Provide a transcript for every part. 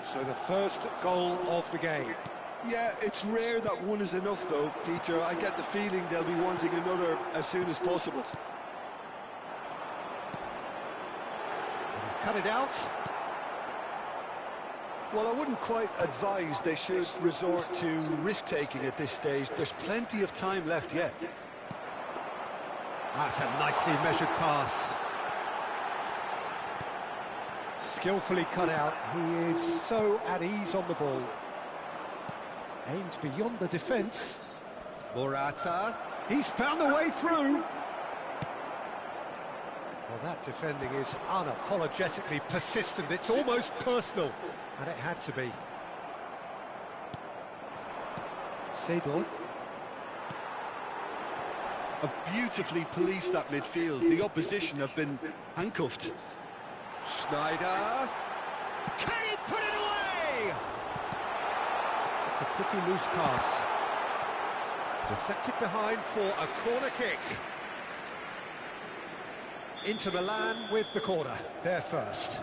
So the first goal of the game. Yeah, it's rare that one is enough though, Peter. I get the feeling they'll be wanting another as soon as possible. He's cut it out. Well, I wouldn't quite advise they should resort to risk-taking at this stage. There's plenty of time left yet. That's a nicely measured pass. Skillfully cut out. He is so at ease on the ball. Aimed beyond the defence. Morata. He's found a way through. Well, that defending is unapologetically persistent. It's almost personal. And it had to be. Seedorf. Have beautifully policed that midfield. The opposition have been handcuffed. Schneider. Can he put it away? It's a pretty loose pass. Deflected behind for a corner kick. Inter Milan with the corner. They're first.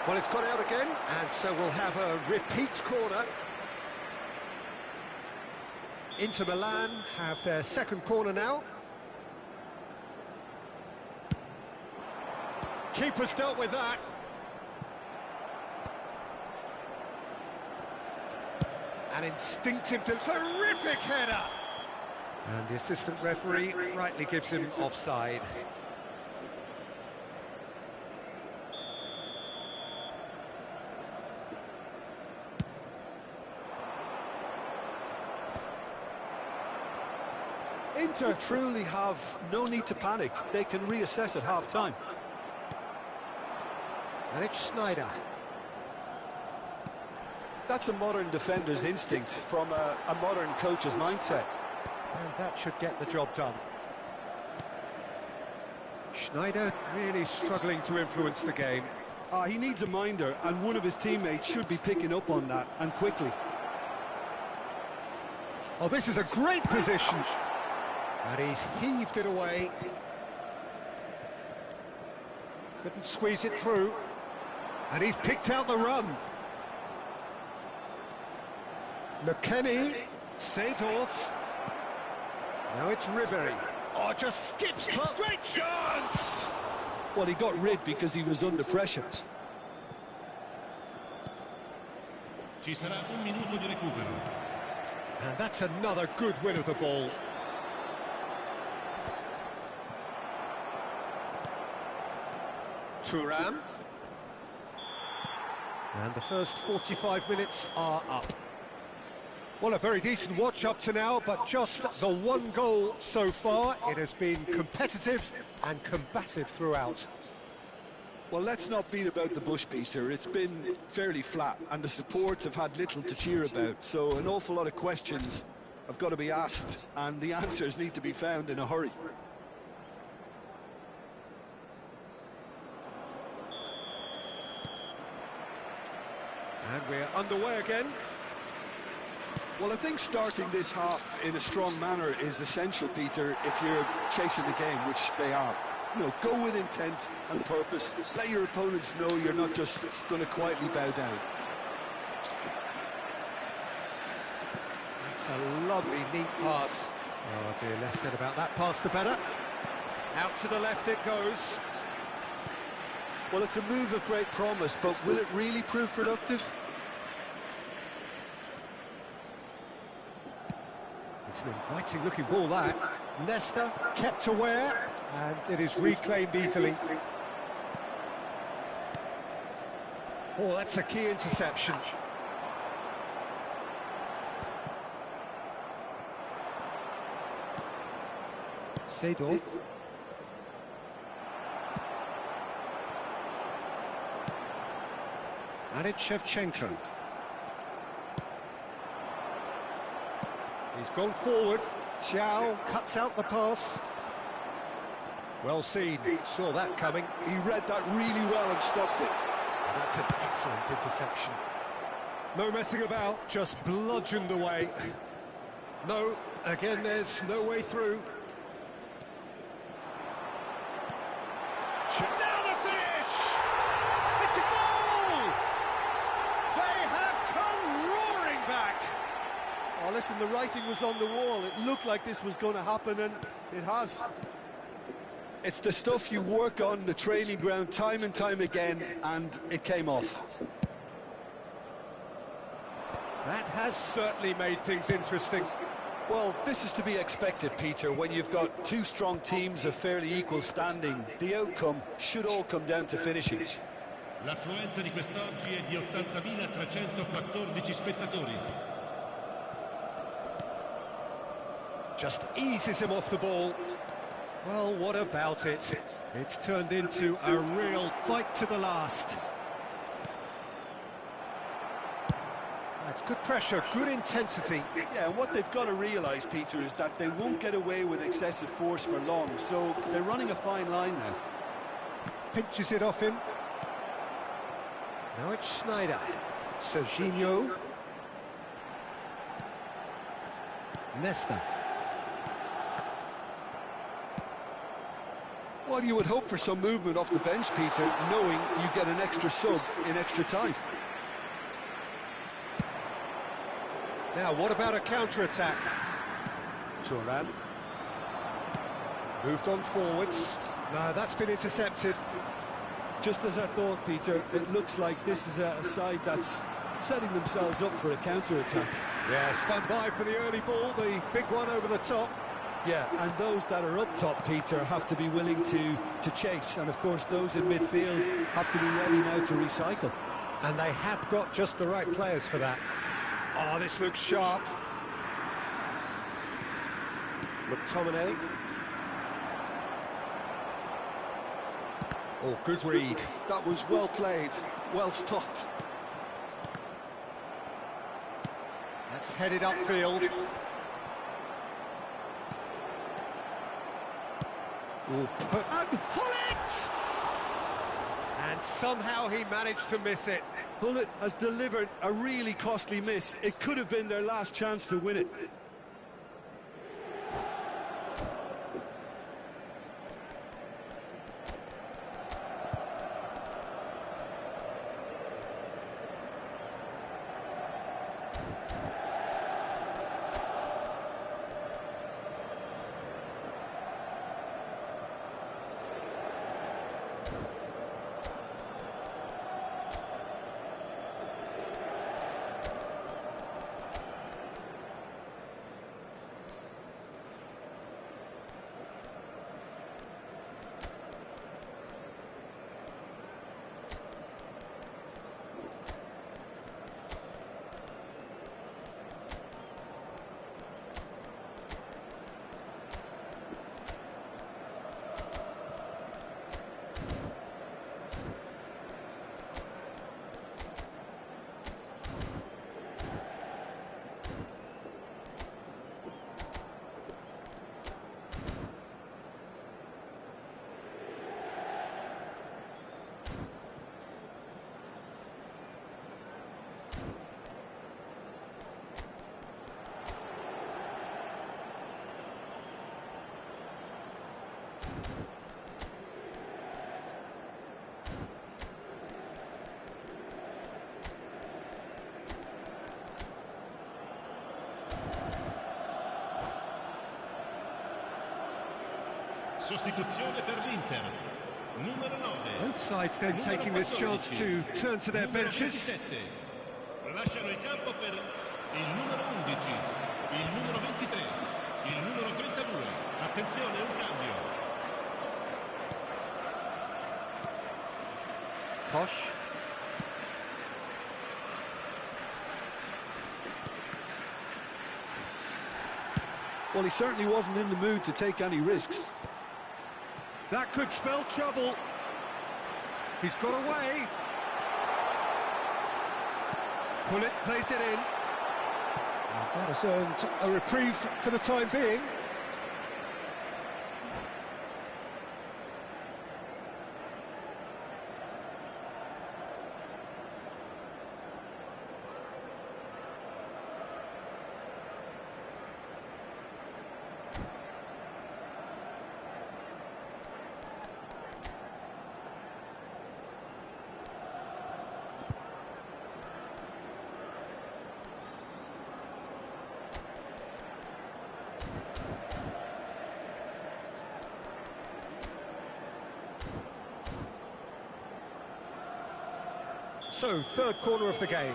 Well, it's got out again, and so we'll have a repeat corner. Inter Milan have their second corner now. Keeper's dealt with that. An instinctive, terrific header. And the assistant referee rightly gives him offside. Inter truly have no need to panic. They can reassess at half-time. And it's Schneider. That's a modern defender's instinct from a modern coach's mindset. And that should get the job done. Schneider really struggling to influence the game. He needs a minder, and one of his teammates should be picking up on that, and quickly. Oh, this is a great position. And he's heaved it away. Couldn't squeeze it through. And he's picked out the run. McKennie. Seedorf. Now it's Ribery. Oh, just skips past. Great chance! Well, he got rid because he was under pressure. Ci sarà un minuto di recupero. And that's another good win of the ball. Thuram. And the first 45 minutes are up. Well, a very decent watch up to now, but just the one goal so far. It has been competitive and combative throughout. Well, let's not beat about the bush, Peter. It's been fairly flat, and the support have had little to cheer about. So an awful lot of questions have got to be asked, and the answers need to be found in a hurry. And we're underway again. Well, I think starting this half in a strong manner is essential, Peter, if you're chasing the game, which they are. You know, go with intent and purpose. Let your opponents know you're not just going to quietly bow down. That's a lovely, neat pass. Oh dear, less said about that pass, the better. Out to the left it goes. Well, it's a move of great promise, but will it really prove productive? It's an inviting-looking ball, that. Nesta kept aware, and it is reclaimed easily. Oh, that's a key interception. Seedorf. And it's Shevchenko. He's gone forward. Chow cuts out the pass. Well seen, saw that coming. He read that really well and stopped it. That's an excellent interception. No messing about, just bludgeoned away. No, again, there's no way through. Now the finish! It's a goal! They have come roaring back! Oh, listen, the writing was on the wall. It looked like this was going to happen, and it has. It's the stuff you work on the training ground time and time again, and it came off. That has certainly made things interesting. Well, this is to be expected, Peter, when you've got two strong teams of fairly equal standing. The outcome should all come down to finishing. L'affluenza di quest'oggi è di 80.314 spettatori. Just eases him off the ball. Well, what about it? It's turned into a real fight to the last. That's good pressure, good intensity. Yeah, and what they've got to realise, Peter, is that they won't get away with excessive force for long, so they're running a fine line now. Pinches it off him. Now it's Sneijder. Serginho. Nesta. Well, you would hope for some movement off the bench, Peter, knowing you get an extra sub in extra time. Now, what about a counter-attack? Turan. Moved on forwards. No, that's been intercepted. Just as I thought, Peter, it looks like this is a side that's setting themselves up for a counter-attack. Yeah, stand by for the early ball, the big one over the top. Yeah, and those that are up top, Peter, have to be willing to chase. And, of course, those in midfield have to be ready now to recycle. And they have got just the right players for that. Oh, this looks sharp. McTominay. Oh, good read. That was well played, well stopped. That's headed upfield. And pull it! And somehow he managed to miss it. Bullet has delivered a really costly miss. It could have been their last chance to win it. Sostituzione per l'Inter. Numero 9. Both sides then taking this chance to turn to their benches. 27. Lasciano il campo per il numero 11, il numero 23, il numero 32. Attenzione, un cambio. Posh. Well, he certainly wasn't in the mood to take any risks. That could spell trouble. He's got away. Pullet plays it in. And That has earned a reprieve for the time being. So, third corner of the game.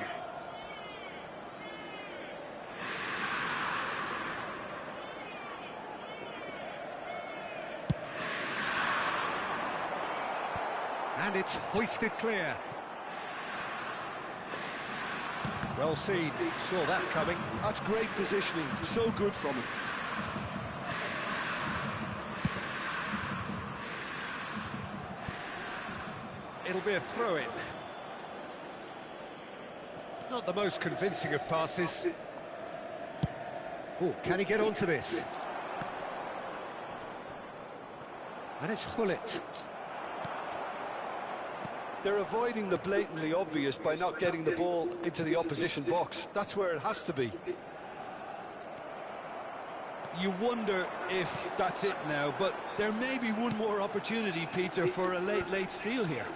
And it's hoisted clear. Well seen, saw that coming. That's great positioning, so good from him. It'll be a throw-in. Not the most convincing of passes. Oh, can he get onto this? And it's Hullet. They're avoiding the blatantly obvious by not getting the ball into the opposition box. That's where it has to be. You wonder if that's it now, but there may be one more opportunity, Peter, for a late steal here.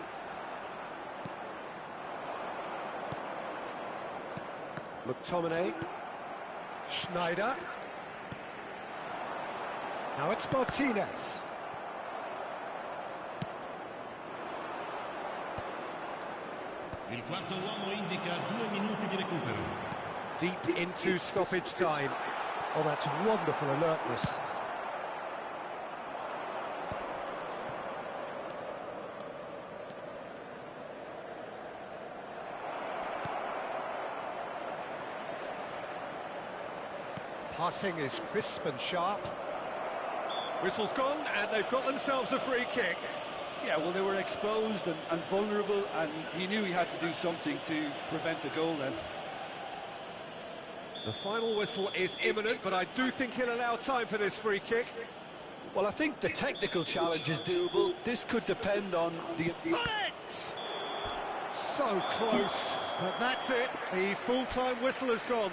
McTominay, Schneider, now it's Martinez. Il quarto uomo indica 2 minuti di recupero. Deep into stoppage time. Oh, that's wonderful alertness. Passing is crisp and sharp. Whistle's gone, and they've got themselves a free kick. Yeah, well, they were exposed and vulnerable, and he knew he had to do something to prevent a goal then. The final whistle is imminent, but I do think he'll allow time for this free kick. Well, I think the technical challenge is doable. This could depend on the... So close, but that's it. The full-time whistle has gone.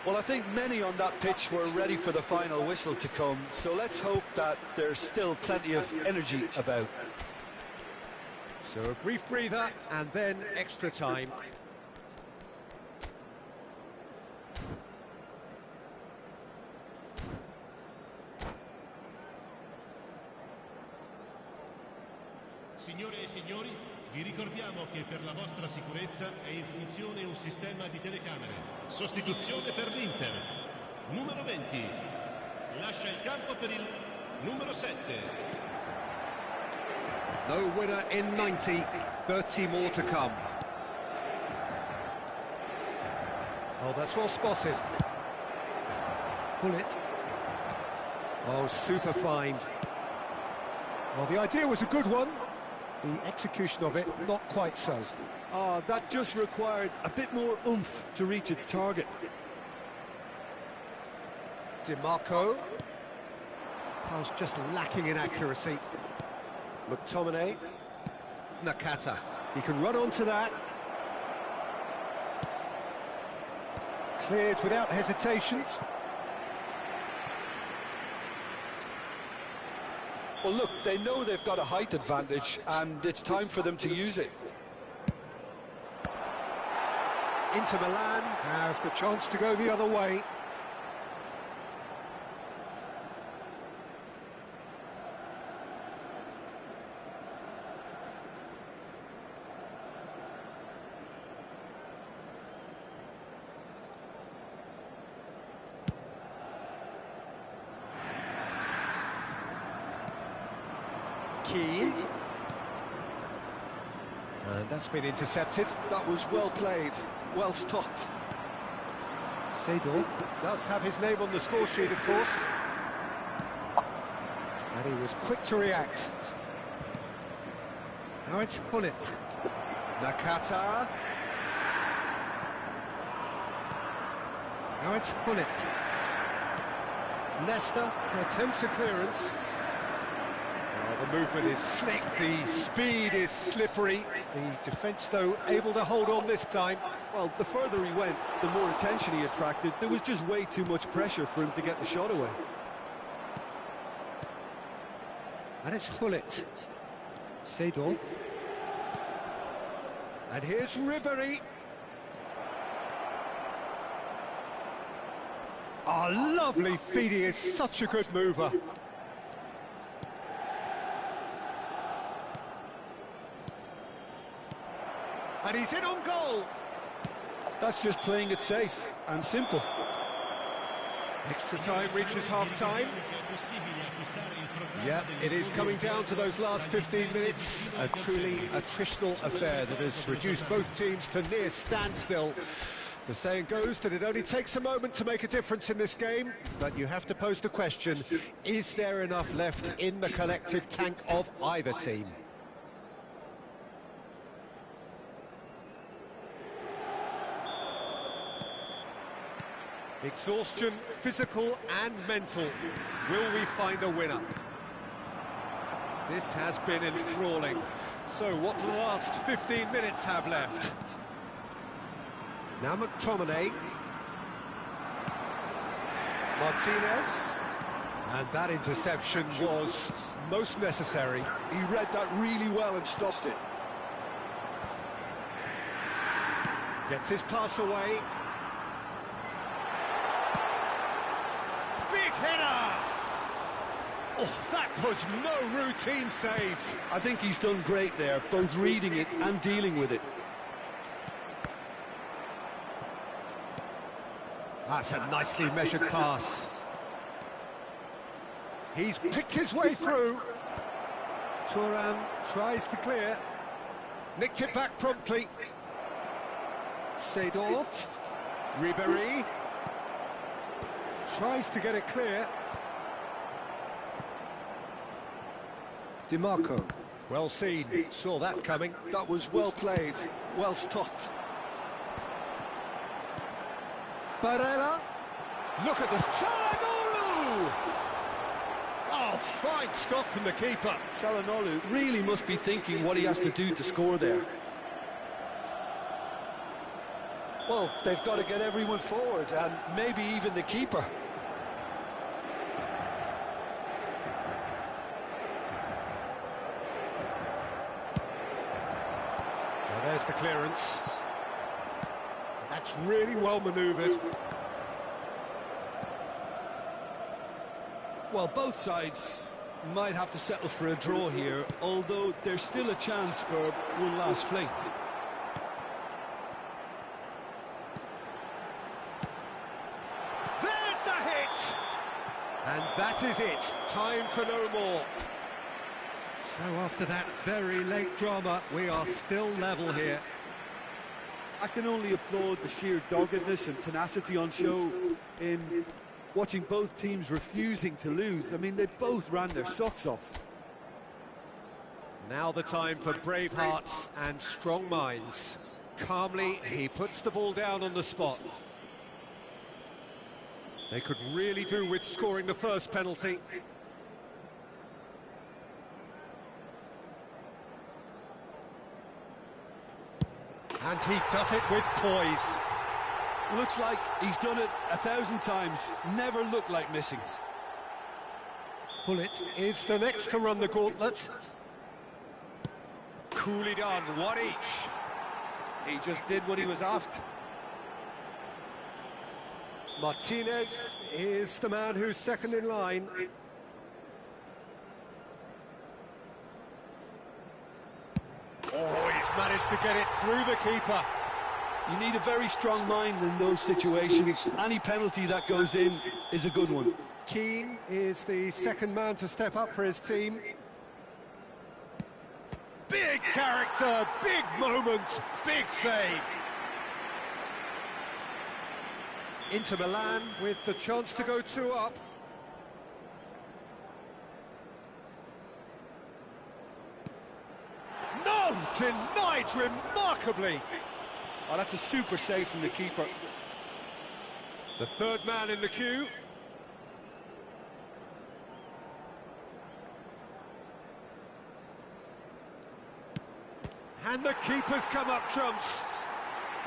Well, I think many on that pitch were ready for the final whistle to come, so let's hope that there's still plenty of energy about. So a brief breather, and then extra time. Signore e signori, vi ricordiamo che per la vostra sicurezza è in funzione un sistema di telecamere. Sostituzione per l'Inter. Numero 20. Lascia il campo per il numero 7. No winner in 90, 30 more to come. Oh, that's well spotted. Hullet. Oh, super find. Well, the idea was a good one. The execution of it, not quite so. Ah, that just required a bit more oomph to reach its target. DiMarco. Pass just lacking in accuracy. McTominay. Nakata. He can run onto that. Cleared without hesitation. Well, look, they know they've got a height advantage, and it's time for them to use it. Inter Milan have the chance to go the other way. Keane. And that's been intercepted. That was well played, well stopped. Seedorf does have his name on the score sheet, of course. And he was quick to react. Now it's Hullet. Nakata. Now it's Gullit. Leicester attempts a clearance. The movement is slick, the speed is slippery. The defence, though, able to hold on this time. Well, the further he went, the more attention he attracted. There was just way too much pressure for him to get the shot away. And it's Gullit. Seedorf. And here's Ribéry. Oh, lovely feed. He is such a good mover. And he's in on goal. That's just playing it safe and simple. Extra time reaches half-time. Yeah, it is coming down to those last 15 minutes. A truly attritional affair that has reduced both teams to near standstill. The saying goes that it only takes a moment to make a difference in this game, but you have to pose the question, is there enough left in the collective tank of either team? Exhaustion, physical and mental. Will we find a winner? This has been enthralling. So what do the last 15 minutes have left? Now McTominay. Martinez. And that interception was most necessary. He read that really well and stopped it. Gets his pass away. Big header! Oh, that was no routine save. I think he's done great there, both reading it and dealing with it. That's a nicely measured pass. He's picked his way through. Thuram tries to clear. Nicked it back promptly. Seedorf. Ribéry. Tries to get it clear. DiMarco. Well seen. Saw that coming. That was well played, well stopped. Barella. Look at this. Çalhanoğlu! Oh, fine stop from the keeper. Çalhanoğlu really must be thinking what he has to do to score there. Well, they've got to get everyone forward, and maybe even the keeper. Now there's the clearance. That's really well manoeuvred. Well, both sides might have to settle for a draw here, although there's still a chance for one last fling. There's the hit! And that is it. Time for no more. So after that very late drama, we are still level here. I can only applaud the sheer doggedness and tenacity on show in watching both teams refusing to lose. I mean, they both ran their socks off. Now the time for brave hearts and strong minds. Calmly, he puts the ball down on the spot. They could really do with scoring the first penalty. And he does it with poise. Looks like he's done it 1,000 times. Never looked like missing. Gullit is the next to run the gauntlet. Coolly done, one each. He just did what he was asked. Martinez is the man who's second in line. Oh, he's managed to get it through the keeper. You need a very strong mind in those situations. Any penalty that goes in is a good one. Keane is the second man to step up for his team. Big character, big moment, big save. Inter Milan with the chance to go 2 up. No! Denied remarkably. Oh, that's a super save from the keeper. The third man in the queue. And the keeper's come up trumps.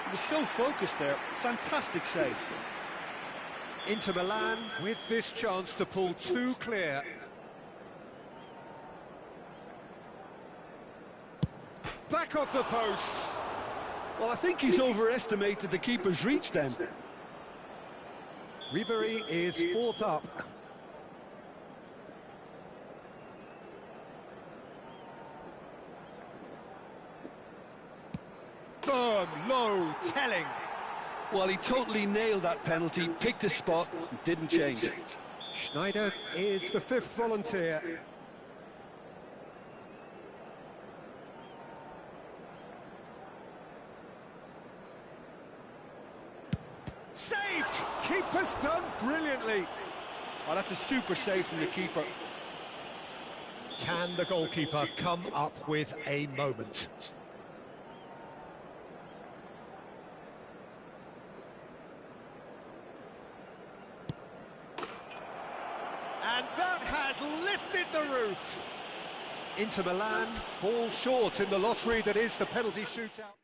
He was so focused there. Fantastic save. Inter Milan with this chance to pull two clear. Back off the post. Well, I think he's overestimated the keeper's reach then. Ribery is fourth up. Firm, low, telling. Well, he totally nailed that penalty, picked his spot, and didn't change. Schneider is the fifth volunteer. Saved! Keeper's done brilliantly. Oh, that's a super save from the keeper. Can the goalkeeper come up with a moment? And that has lifted the roof. Inter Milan fall short in the lottery that is the penalty shootout.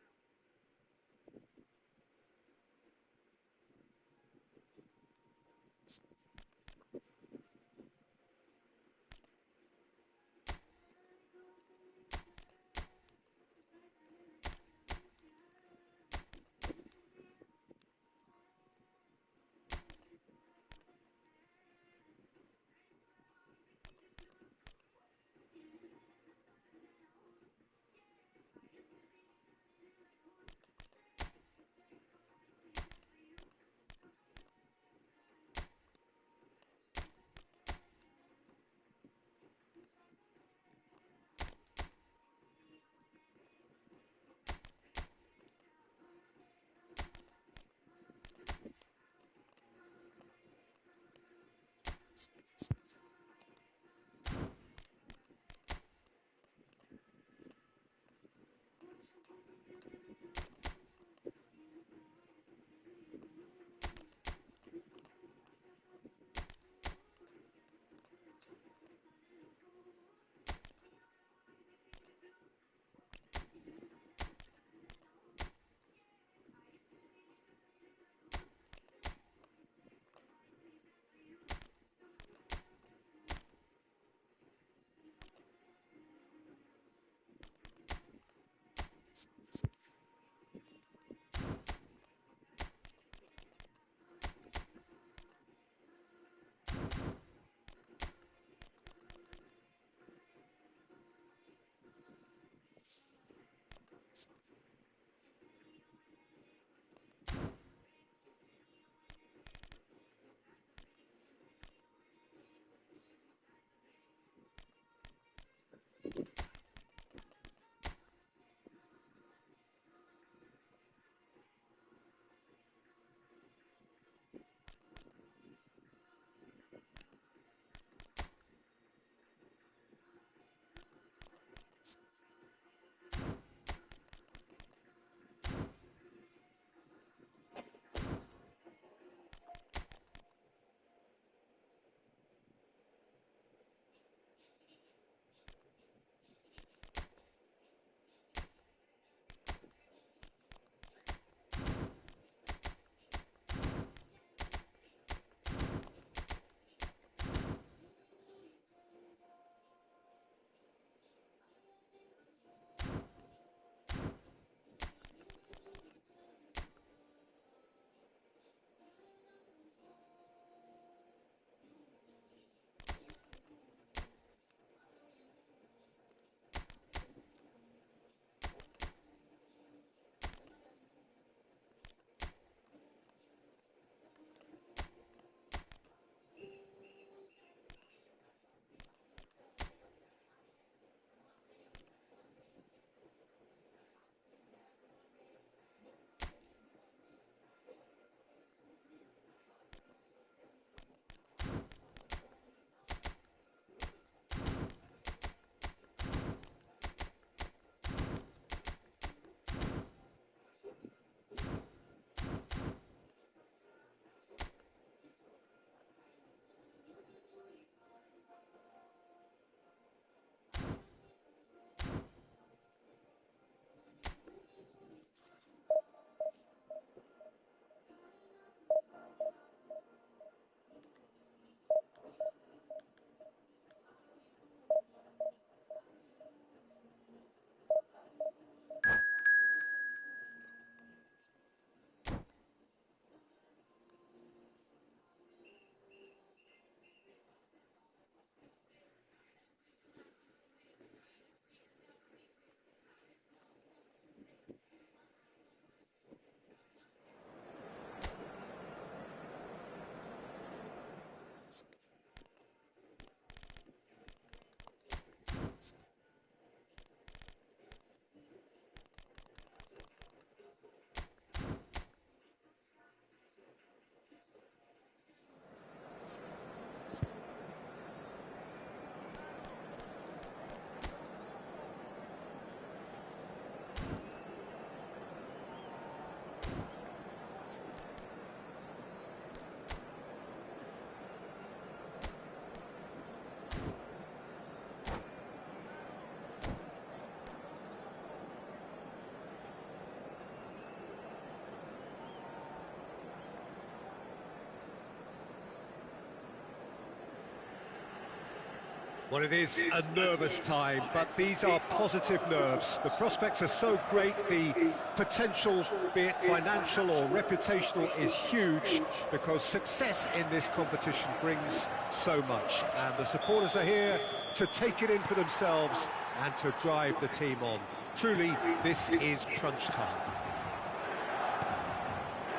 Well, it is a nervous time, but these are positive nerves. The prospects are so great, the potential, be it financial or reputational, is huge, because success in this competition brings so much. And the supporters are here to take it in for themselves and to drive the team on. Truly, this is crunch time.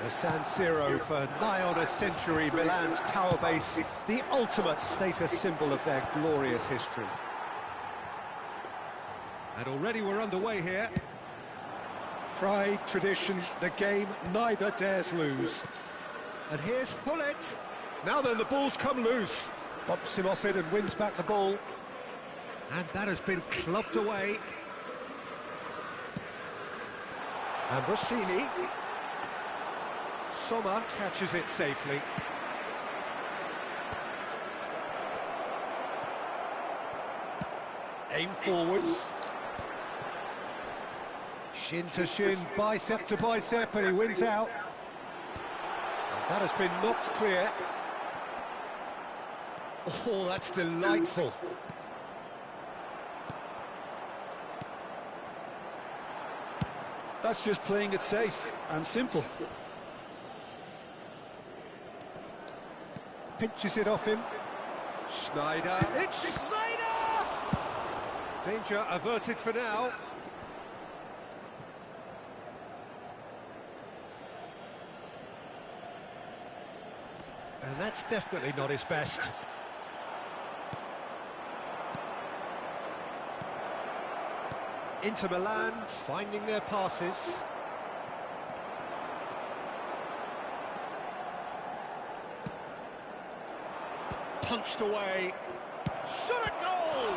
The San Siro, for nigh on a century, Milan's power base, the ultimate status symbol of their glorious history. And already we're underway here. Pride, tradition, the game neither dares lose. And here's Hullet. Now then, the ball's come loose. Bumps him off it and wins back the ball. And that has been clubbed away. And Rossini. Sommer catches it safely. Aim forwards. Shin to shin, bicep to bicep, and he wins out. And that has been knocked clear. Oh, that's delightful. That's just playing it safe and simple. Pinches it off him. Schneider. It's Schneider! Danger averted for now. And that's definitely not his best. Inter Milan finding their passes. Punched away. Shot a goal!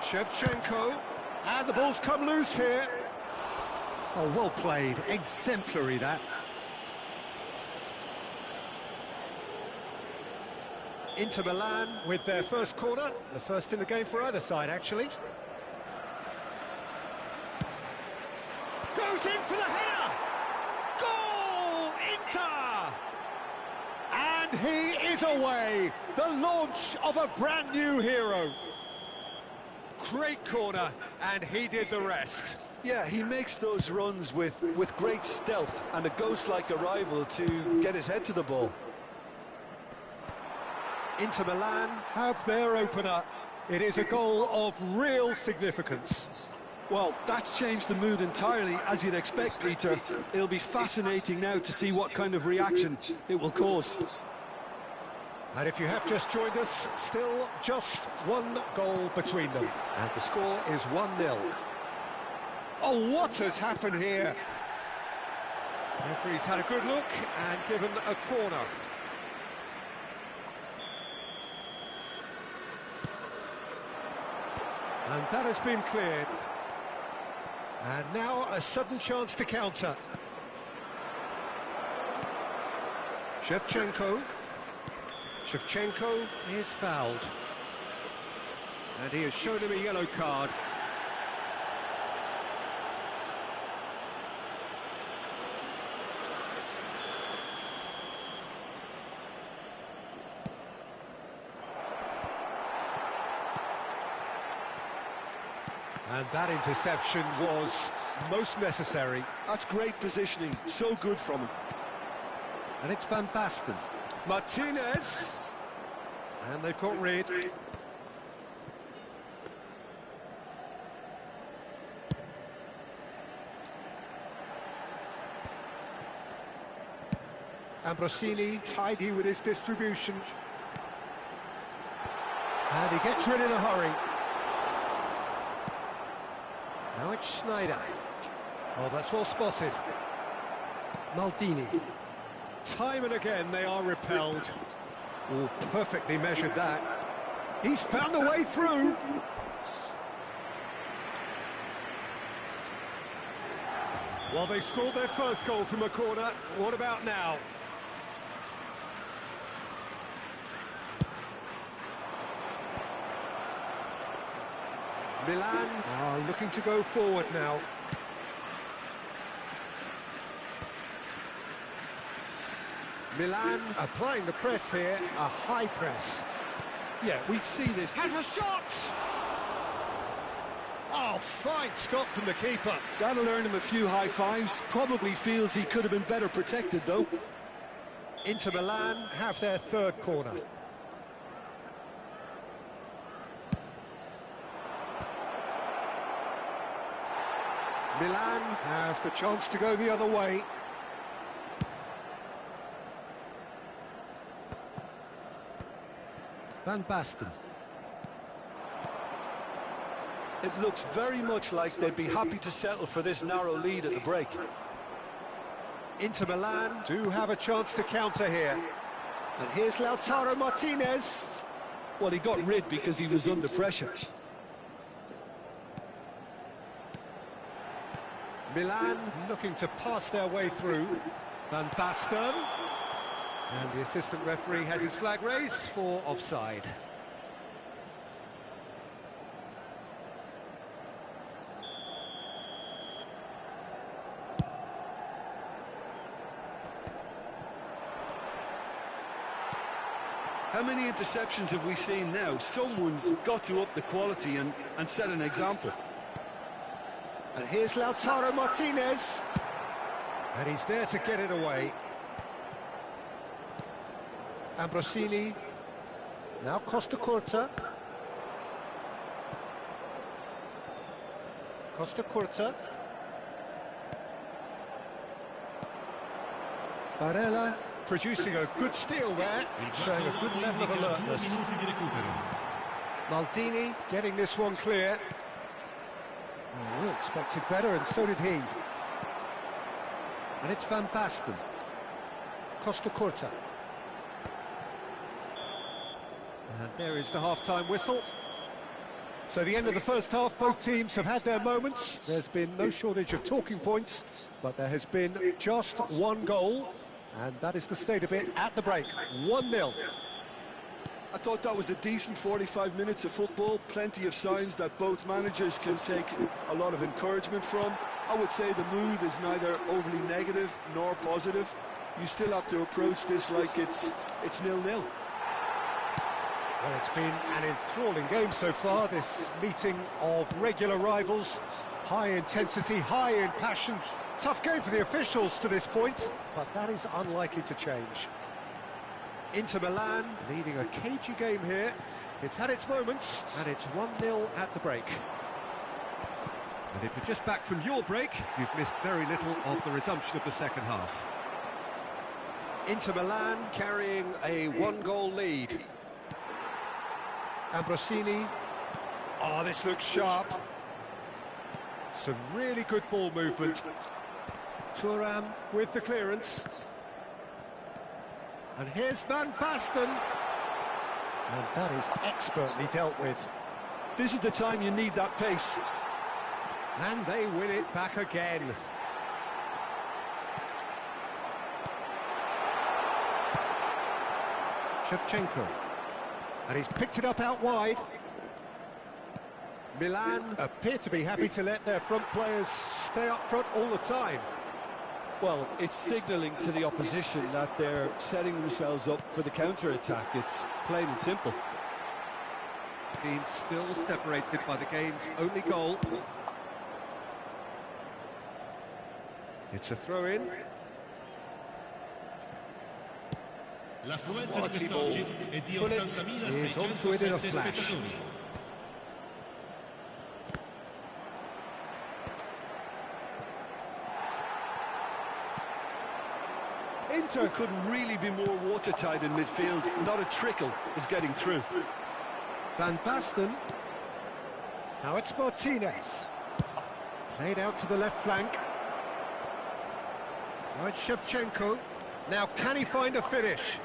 Shevchenko. And the ball's come loose here. Oh, well played. Exemplary, that. Inter Milan with their first corner. The first in the game for either side, actually. Goes in for the header! Goal! Inter! And he is away. The launch of a brand new hero. Great corner, and he did the rest. Yeah, he makes those runs with great stealth and a ghost-like arrival to get his head to the ball. Inter Milan have their opener. It is a goal of real significance. Well, that's changed the mood entirely, as you'd expect, Peter. It'll be fascinating now to see what kind of reaction it will cause. And if you have just joined us, still just one goal between them. And the score is 1-0. Oh, what has happened here? The referee's had a good look and given a corner. And that has been cleared. And now a sudden chance to counter. Shevchenko. Shevchenko is fouled. And he has shown him a yellow card. And that interception was most necessary. That's great positioning, so good from him. And it's Van Basten. Martinez. And they've got rid. Ambrosini tidy with his distribution. And he gets rid in a hurry. Now it's Schneider. Oh, that's well spotted. Maldini. Time and again they are repelled. Oh, perfectly measured that. He's found a way through. Well, they scored their first goal from a corner. What about now? Milan are looking to go forward now. Milan applying the press here, a high press. Yeah, we see this. Has a shot! Oh, fine stop from the keeper. That'll earn him a few high fives. Probably feels he could have been better protected, though. Inter Milan have their third corner. Milan have the chance to go the other way. Van Basten. It looks very much like they'd be happy to settle for this narrow lead at the break. Inter Milan do have a chance to counter here. And here's Lautaro Martinez. Well, he got rid because he was under pressure. Milan looking to pass their way through. Van Basten. And the assistant referee has his flag raised for offside. How many interceptions have we seen now? Someone's got to up the quality and set an example. And here's Lautaro Martinez. And he's there to get it away. Ambrosini. Now Costa Curta. Costa Curta. Barella producing a good steal there, showing a good level of alertness. Maldini getting this one clear. Oh, we expected better, and so did he. And it's Van Basten. Costa Curta. And there is the half-time whistle. So the end of the first half, both teams have had their moments. There's been no shortage of talking points, but there has been just one goal, and that is the state of it at the break. 1-0. I thought that was a decent 45 minutes of football. Plenty of signs that both managers can take a lot of encouragement from. I would say the mood is neither overly negative nor positive. You still have to approach this like it's 0-0. Well, it's been an enthralling game so far, this meeting of regular rivals. High intensity, high in passion. Tough game for the officials to this point, but that is unlikely to change. Inter Milan leading a cagey game here. It's had its moments, and it's 1-0 at the break. And if you're just back from your break, you've missed very little of the resumption of the second half. Inter Milan carrying a one-goal lead. Ambrosini. Oh, this looks sharp. Some really good ball movement. Thuram with the clearance. And here's Van Basten. And that is expertly dealt with. This is the time you need that pace. And they win it back again. Shevchenko. And he's picked it up out wide. Milan appear to be happy to let their front players stay up front all the time. Well, it's signalling to the opposition that they're setting themselves up for the counter-attack. It's plain and simple. Team still separated by the game's only goal. It's a throw-in. Quality ball. Bullets is onto it in a flash. Inter couldn't really be more watertight in midfield. Not a trickle is getting through. Van Basten. Now it's Martinez. Played out to the left flank. Now it's Shevchenko. Now can he find a finish?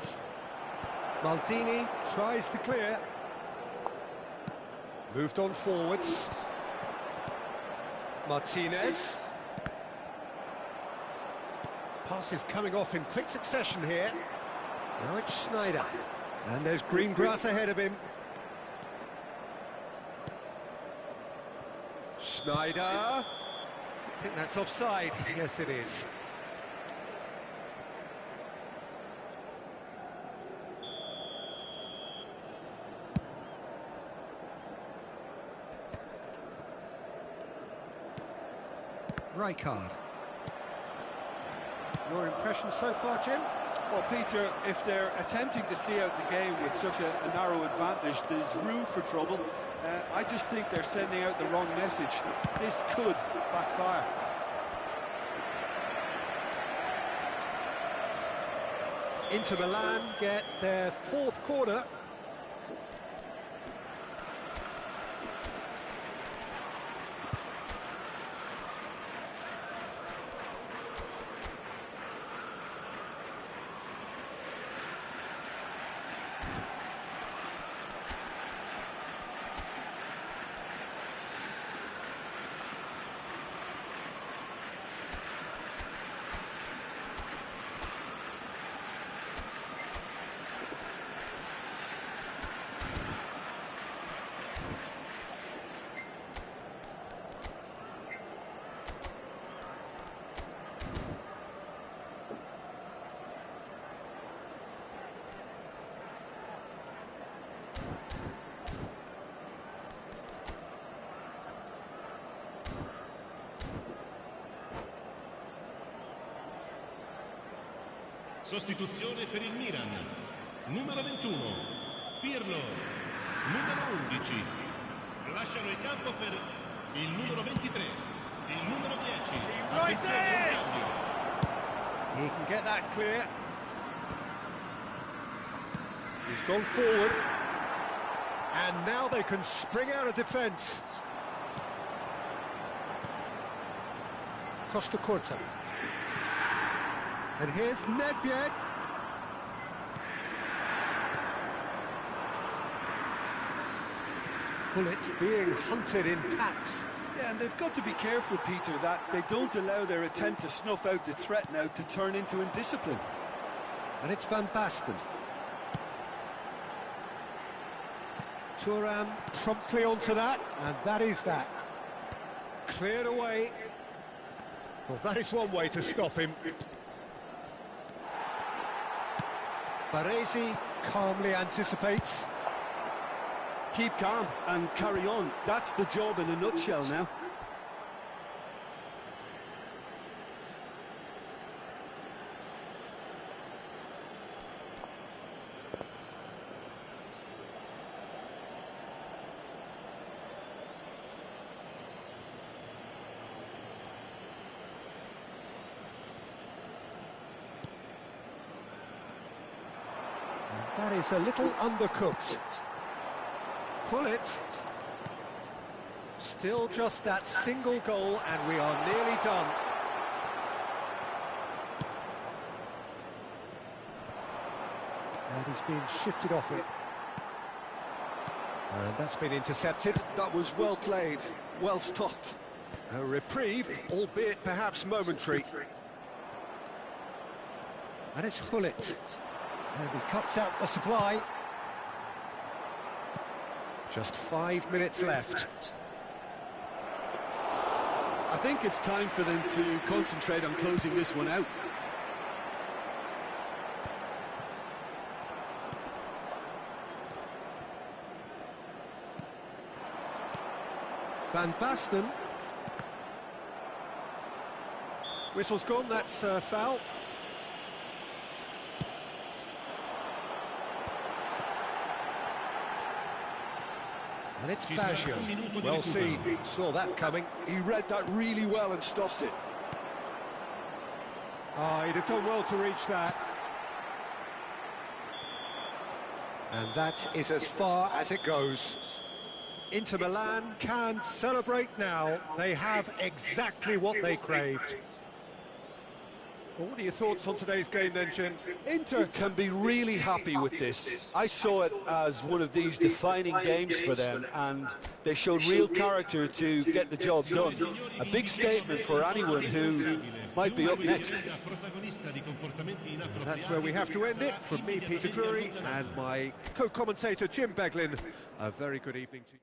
Maldini tries to clear. Moved on forwards. Martinez. Passes coming off in quick succession here. Now it's Snyder. And there's green grass ahead of him. Snyder. I think that's offside. Yes, it is. Rijkaard. Your impression so far, Jim? Well, Peter, if they're attempting to see out the game with such a narrow advantage, there's room for trouble. I just think they're sending out the wrong message. This could backfire. Inter Milan get their fourth corner. Sostituzione per il Milan. Numero 21, Pirlo. Numero 11. Lasciano il campo per il numero 23, il numero 10. He can get that clear. He's gone forward. And now they can spring out of defence. Costa Corta. And here's Nedved. Bullet being hunted in packs. Yeah, and they've got to be careful, Peter, that they don't allow their attempt to snuff out the threat now to turn into indiscipline. And it's Van Basten. Thuram promptly onto that, and that is that. Cleared away. Well, that is one way to stop him. Baresi calmly anticipates. Keep calm and carry on. That's the job in a nutshell now. That is a little undercooked. Pull it. Still just that single goal, and we are nearly done. And he's been shifted off it. And that's been intercepted. That was well played, well stopped. A reprieve, albeit perhaps momentary. And it's Hullet. And he cuts out the supply. Just 5 minutes left. I think it's time for them to concentrate on closing this one out. Van Basten. Whistle's gone, that's foul. And it's Baggio. Well seen, saw that coming. He read that really well and stopped it. Oh, he'd have done well to reach that. And that is as far as it goes. Inter Milan can celebrate now. They have exactly what they craved. Well, what are your thoughts on today's game then, Jim? Inter can be really happy with this. I saw it as one of these defining games for them, and they showed real character to get the job done. A big statement for anyone who might be up next. And that's where we have to end it. From me, Peter Drury, and my co-commentator, Jim Beglin. A very good evening to you.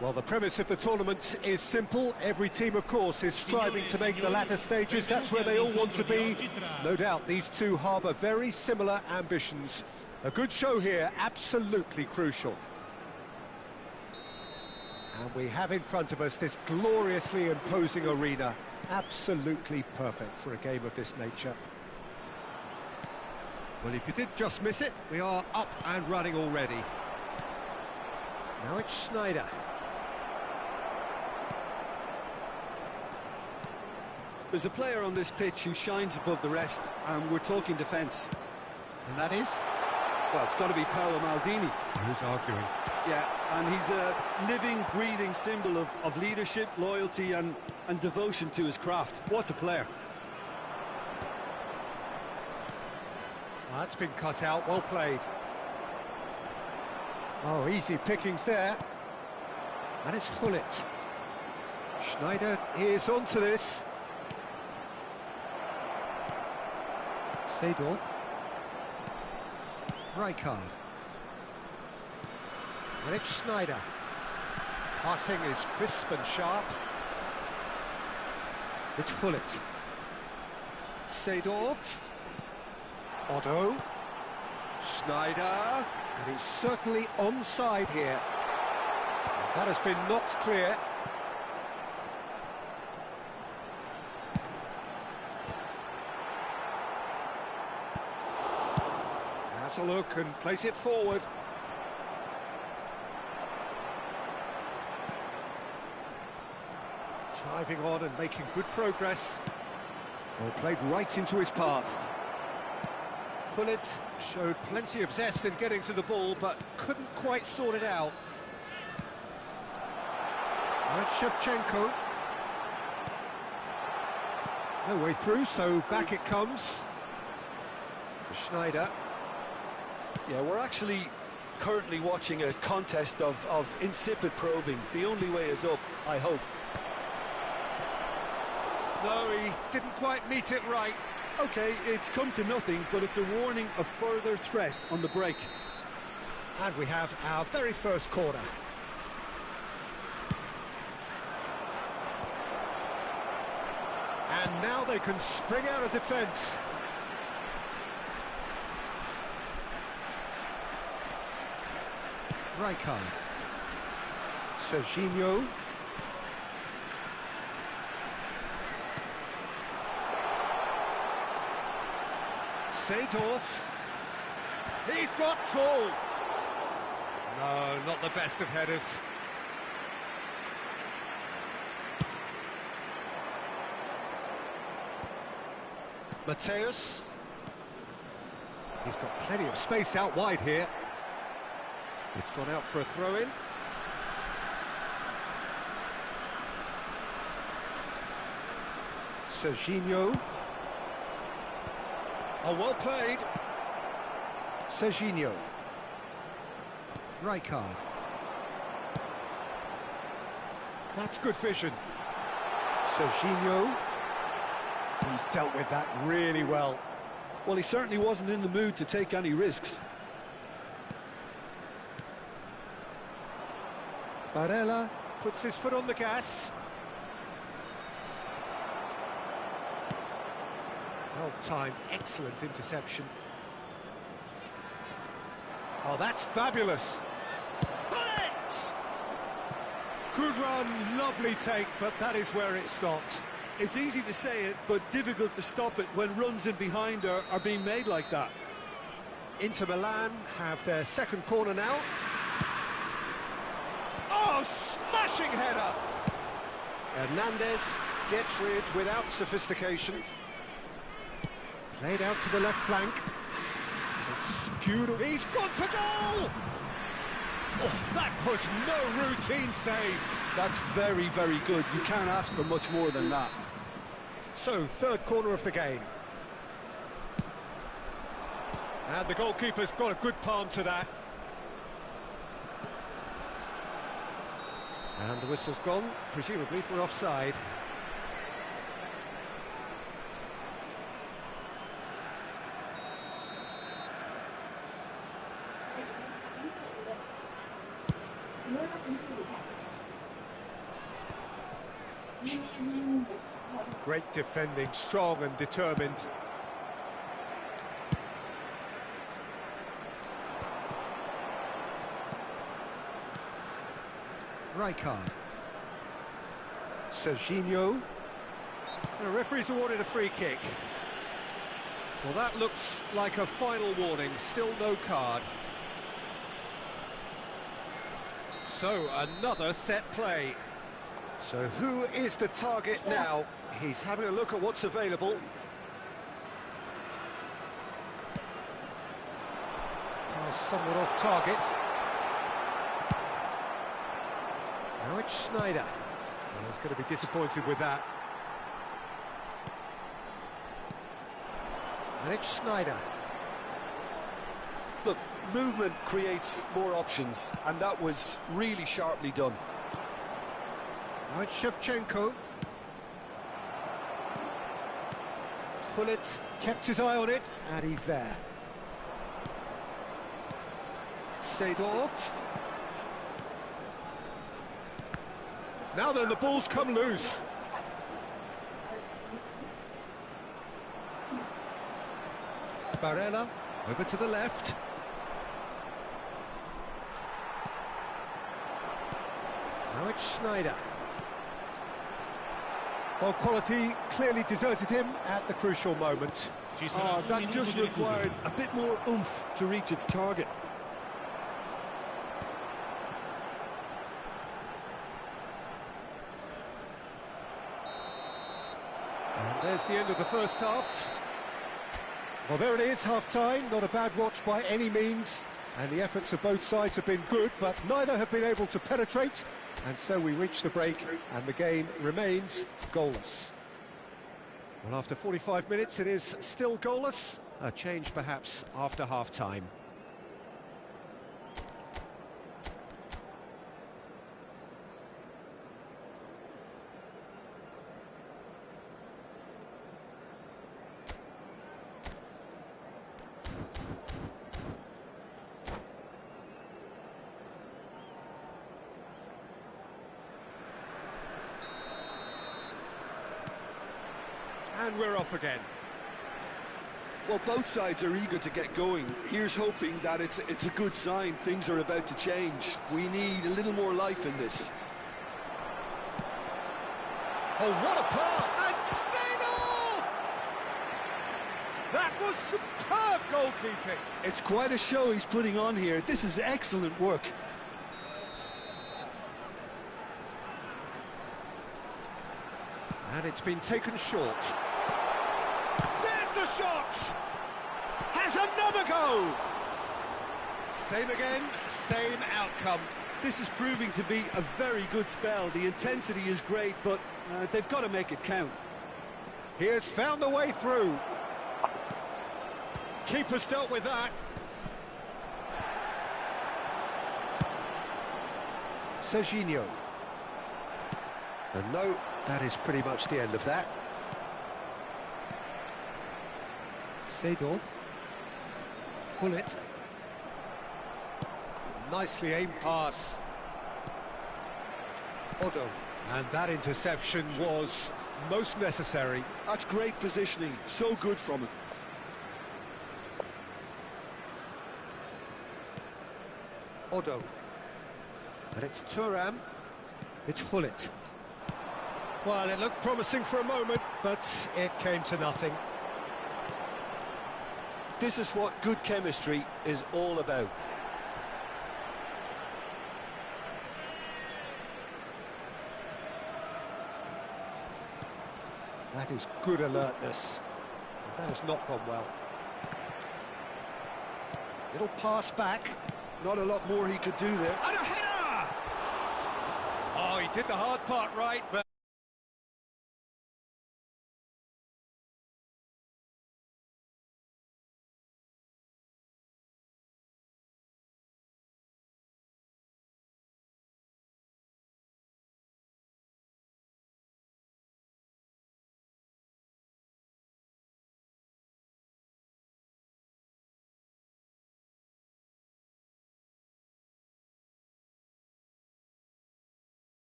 Well, the premise of the tournament is simple. Every team, of course, is striving to make the latter stages. That's where they all want to be. No doubt these two harbour very similar ambitions. A good show here, absolutely crucial. And we have in front of us this gloriously imposing arena. Absolutely perfect for a game of this nature. Well, if you did just miss it, we are up and running already. Now it's Schneider. There's a player on this pitch who shines above the rest, and we're talking defence. And that is? Well, it's got to be Paolo Maldini. Who's arguing? Yeah, and he's a living, breathing symbol of leadership, loyalty and devotion to his craft. What a player. Well, that's been cut out, well played. Oh, easy pickings there. And it's Hullet. Schneider is onto this. Seedorf. Rijkaard. And it's Schneider. Passing is crisp and sharp. It's Hullet. Seedorf. Otto. Schneider, and he's certainly onside here. That has been knocked clear. Has a look and plays it forward. Driving on and making good progress. Well, played right into his path. Pullet showed plenty of zest in getting to the ball, but couldn't quite sort it out. And Shevchenko. No way through, so back it comes. Schneider. Yeah, we're actually currently watching a contest of insipid probing. The only way is up, I hope. No, he didn't quite meet it right. Okay, it's come to nothing, but it's a warning of further threat on the break. And we have our very first corner. And now they can spring out of defence. Rijkaard. Serginho. Seedorf. He's got full. No, not the best of headers. Mateus. He's got plenty of space out wide here. It's gone out for a throw-in. Serginho. Oh, well played. Serginho. Rijkaard. That's good vision. Serginho. He's dealt with that really well. Well, he certainly wasn't in the mood to take any risks. Barella puts his foot on the gas. Well-timed, excellent interception. Oh, that's fabulous. Bullet! Good run, lovely take, but that is where it stopped. It's easy to say it, but difficult to stop it when runs in behind are being made like that. Inter Milan have their second corner now. Oh, smashing header! Hernandez gets rid without sophistication. Played out to the left flank. It's skewed. He's gone for goal! Oh, that was no routine save. That's very, very good. You can't ask for much more than that. So, third corner of the game. And the goalkeeper's got a good palm to that. And the whistle's gone, presumably for offside. Great defending, strong and determined. Rijkaard. Serginho. The referee's awarded a free kick. Well, that looks like a final warning, still no card. So, another set play. So, who is the target now? He's having a look at what's available. Somewhat off target. Now it's Schneider. Well, he's going to be disappointed with that. And it's Schneider. Look, movement creates more options, and that was really sharply done. Now it's Shevchenko. Pullet kept his eye on it, and he's there. Seedorf. Now then, the ball's come loose. Barella over to the left. Now it's Snyder. Well, quality clearly deserted him at the crucial moment. Oh, that just required a bit more oomph to reach its target. And there's the end of the first half. Well, there it is, half-time. Not a bad watch by any means. And the efforts of both sides have been good, but neither have been able to penetrate. And so we reach the break, and the game remains goalless. Well, after 45 minutes, it is still goalless. A change, perhaps, after half-time. And we're off again. Well, both sides are eager to get going. Here's hoping that it's a good sign. Things are about to change. We need a little more life in this. Oh, what a pass! And Seno! That was superb goalkeeping. It's quite a show he's putting on here. This is excellent work. And it's been taken short. There's the shot! Has another go! Same again, same outcome. This is proving to be a very good spell. The intensity is great, but they've got to make it count. He has found the way through. Keeper's dealt with that. Serginho. And no, that is pretty much the end of that. Seedorf. Pull it. Nicely aimed pass. Odo. And that interception was most necessary. That's great positioning. So good from him. Odo. And it's Thuram. It's Hullet. Well, it looked promising for a moment, but it came to nothing. This is what good chemistry is all about. That is good alertness. That has not gone well. Little pass back. Not a lot more he could do there. And a header! Oh, he did the hard part right, but...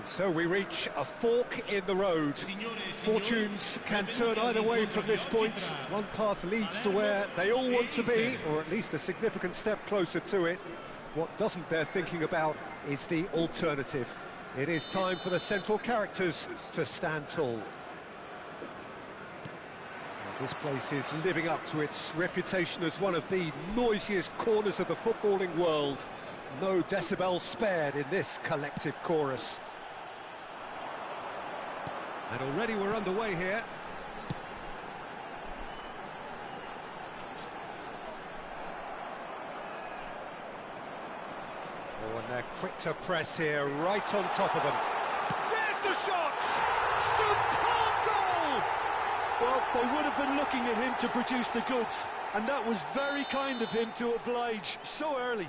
And so we reach a fork in the road. Fortunes can turn either way from this point. One path leads to where they all want to be, or at least a significant step closer to it. What doesn't bear thinking about is the alternative. It is time for the central characters to stand tall. This place is living up to its reputation as one of the noisiest corners of the footballing world. No decibels spared in this collective chorus. And already we're underway here. Oh, and they're quick to press here, right on top of them. There's the shot! Superb goal! Well, they would have been looking at him to produce the goods, and that was very kind of him to oblige so early.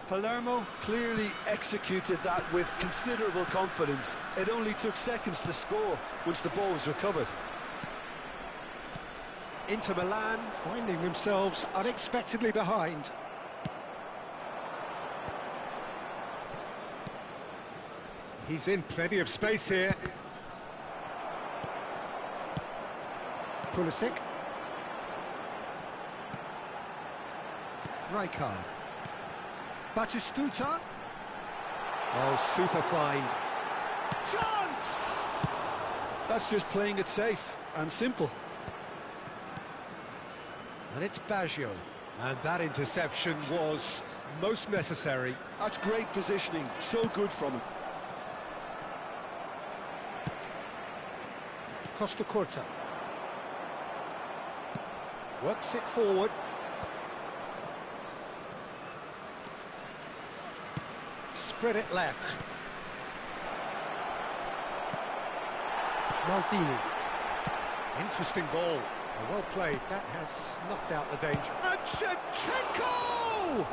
Palermo clearly executed that with considerable confidence. It only took seconds to score once the ball was recovered. Inter Milan finding themselves unexpectedly behind. He's in plenty of space here. Pulisic. Rijkaard. Batistuta. Oh, super find. Chance! That's just playing it safe and simple. And it's Baggio. And that interception was most necessary. That's great positioning, so good from him. Costa Curta. Works it forward. Spread it left. Maldini. Interesting ball. Well played. That has snuffed out the danger. And Shevchenko!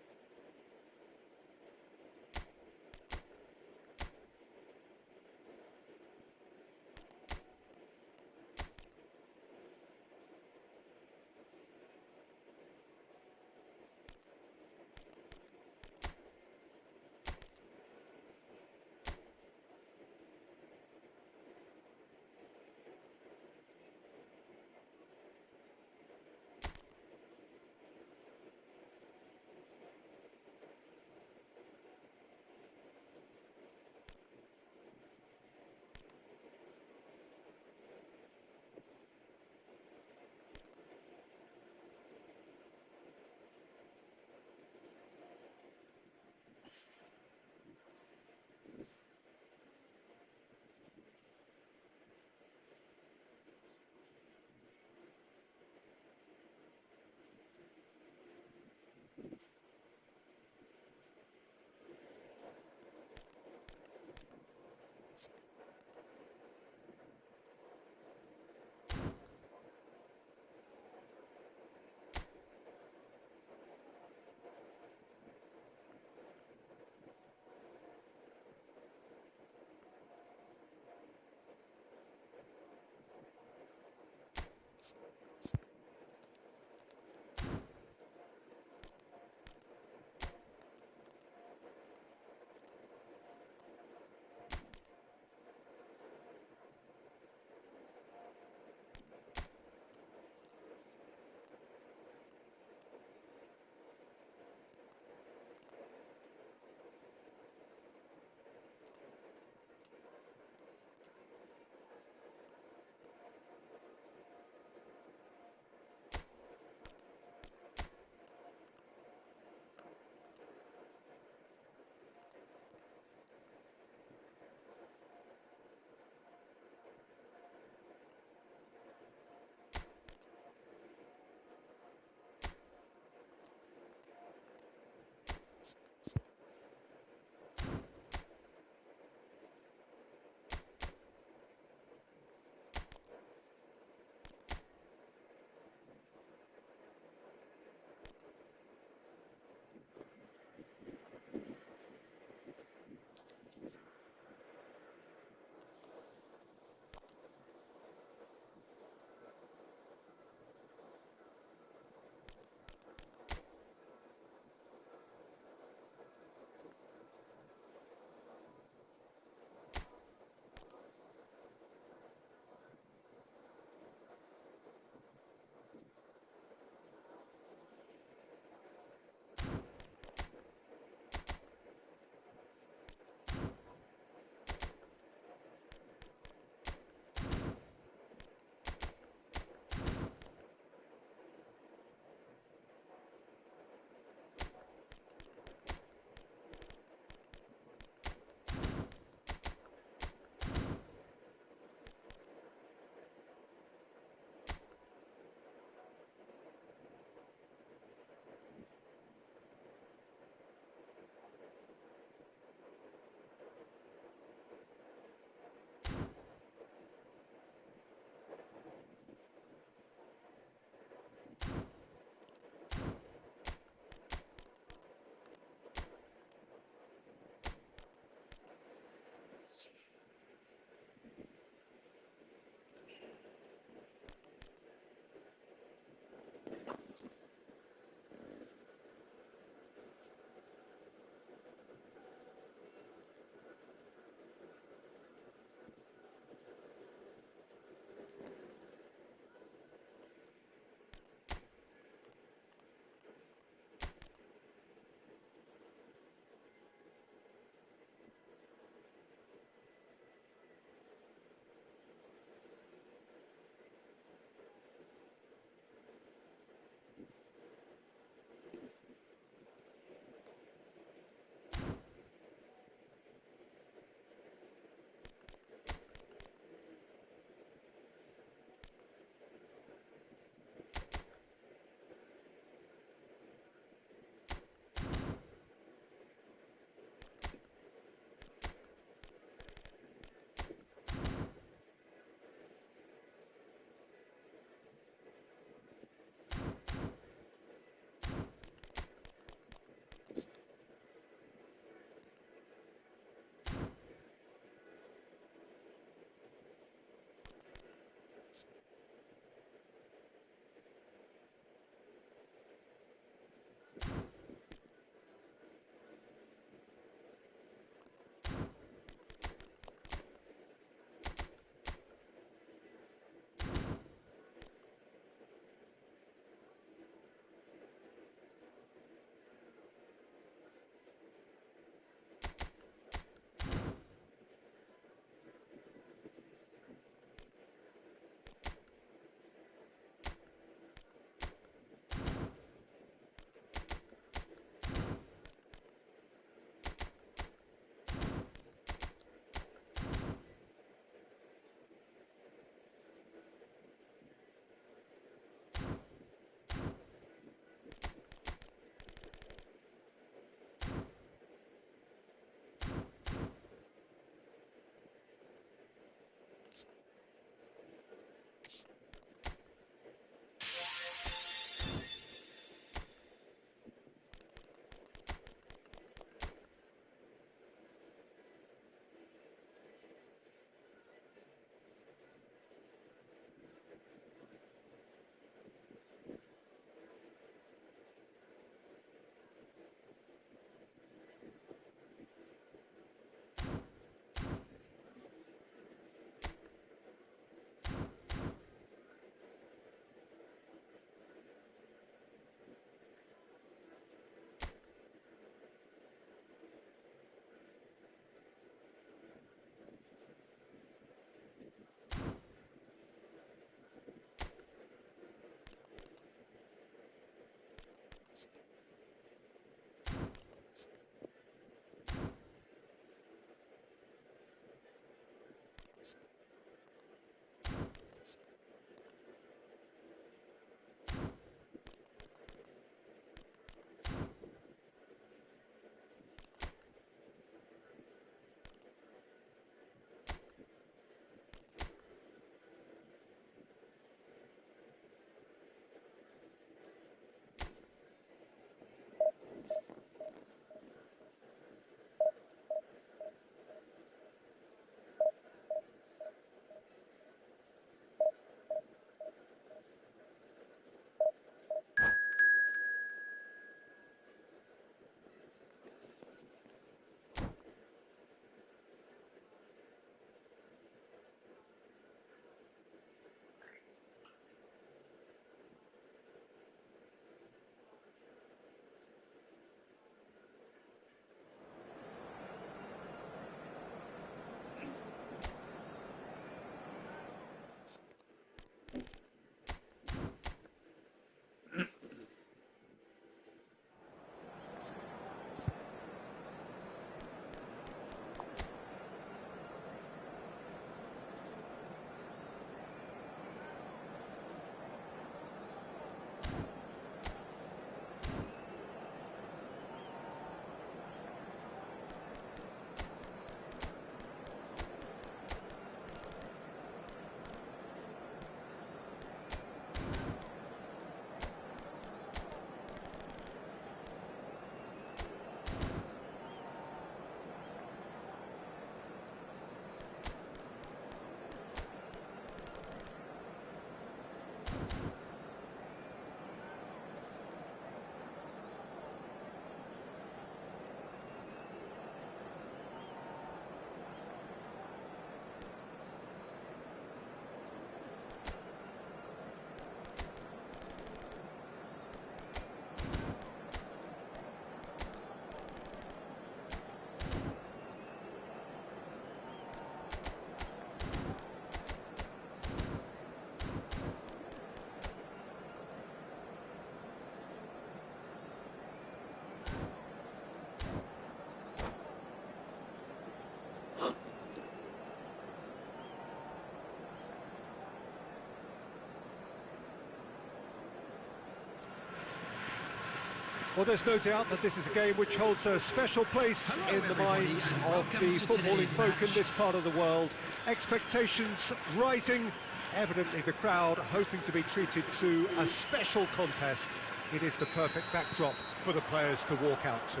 Well, there's no doubt that this is a game which holds a special place in the minds of the footballing folk in this part of the world. Expectations rising, evidently the crowd hoping to be treated to a special contest. It is the perfect backdrop for the players to walk out to.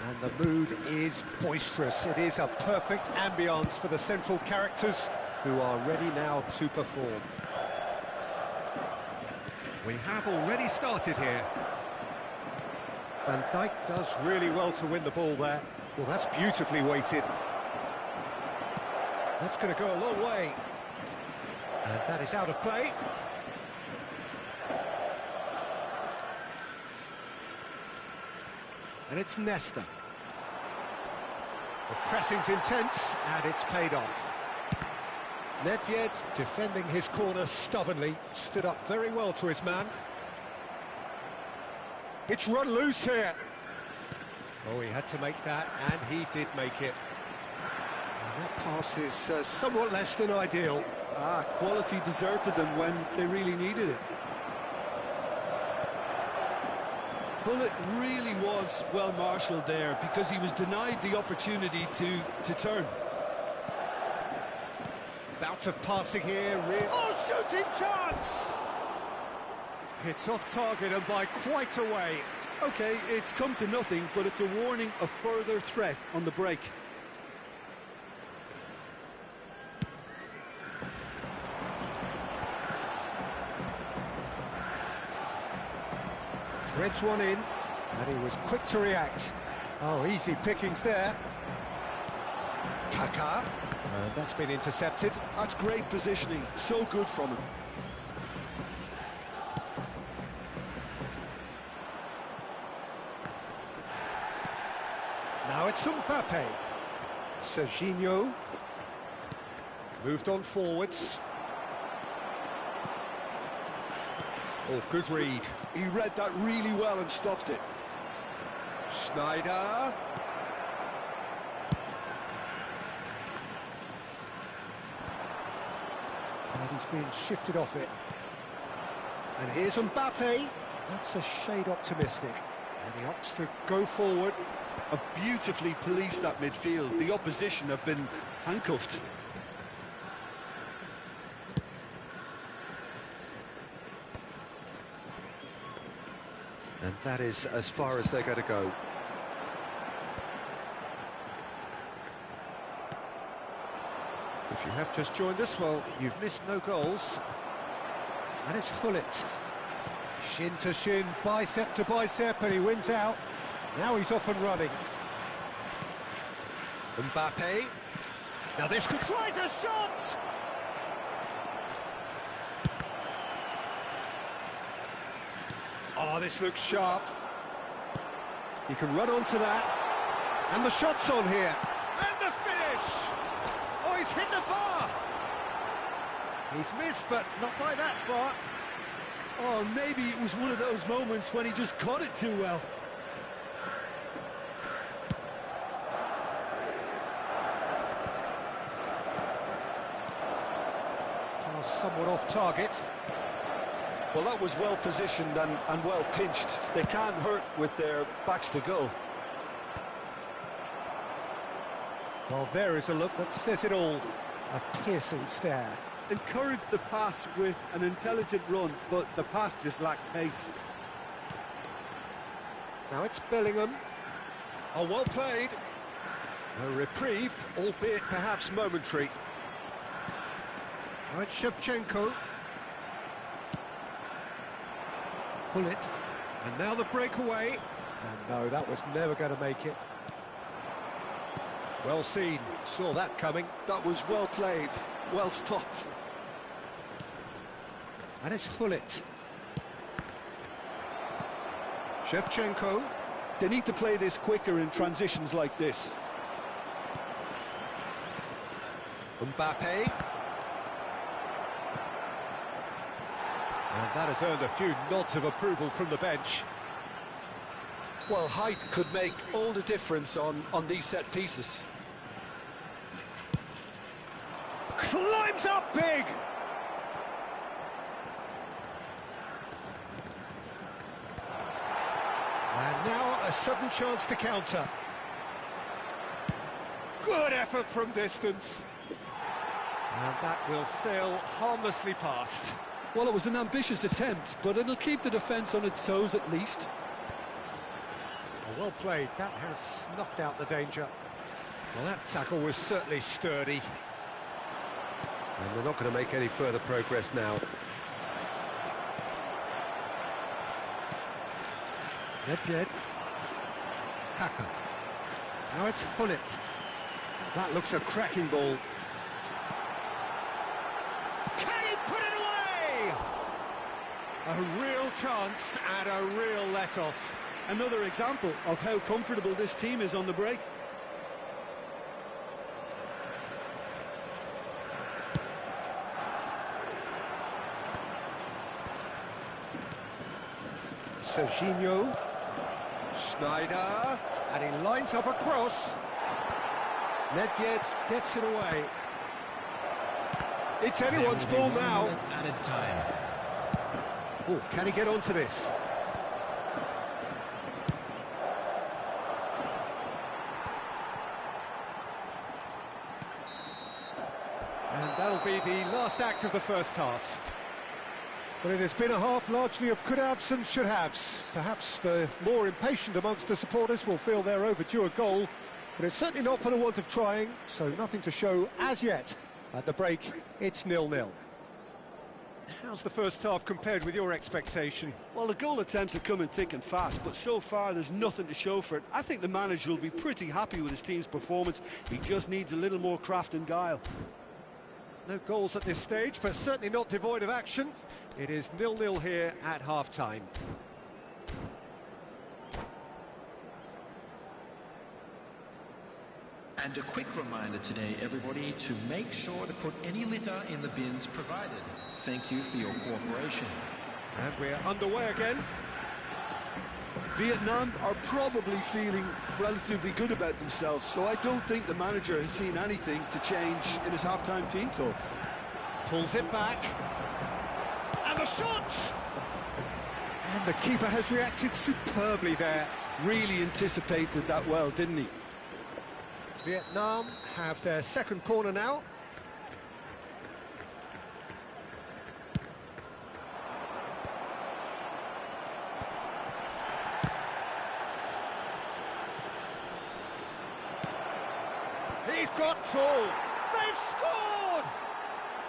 And the mood is boisterous. It is a perfect ambience for the central characters who are ready now to perform. We have already started here. Van Dijk does really well to win the ball there. Well, that's beautifully weighted. That's going to go a long way. And that is out of play. And it's Nesta. The pressing's intense, and it's paid off. Nedved, defending his corner stubbornly, stood up very well to his man. It's run loose here. Oh, he had to make that, and he did make it. And that pass is somewhat less than ideal. Quality deserted them when they really needed it. Bullet really was well marshalled there because he was denied the opportunity to turn. Bout of passing here, oh, shooting chance! It's off target and by quite a way. Okay, it's come to nothing, but it's a warning of further threat on the break. Threads one in, and he was quick to react. Oh, easy pickings there. Kaká. And that's been intercepted. That's great positioning, so good from him. Now it's Mbappé. Serginho. Moved on forwards. Oh, good read. He read that really well and stopped it. Schneider. And he's been shifted off it. And here's Mbappé. That's a shade optimistic. And he opts to go forward. Have beautifully policed that midfield. The opposition have been handcuffed. And that is as far as they're going to go. If you have just joined us, well, you've missed no goals. And it's Hullet. Shin to shin, bicep to bicep, and he wins out. Now he's off and running. Mbappé. Now this could tries a shot! Oh, this looks sharp. He can run onto that. And the shot's on here. And the finish! Oh, he's hit the bar! He's missed, but not by that far. Oh, maybe it was one of those moments when he just caught it too well. Somewhat off target. Well, that was well positioned and well pinched. They can't hurt with their backs to goal. Well, there is a look that says it all. A piercing stare. Encouraged the pass with an intelligent run, but the pass just lacked pace. Now it's Bellingham. Oh, well played. A reprieve, albeit perhaps momentary. Now it's Shevchenko. Hullet. And now the breakaway. And no, that was never going to make it. Well seen. Saw that coming. That was well played, well stopped. And it's Hullet. Shevchenko. They need to play this quicker in transitions like this. Mbappé. And that has earned a few nods of approval from the bench. Well, height could make all the difference on these set pieces. Climbs up big! And now a sudden chance to counter. Good effort from distance. And that will sail harmlessly past. Well, it was an ambitious attempt, but it'll keep the defence on its toes at least. Well played. That has snuffed out the danger. Well, that tackle was certainly sturdy. And they're not going to make any further progress now. Nedved. Kaka. Now it's Hullet. That looks a cracking ball. Can he put it away? A real chance and a real let-off. Another example of how comfortable this team is on the break. Serginho. Schneider. And he lines up a cross. Nedved gets it away. It's anyone's ball now. Added time. Oh, can he get onto this? And that'll be the last act of the first half. But it has been a half largely of could-haves and should-haves. Perhaps the more impatient amongst the supporters will feel they're overdue a goal, but it's certainly not for the want of trying, so nothing to show as yet. At the break, it's 0-0. How's the first half compared with your expectation? Well, the goal attempts are coming thick and fast, but so far there's nothing to show for it. I think the manager will be pretty happy with his team's performance. He just needs a little more craft and guile. No goals at this stage, but certainly not devoid of action. It is 0-0 here at half-time. And a quick reminder today, everybody, to make sure to put any litter in the bins provided. Thank you for your cooperation. And we're underway again. Vietnam are probably feeling relatively good about themselves, so I don't think the manager has seen anything to change in his half-time team talk. Pulls it back. And the shot! And the keeper has reacted superbly there. Really anticipated that well, didn't he? Vietnam have their second corner now. He's got tall. They've scored!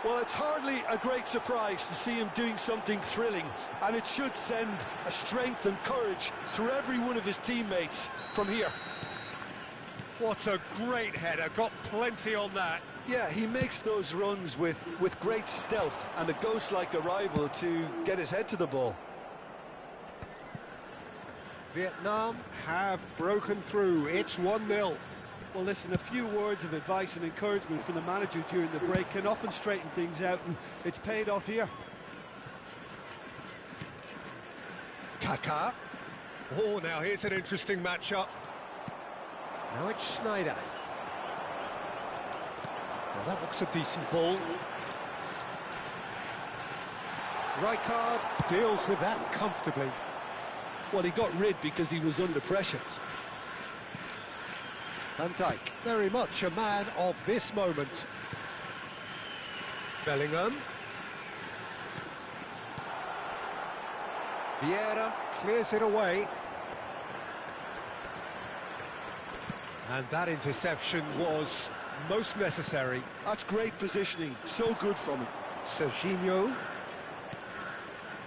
Well, it's hardly a great surprise to see him doing something thrilling, and it should send a strength and courage through every one of his teammates from here. What a great header, got plenty on that. Yeah, he makes those runs with great stealth and a ghost-like arrival to get his head to the ball. Vietnam have broken through, it's 1-0. Well, listen, a few words of advice and encouragement from the manager during the break can often straighten things out, and it's paid off here. Kaka. Oh, now here's an interesting matchup. Now it's Schneider. Now that looks a decent ball. Rijkaard deals with that comfortably. Well, he got rid because he was under pressure. Van Dijk, very much a man of this moment. Bellingham. Vieira clears it away. And that interception was most necessary. That's great positioning, so good from him. Serginho.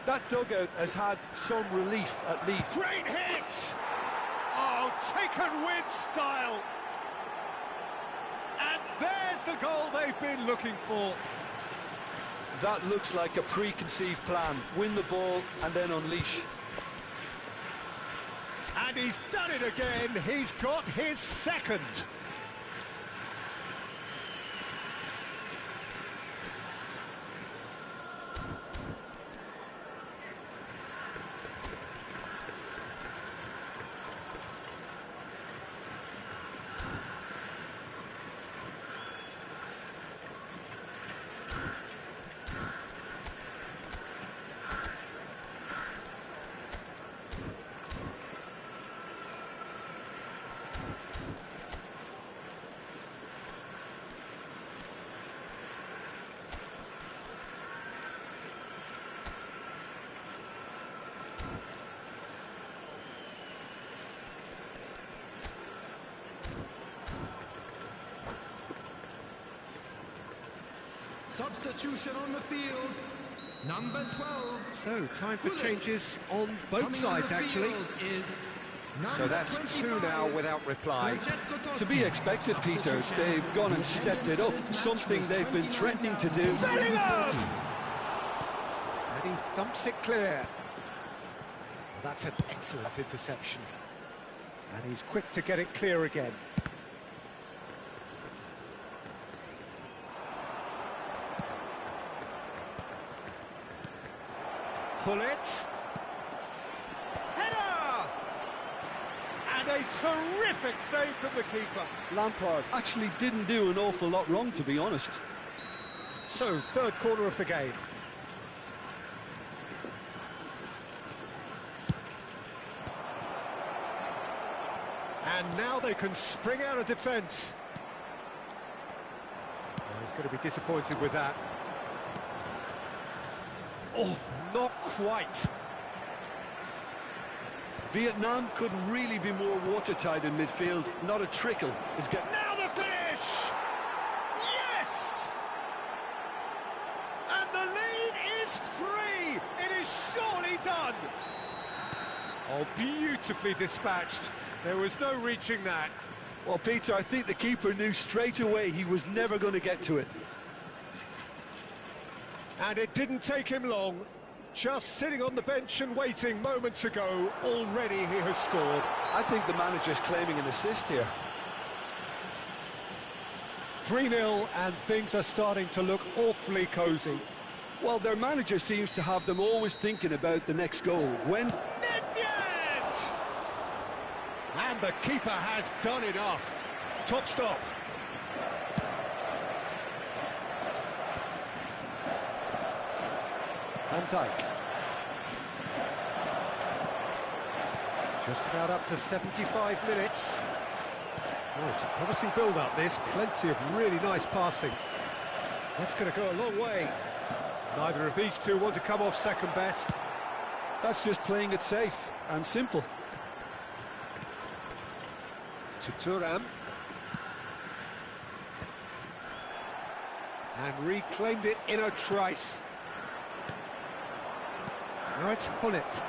That dugout has had some relief at least. Great hit! Oh, taken with style! And there's the goal they've been looking for. That looks like a preconceived plan. Win the ball and then unleash. And he's done it again. He's got his second. Substitution on the field, number 12. So, time for changes on both Coming sides, on the actually. field is So that's 2 now without reply. To be expected, Peter. They've gone and stepped it up, something they've been threatening to do. Bellingham! And he thumps it clear. Well, that's an excellent interception. And he's quick to get it clear again. Pullet. Header! And a terrific save from the keeper. Lampard actually didn't do an awful lot wrong, to be honest. So, third corner of the game. And now they can spring out of defence. Oh, he's going to be disappointed with that. Oh, not quite. Vietnam couldn't really be more watertight in midfield. Not a trickle is getting... Now the finish! Yes! And the lead is 3! It is surely done! Oh, beautifully dispatched. There was no reaching that. Well, Peter, I think the keeper knew straight away he was never going to get to it. And it didn't take him long. Just sitting on the bench and waiting moments ago, already he has scored. I think the manager's claiming an assist here. 3-0, and things are starting to look awfully cosy. Well, their manager seems to have them always thinking about the next goal. When... Nedved! And the keeper has done enough. Top stop. Van Dijk. Just about up to 75 minutes. Oh, it's a promising build-up, this. Plenty of really nice passing. That's going to go a long way. Neither of these two want to come off second best. That's just playing it safe and simple. To Thuram. And reclaimed it in a trice. Now it's Hullet.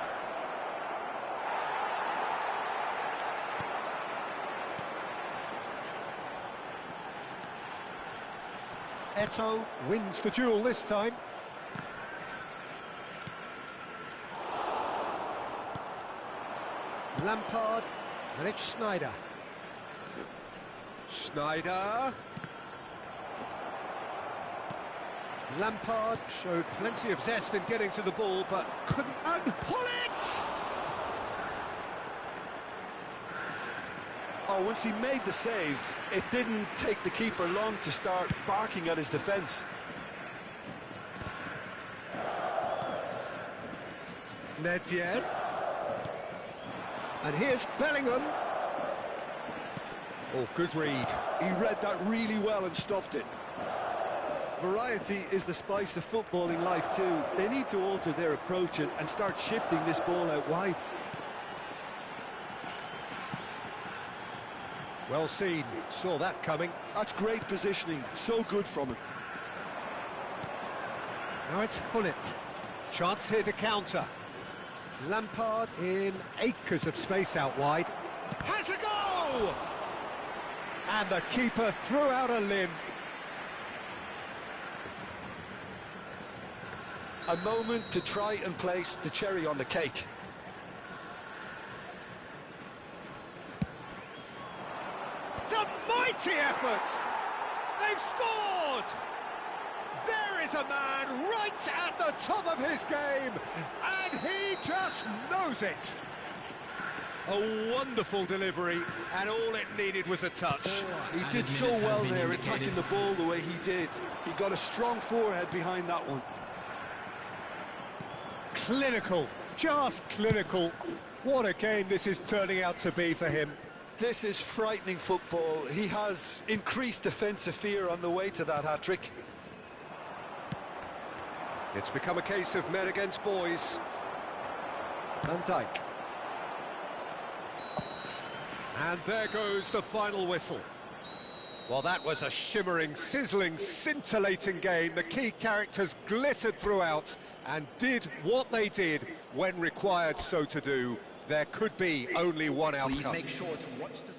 Eto'o wins the duel this time. Lampard, and it's Sneijder. Sneijder. Lampard showed plenty of zest in getting to the ball, but couldn't... And Hullet! Oh, once he made the save, it didn't take the keeper long to start barking at his defence. Nedved. And here's Bellingham. Oh, good read. He read that really well and stopped it. Variety is the spice of footballing life too. They need to alter their approach and start shifting this ball out wide. Well seen, saw that coming. That's great positioning, so good from him. Now it's Hullet. Chance here to counter. Lampard in acres of space out wide. Has a go! And the keeper threw out a limb. A moment to try and place the cherry on the cake. It's a mighty effort! They've scored! There is a man right at the top of his game, and he just knows it. A wonderful delivery, and all it needed was a touch. He did so well there, attacking the ball the way he did. He got a strong forehead behind that one. Clinical, just clinical. What a game this is turning out to be for him. This is frightening football. He has increased defensive fear on the way to that hat-trick. It's become a case of men against boys. Van Dijk. And there goes the final whistle. Well, that was a shimmering, sizzling, scintillating game. The key characters glittered throughout and did what they did when required so to do. There could be only one outcome. Please make sure to watch the...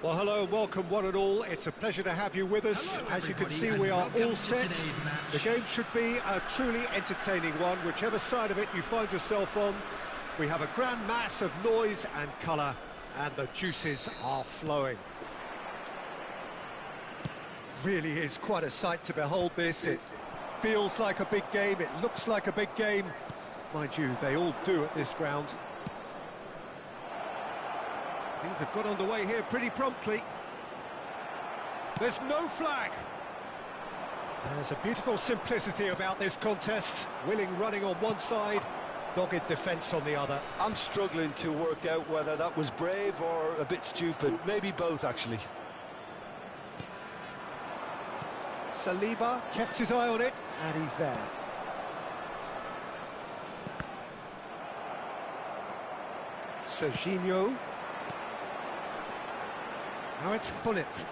Well, hello and welcome one and all. It's a pleasure to have you with us. Hello, as you can see, everybody, we are and welcome all to set. today's match. The game should be a truly entertaining one, whichever side of it you find yourself on. We have a grand mass of noise and colour, and the juices are flowing. Really is quite a sight to behold this. It feels like a big game, it looks like a big game. Mind you, they all do at this ground. Things have got underway here pretty promptly. There's no flag. There's a beautiful simplicity about this contest. Willing running on one side, dogged defence on the other. I'm struggling to work out whether that was brave or a bit stupid. Maybe both, actually. Saliba kept his eye on it, and he's there. Serginho. Now it's Gullit.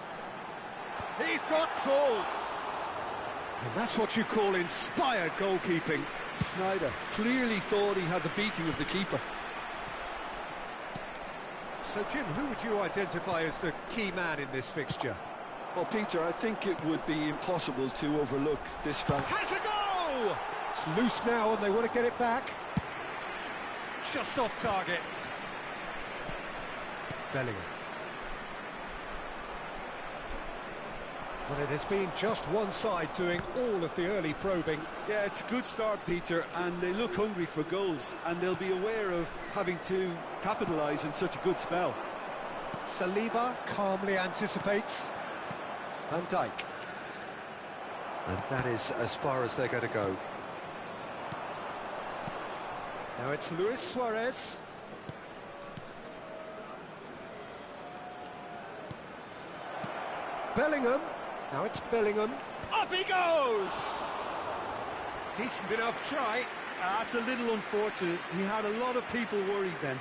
He's got full. And that's what you call inspired goalkeeping. Sneijder clearly thought he had the beating of the keeper. So, Jim, who would you identify as the key man in this fixture? Well, Peter, I think it would be impossible to overlook this fella. Has a go! It's loose now and they want to get it back. Just off target. Bellingham. Well, it has been just one side doing all of the early probing. Yeah, it's a good start, Peter, and they look hungry for goals, and they'll be aware of having to capitalise in such a good spell. Saliba calmly anticipates. Van Dijk. And that is as far as they're going to go. Now it's Luis Suarez. Bellingham. Now it's Bellingham. Up he goes! Decent enough try. That's a little unfortunate. He had a lot of people worried then.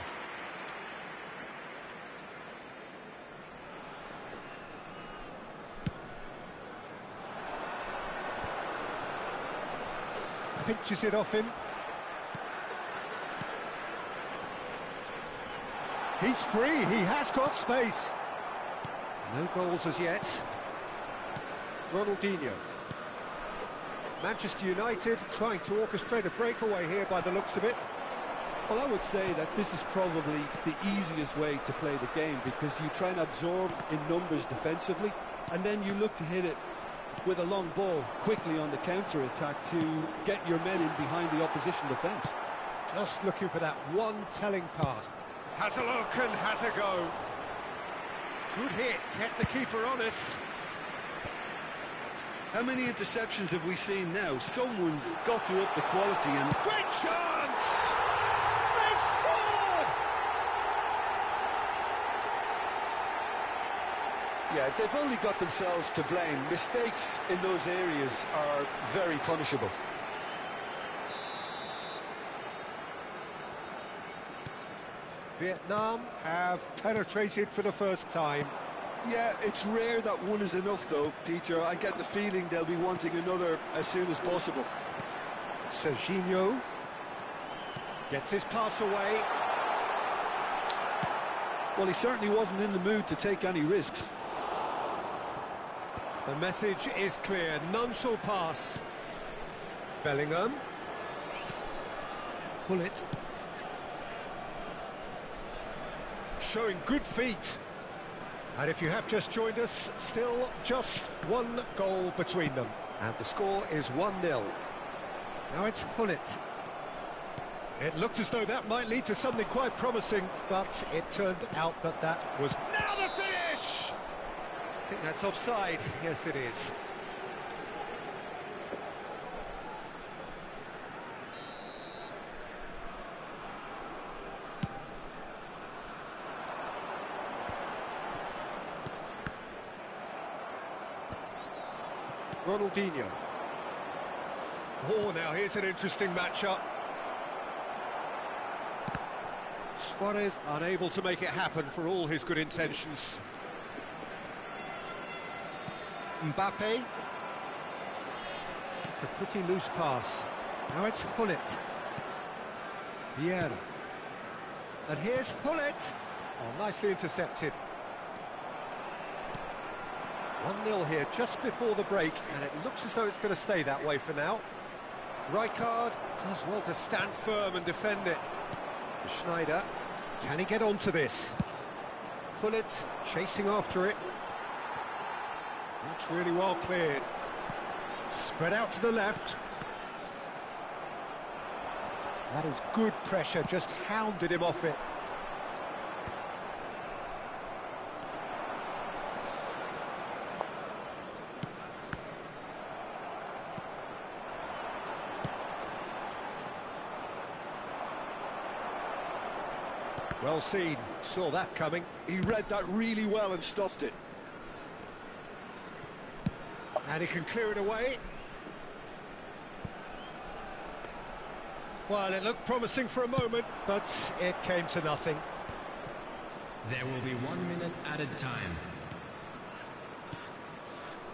Pinches it off him. He's free, he has got space. No goals as yet. Ronaldinho. Manchester United trying to orchestrate a breakaway here by the looks of it. Well, I would say that this is probably the easiest way to play the game, because you try and absorb in numbers defensively, and then you look to hit it with a long ball quickly on the counter-attack to get your men in behind the opposition defence. Just looking for that one telling pass. Has a look and has a go. Good hit, kept the keeper honest. How many interceptions have we seen now? Someone's got to up the quality, and great chance! They've scored! Yeah, they've only got themselves to blame. Mistakes in those areas are very punishable. Vietnam have penetrated for the first time. Yeah, it's rare that one is enough, though, Peter. I get the feeling they'll be wanting another as soon as possible. Serginho gets his pass away. Well, he certainly wasn't in the mood to take any risks. The message is clear, none shall pass. Bellingham. Gullit. Showing good feet. And if you have just joined us, still just one goal between them. And the score is 1-0. Now it's Gullit. It looked as though that might lead to something quite promising, but it turned out that that was... Now the finish! I think that's offside. Yes, it is. Ronaldinho. Oh, now here's an interesting matchup. Suarez unable to make it happen for all his good intentions. Mbappe. It's a pretty loose pass. Now it's Gullit. Vieira. And here's Gullit. Oh, nicely intercepted. 1-0 here just before the break, and it looks as though it's going to stay that way for now. Rijkaard does well to stand firm and defend it. Sneijder, can he get onto this? Gullit chasing after it. That's really well cleared. Spread out to the left. That is good pressure, just hounded him off it. Well seen, saw that coming. He read that really well and stopped it. And he can clear it away. Well, it looked promising for a moment, but it came to nothing. There will be 1 minute added time.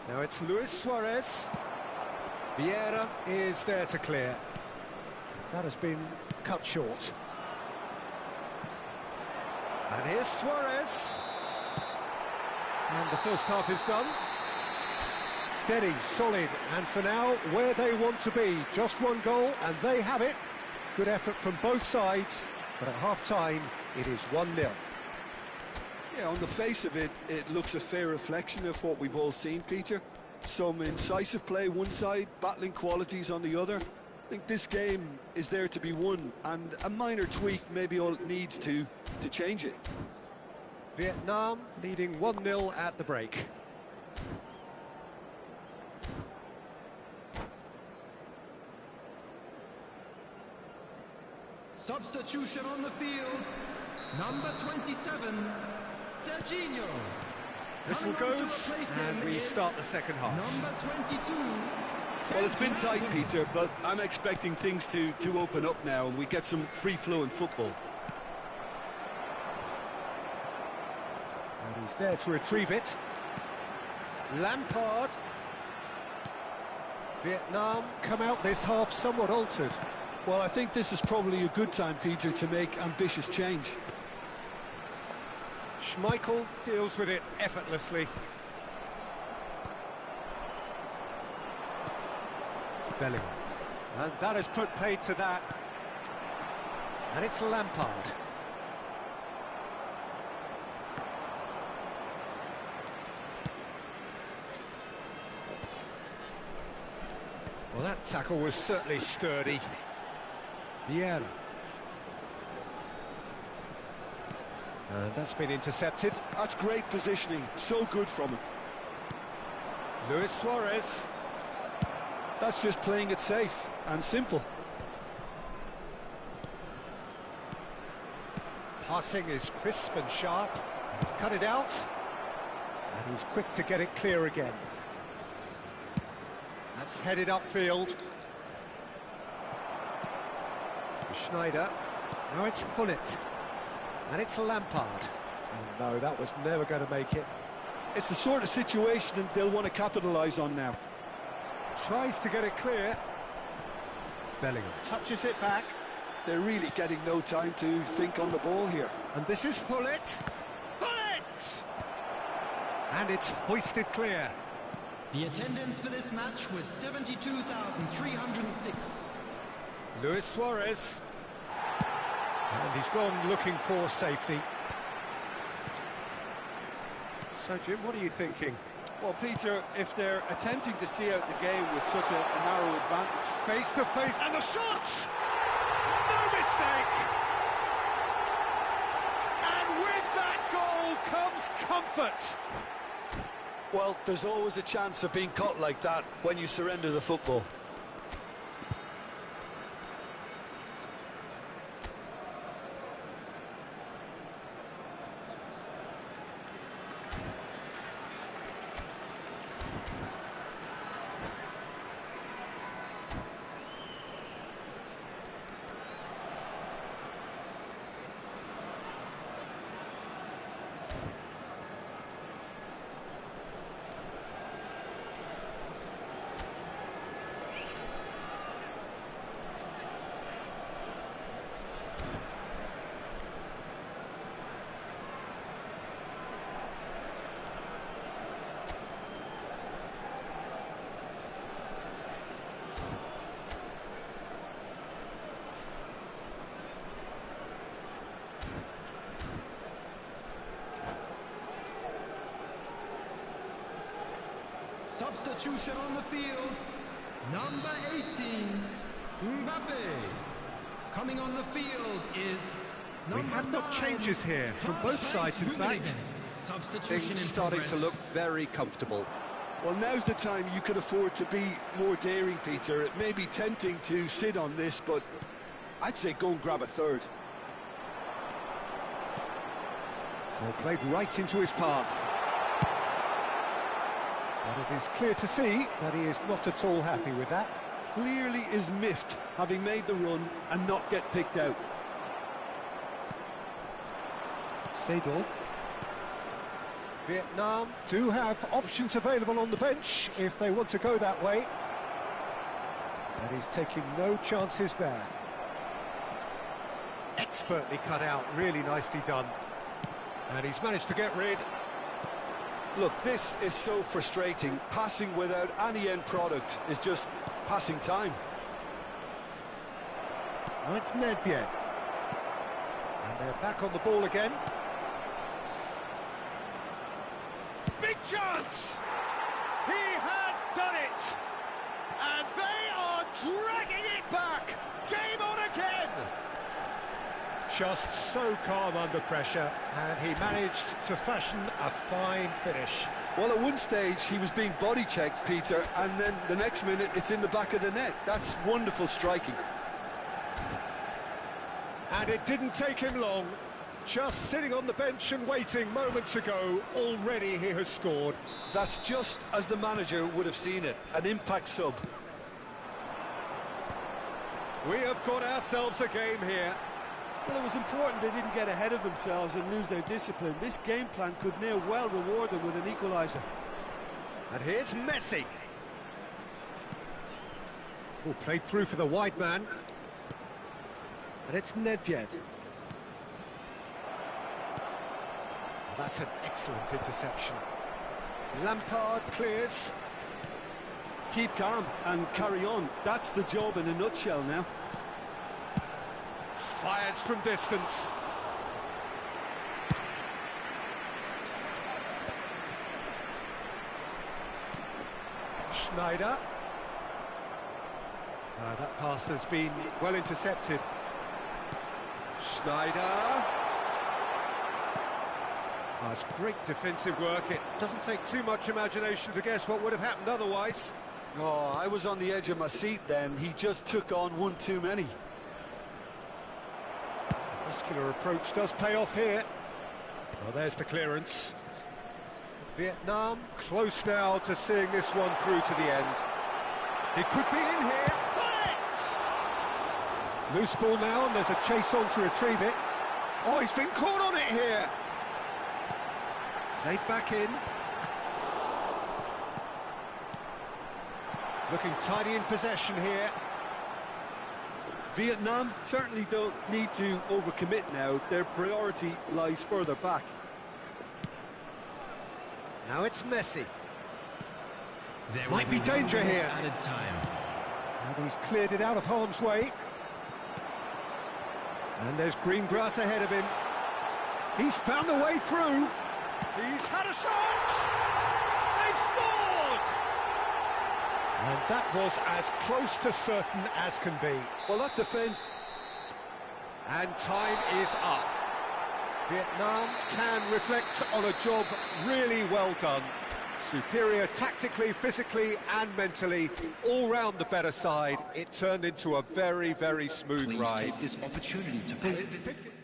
Now it's Luis Suarez. Vieira is there to clear. That has been cut short. And here's Suarez. And the first half is done. Steady, solid, and for now, where they want to be. Just one goal, and they have it. Good effort from both sides, but at half-time, it is 1-0. Yeah, on the face of it, it looks a fair reflection of what we've all seen, Peter. Some incisive play one side, battling qualities on the other. I think this game is there to be won, and a minor tweak maybe all it needs to change it. Vietnam leading 1-0 at the break. Substitution on the field. Number 27, Serginho. Whistle goes, and we start the second half. Number 22. Well, it's been tight, Peter, but I'm expecting things to open up now, and we get some free-flowing football. And he's there to retrieve it. Lampard. Vietnam come out this half somewhat altered. Well, I think this is probably a good time, Peter, to make ambitious change. Schmeichel deals with it effortlessly. Bellingham. And that has put paid to that. And it's Lampard. Well, that tackle was certainly sturdy. Vieira. And that's been intercepted. That's great positioning, so good from him. Luis Suarez. That's just playing it safe and simple. Passing is crisp and sharp. He's cut it out. And he's quick to get it clear again. That's headed upfield. Schneider. Now it's Hullet. And it's Lampard. Oh, no, that was never going to make it. It's the sort of situation that they'll want to capitalise on now. Tries to get it clear. Bellingham touches it back. They're really getting no time to think on the ball here. And this is Hullet. Hullet! And it's hoisted clear. The attendance for this match was 72,306. Luis Suarez. And he's gone looking for safety. So, Jim, what are you thinking? Well, Peter, if they're attempting to see out the game with such a narrow advantage... Face to face, and the shot! No mistake! And with that goal comes comfort! Well, there's always a chance of being caught like that when you surrender the football. Substitution on the field, number 18, Mbappe. Coming on the field is We have got changes here from both sides, in fact. Things starting to look very comfortable. Well, now's the time you can afford to be more daring, Peter. It may be tempting to sit on this, but I'd say go and grab a third. Well, played right into his path. But it is clear to see that he is not at all happy with that. Clearly is miffed, having made the run and not get picked out. Seedorf. Vietnam do have options available on the bench if they want to go that way. And he's taking no chances there. Expertly cut out, really nicely done. And he's managed to get rid. Look, this is so frustrating. Passing without any end product is just passing time. Now it's Nedved. And they're back on the ball again. Big chance! He has done it! And they are dragging it back! Game on again! Just so calm under pressure, and he managed to fashion a fine finish. Well, at one stage he was being body checked, Peter, and then the next minute it's in the back of the net. That's wonderful striking. And it didn't take him long. Just sitting on the bench and waiting moments ago, already he has scored. That's just as the manager would have seen it, an impact sub. We have got ourselves a game here. Well, it was important they didn't get ahead of themselves and lose their discipline. This game plan could near well reward them with an equaliser. And here's Messi. Oh, played through for the wide man. And it's Nedved. That's an excellent interception. Lampard clears. Keep calm and carry on. That's the job in a nutshell now. Fires from distance. Schneider. That pass has been well intercepted. Schneider. It's great defensive work. It doesn't take too much imagination to guess what would have happened otherwise. Oh, I was on the edge of my seat then. He just took on one too many. Muscular approach does pay off here. Well, there's the clearance. Vietnam close now to seeing this one through to the end. It could be in here. Bullet! Loose ball now, and there's a chase on to retrieve it. Oh, he's been caught on it here. Played back in. Looking tidy in possession here. Vietnam certainly don't need to overcommit now. Their priority lies further back. Now it's Messi. There Might will be danger 1 minute here. Added time. And he's cleared it out of harm's way. And there's green grass ahead of him. He's found a way through. He's had a shot! They've scored! And that was as close to certain as can be. Well, that defence... And time is up. Vietnam can reflect on a job really well done. Superior tactically, physically and mentally, all round the better side. It turned into a very, very smooth Please ride. take this opportunity to pay It's visit. picked-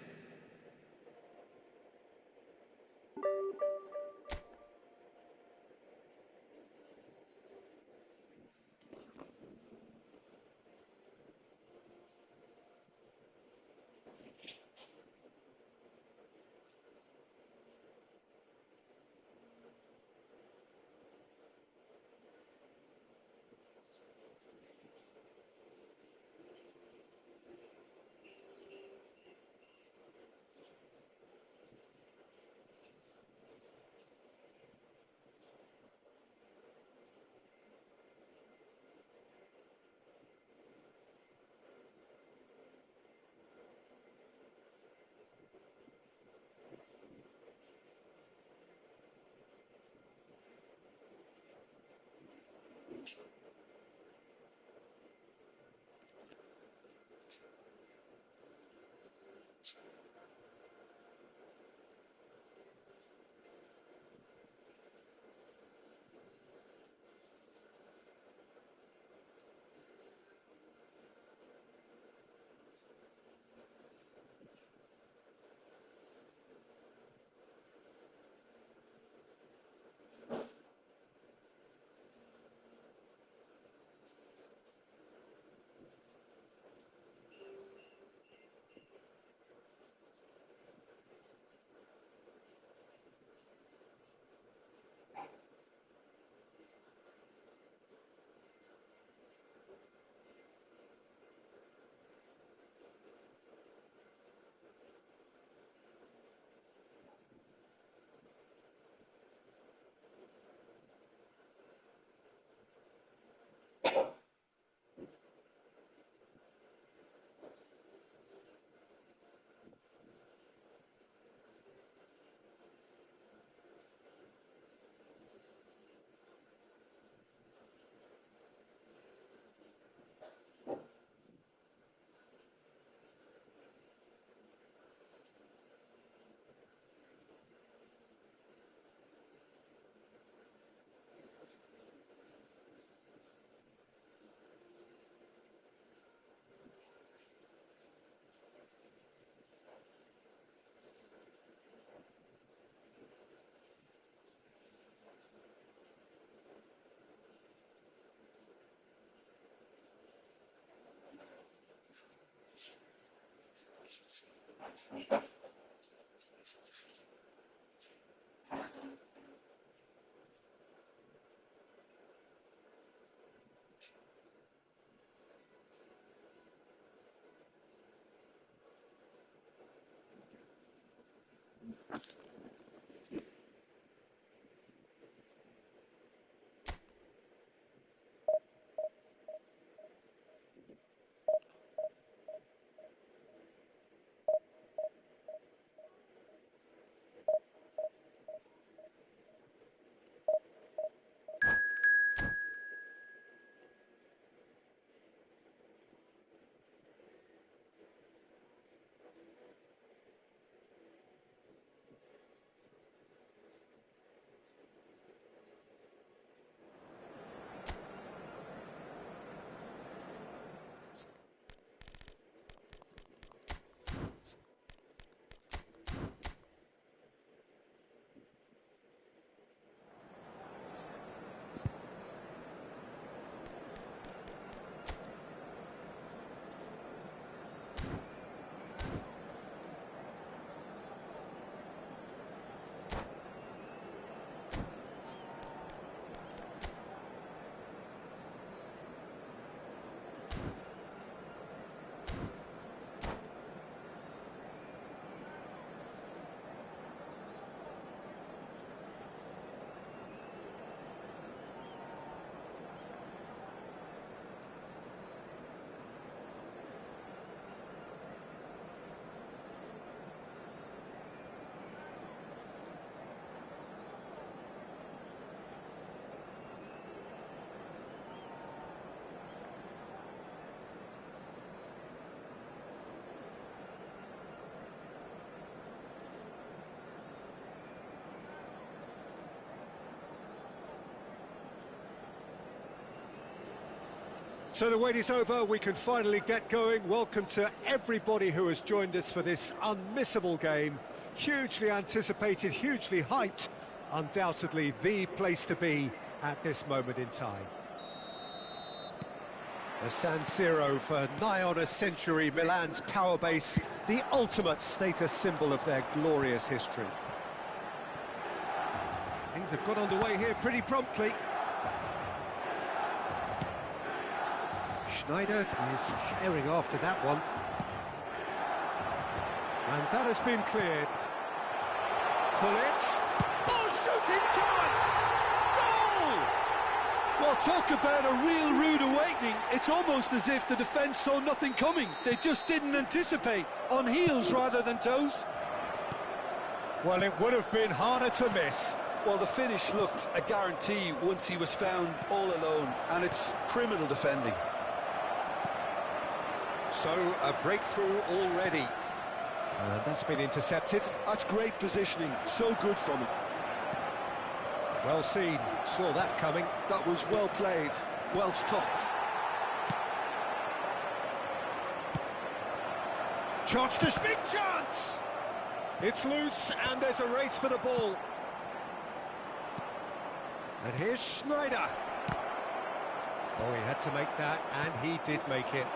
So the wait is over, we can finally get going. Welcome to everybody who has joined us for this unmissable game. Hugely anticipated, hugely hyped, undoubtedly the place to be at this moment in time. The San Siro for nigh on a century, Milan's power base, the ultimate status symbol of their glorious history. Things have got underway here pretty promptly. Schneider is herring after that one. And that has been cleared. Gullit. Oh, shooting chance! Goal! Well, talk about a real rude awakening. It's almost as if the defence saw nothing coming. They just didn't anticipate. On heels rather than toes. Well, it would have been harder to miss. Well, the finish looked a guarantee once he was found all alone, and it's criminal defending. So, a breakthrough already. And that's been intercepted. That's great positioning, so good from him. Well seen, saw that coming. That was well played, well stopped. Chance to big chance! It's loose and there's a race for the ball. And here's Schneider. Oh, he had to make that, and he did make it.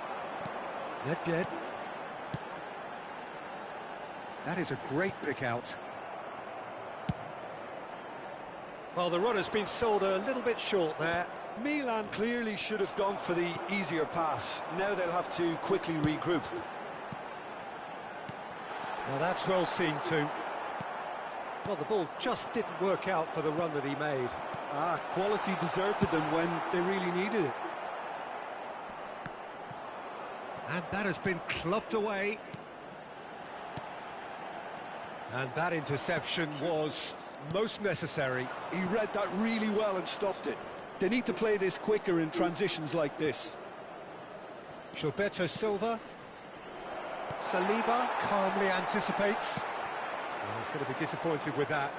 Nedved. That is a great pick out. Well, the run has been sold a little bit short there. Milan clearly should have gone for the easier pass. Now they'll have to quickly regroup. Now that's well seen too. Well, the ball just didn't work out for the run that he made. Quality deserted them when they really needed it. And that has been clubbed away. And that interception was most necessary. He read that really well and stopped it. They need to play this quicker in transitions like this. Gilberto Silva. Saliba calmly anticipates. Well, he's going to be disappointed with that.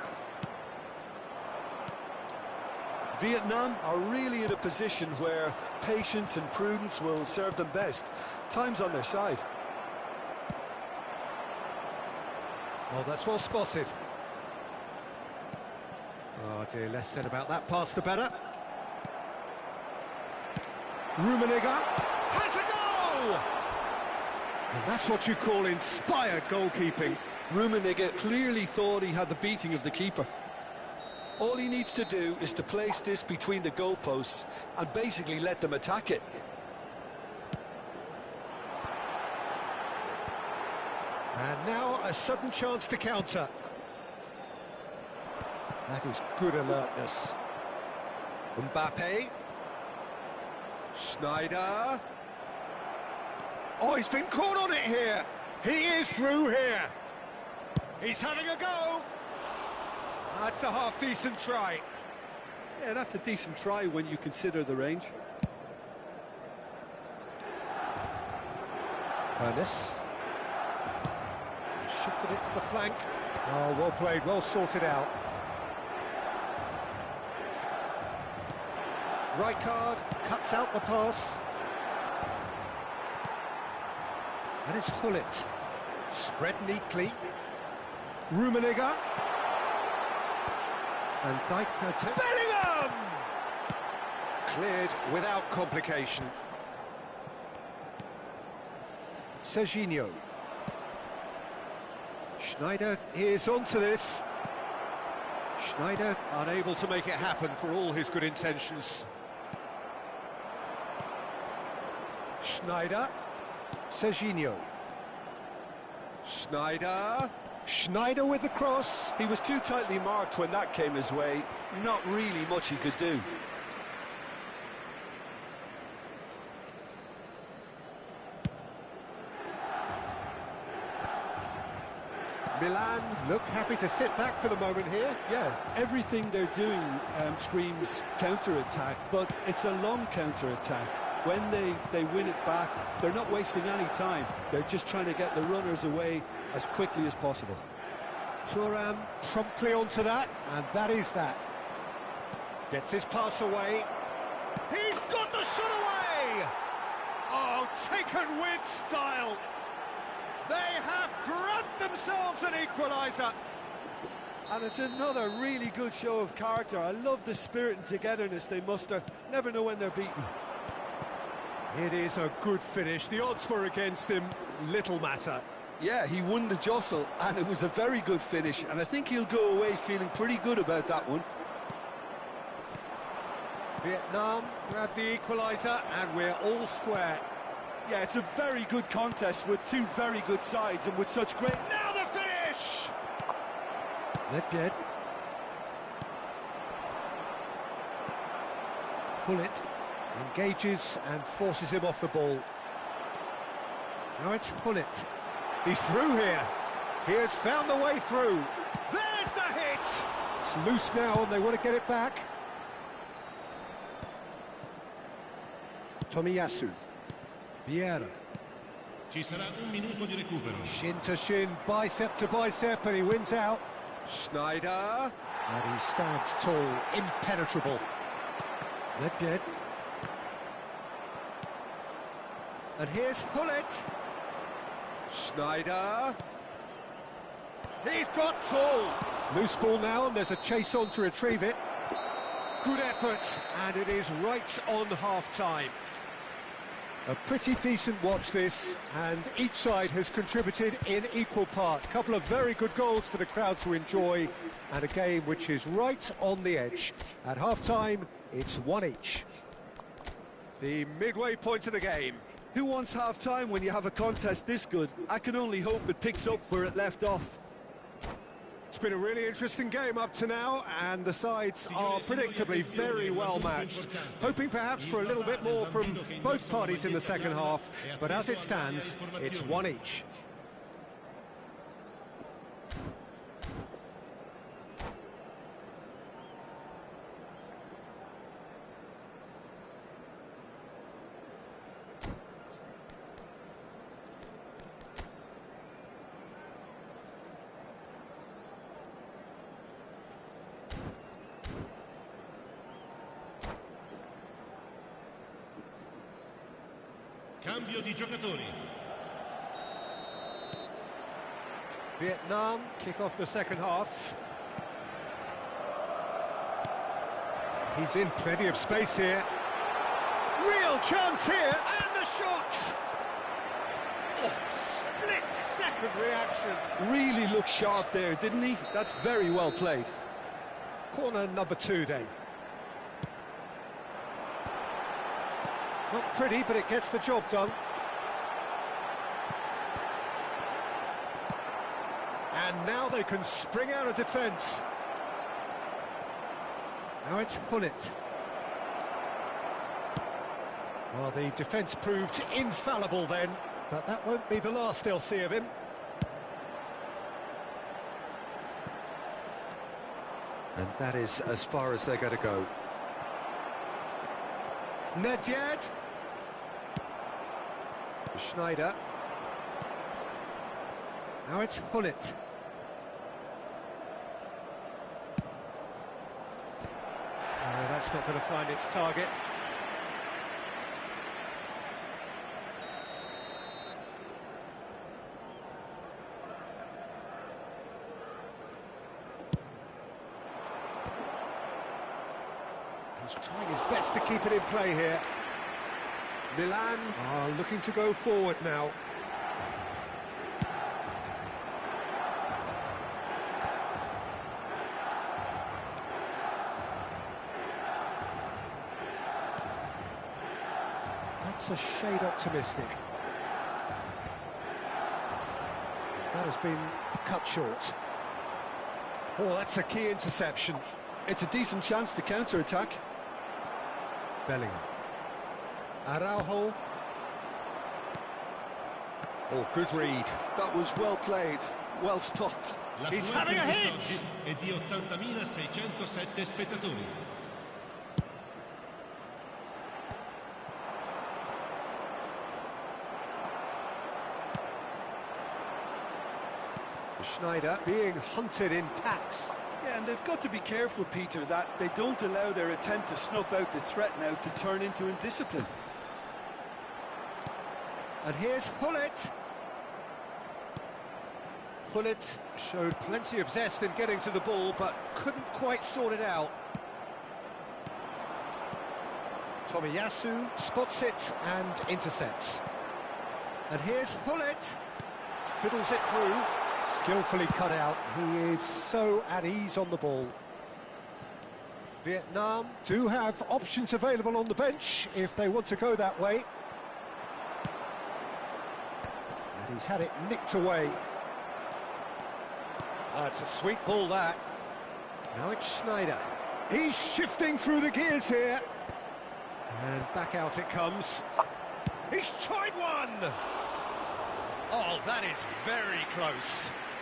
Vietnam are really in a position where patience and prudence will serve them best. Time's on their side. Oh, that's well spotted. Oh dear, less said about that pass the better. Rummenigge has a goal! And that's what you call inspired goalkeeping. Rummenigge clearly thought he had the beating of the keeper. All he needs to do is to place this between the goalposts and basically let them attack it. And now a sudden chance to counter. That is good alertness. Mbappe. Schneider. Oh, he's been caught on it here. He is through here. He's having a go. That's a half-decent try. Yeah, that's a decent try when you consider the range. Ernest. Shifted it to the flank. Oh, well played, well sorted out. Rijkaard cuts out the pass. And it's Gullit. Spread neatly. Rummenigge. And Dijkner to Bellingham! Cleared without complication. Serginho. Schneider is onto this. Schneider unable to make it happen for all his good intentions. Schneider. Serginho. Schneider. Schneider with the cross. He was too tightly marked when that came his way. Not really much he could do. Milan look happy to sit back for the moment here. Yeah, everything they're doing screams counter-attack, but it's a long counter-attack. When they win it back, they're not wasting any time. They're just trying to get the runners away as quickly as possible. Thuram promptly onto that, and that is that. Gets his pass away. He's got the shot away! Oh, taken with style. They have grabbed themselves an equaliser. And it's another really good show of character. I love the spirit and togetherness they muster. Never know when they're beaten. It is a good finish. The odds were against him. Little matter. Yeah, he won the jostle, and it was a very good finish, and I think he'll go away feeling pretty good about that one. Vietnam grab the equaliser, and we're all square. Yeah, it's a very good contest with two very good sides, and with such great... Now the finish! Nedved. Hullet engages and forces him off the ball. Now it's Hullet. He's through here. He has found the way through. There's the hit! It's loose now and they want to get it back. Tomiyasu. Vieira. Ci sarà un minuto di recupero. Shin to shin, bicep to bicep, and he wins out. Schneider. And he stands tall, impenetrable. Nedved. And here's Hullet. Schneider. He's got tall. Loose ball now, and there's a chase on to retrieve it. Good effort, and it is right on half-time. A pretty decent watch this, and each side has contributed in equal parts. A couple of very good goals for the crowd to enjoy, and a game which is right on the edge. At half-time, it's one each. The midway point of the game. Who wants half-time when you have a contest this good? I can only hope it picks up where it left off. It's been a really interesting game up to now, and the sides are predictably very well matched. Hoping perhaps for a little bit more from both parties in the second half, but as it stands, it's one each. Cambio di giocatori. Vietnam kick off the second half. He's in plenty of space here. Real chance here, and the shot! Oh, split-second reaction. Really looked sharp there, didn't he? That's very well played. Corner number 2 then. Not pretty, but it gets the job done. And now they can spring out of defence. Now it's Hullet. Well, the defence proved infallible then, but that won't be the last they'll see of him. And that is as far as they're going to go. Nedved. Schneider. Now it's Hullet. That's not going to find its target. He's trying his best to keep it in play here. Milan are looking to go forward now. That's a shade optimistic. That has been cut short. Oh, that's a key interception. It's a decent chance to counter-attack. Bellingham. Araujo. Oh, good read. That was well played, well stopped. He's having a hit! È di 80.607 spettatori. Schneider being hunted in packs. Yeah, and they've got to be careful, Peter, that they don't allow their attempt to snuff out the threat now to turn into indiscipline. And here's Hullet. Hullet showed plenty of zest in getting to the ball, but couldn't quite sort it out. Tomiyasu spots it and intercepts. And here's Hullet. Fiddles it through. Skillfully cut out. He is so at ease on the ball. Vietnam do have options available on the bench if they want to go that way. And he's had it nicked away. It's a sweet ball, that. Now it's Schneider. He's shifting through the gears here. And back out it comes. He's tried one! Oh, that is very close.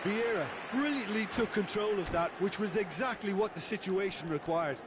Vieira brilliantly took control of that, which was exactly what the situation required.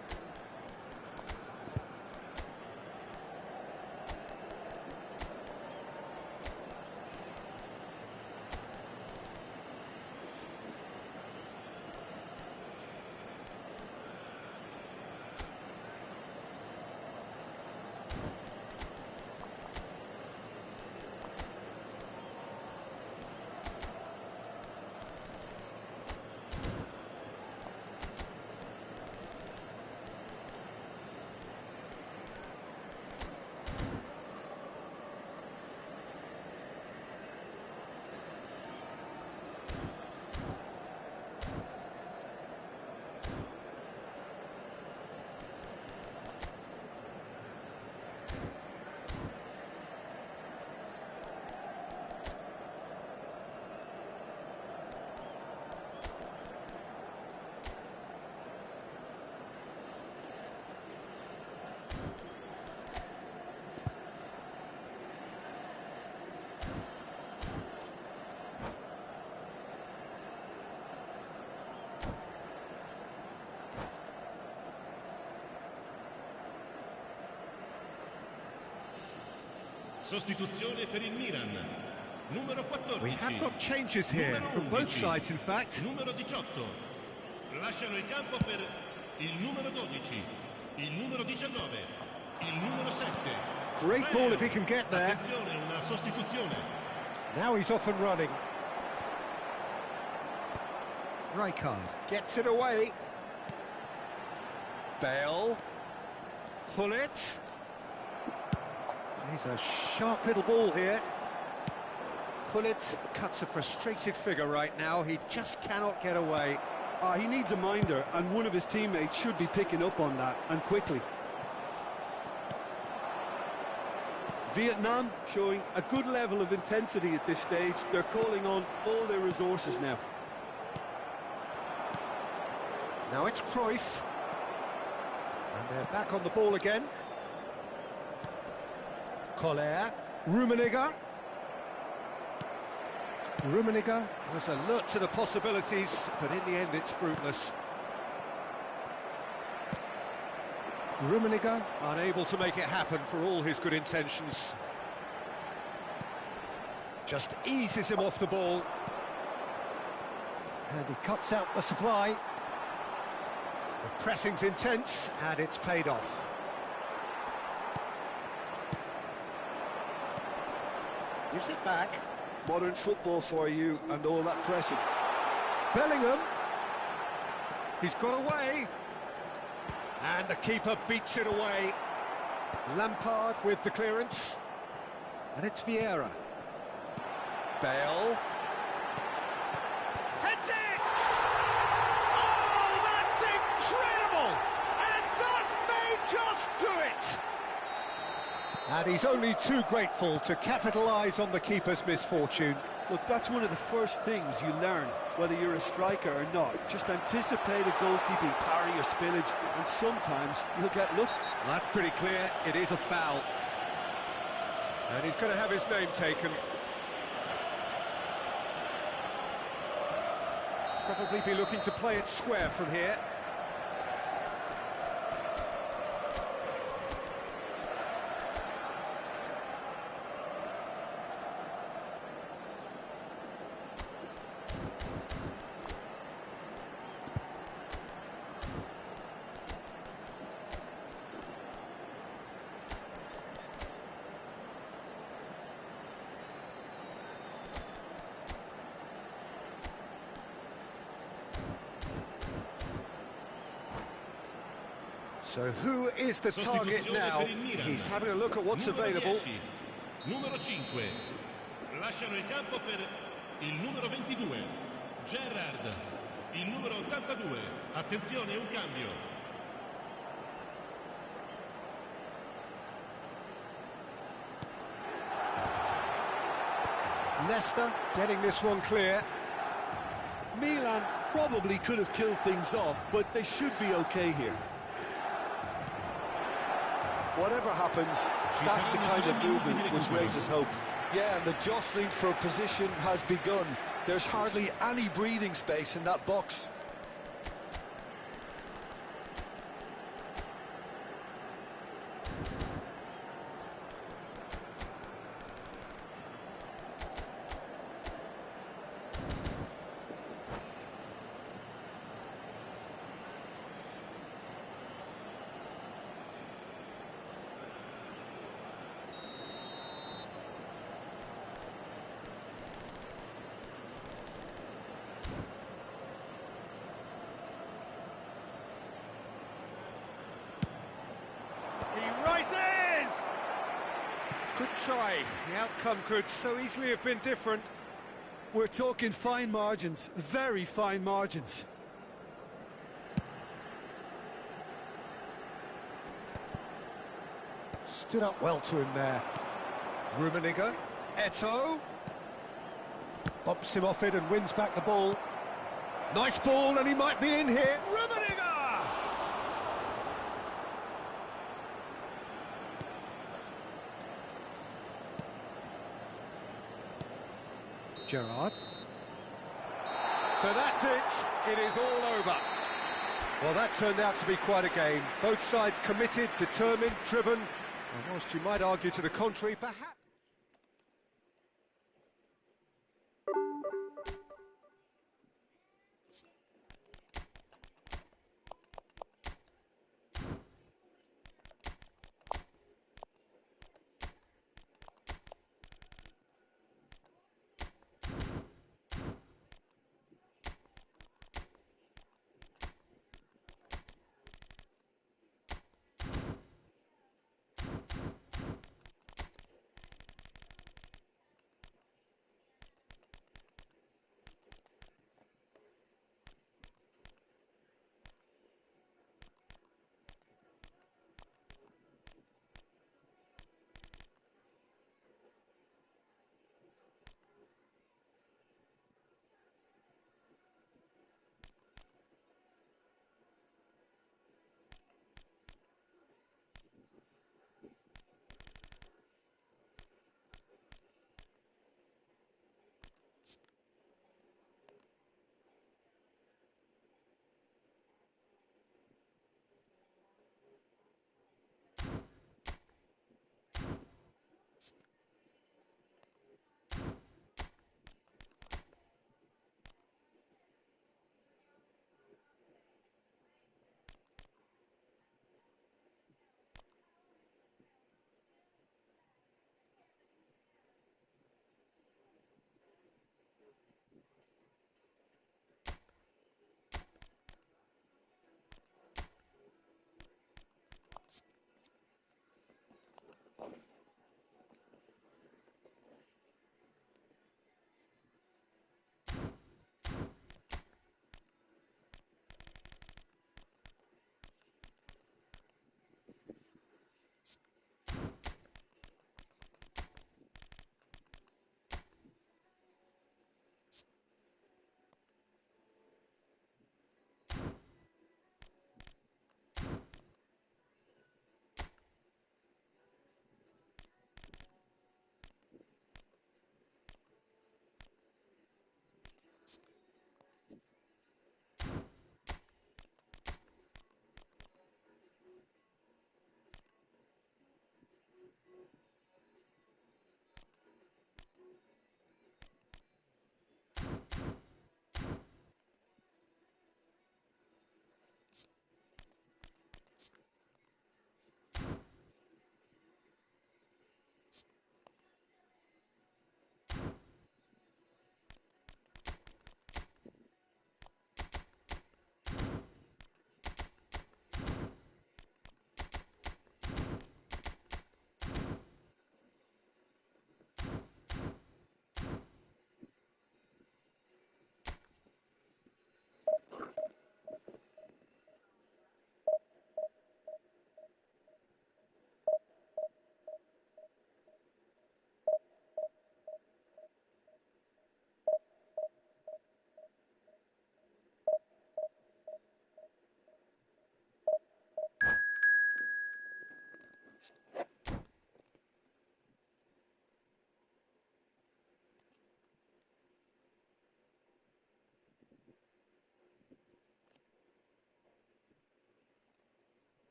Sostituzione per il Milan. Numero 14. We have got changes here from both sides, in fact. Numero 18. Lasciano il campo per il numero 12, il numero 19, il numero 7. Great ball if he can get there. Attenzione, una sostituzione. Now he's off and running. Rijkaard gets it away. Bale. Hullet. He's a sharp little ball here. Hullet cuts a frustrated figure right now. He just cannot get away. He needs a minder, and one of his teammates should be picking up on that, and quickly. Vietnam showing a good level of intensity at this stage. They're calling on all their resources now. Now it's Cruyff. And they're back on the ball again. Koller, Rummenigge. Rummenigge was alert to the possibilities, but in the end it's fruitless. Rummenigge unable to make it happen for all his good intentions. Just eases him off the ball. And he cuts out the supply. The pressing's intense, and it's paid off. Gives it back. Modern football for you, and all that pressing. Bellingham. He's got away. And the keeper beats it away. Lampard with the clearance. And it's Vieira. Bale. Heads it! Oh, that's incredible! And that may just do it! And he's only too grateful to capitalise on the keeper's misfortune. Look, that's one of the first things you learn, whether you're a striker or not. Just anticipate a goalkeeping parry or spillage, and sometimes you'll get lucky. Well, that's pretty clear. It is a foul. And he's going to have his name taken. Probably be looking to play it square from here. So who is the target now? He's having a look at what's Numero available. 10, numero 5. Lasciano il campo per il numero 22. Gerrard. Il numero 82. Attenzione, un cambio. Leicester getting this one clear. Milan probably could have killed things off, but they should be okay here. Whatever happens, that's the kind of movement which raises hope. Yeah, and the jostling for position has begun. There's hardly any breathing space in that box. He rises! Good try. The outcome could so easily have been different. We're talking fine margins, very fine margins. Stood up well to him there. Rummenigge. Eto'o. Bumps him off it and wins back the ball. Nice ball, and he might be in here. Rummenigge! Gerrard. So that's it. It is all over. Well, that turned out to be quite a game. Both sides committed, determined, driven. And whilst you might argue to the contrary, perhaps...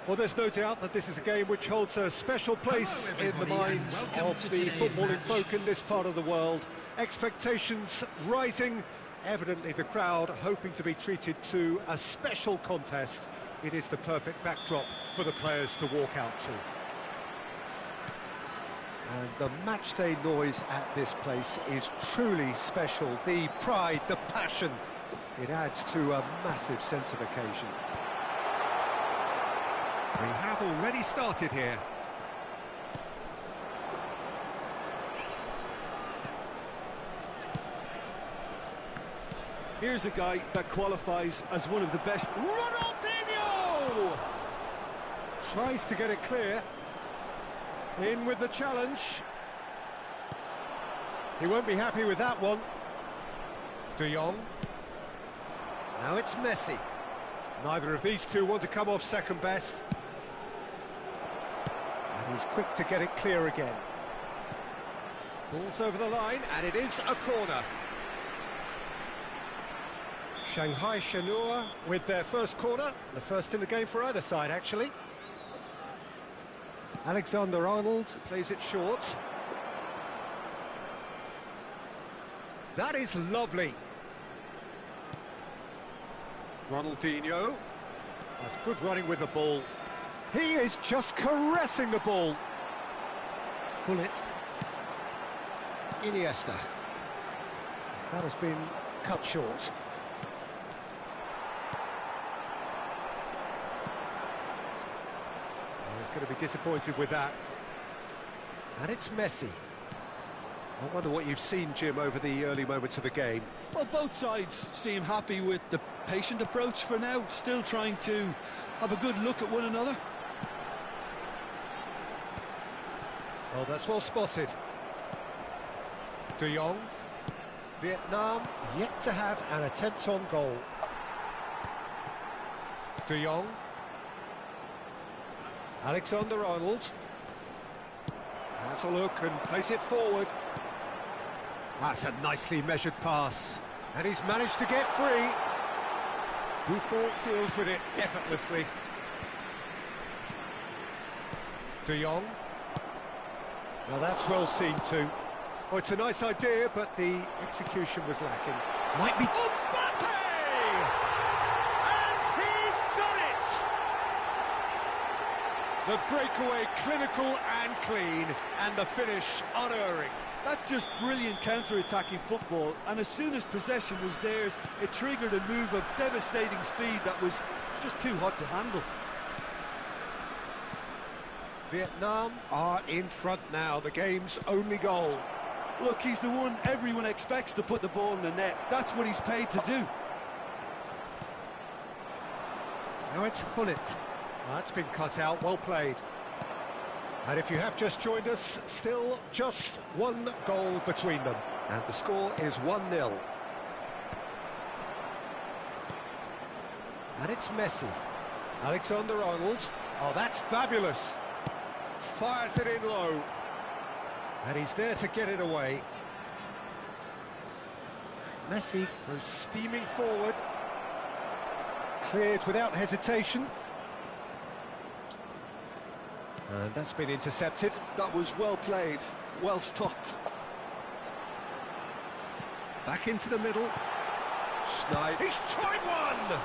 Well, there's no doubt that this is a game which holds a special place Hello, in the everybody, and minds welcome of to the today's footballing match. folk in this part of the world. Expectations rising, evidently the crowd hoping to be treated to a special contest. It is the perfect backdrop for the players to walk out to. And the matchday noise at this place is truly special. The pride, the passion, it adds to a massive sense of occasion. We have already started here. Here's a guy that qualifies as one of the best. Ronaldinho! Tries to get it clear. In with the challenge. He won't be happy with that one. De Jong. Now it's Messi. Neither of these two want to come off second best. And he's quick to get it clear again. Ball's over the line, and it is a corner. Shanghai Shenhua with their first corner. The first in the game for either side, actually. Alexander-Arnold plays it short. That is lovely. Ronaldinho. That's good running with the ball. He is just caressing the ball. Bullet. Iniesta. That has been cut short. He's going to be disappointed with that. And it's Messi. I wonder what you've seen, Jim, over the early moments of the game. Well, both sides seem happy with the patient approach for now, still trying to have a good look at one another. Oh, that's well spotted. De Jong. Vietnam yet to have an attempt on goal. De Jong. Alexander-Arnold. Has a look and plays it forward. That's a nicely measured pass. And he's managed to get free. Buffon deals with it effortlessly. De Jong. Now that's well seen too. Oh, it's a nice idea, but the execution was lacking. Might be... Mbappe! And he's done it! The breakaway clinical and clean, and the finish unerring. That's just brilliant counter-attacking football, and as soon as possession was theirs, it triggered a move of devastating speed that was just too hot to handle. Vietnam are in front now, the game's only goal. Look, he's the one everyone expects to put the ball in the net. That's what he's paid to do. Now it's Hullet. That's been cut out, well played. And if you have just joined us, still just one goal between them. And the score is 1-0. And it's Messi. Alexander-Arnold. Oh, that's fabulous. Fires it in low. And he's there to get it away. Messi goes steaming forward. Cleared without hesitation. And that's been intercepted. That was well played, well stopped. Back into the middle. Schneider. He's tried one!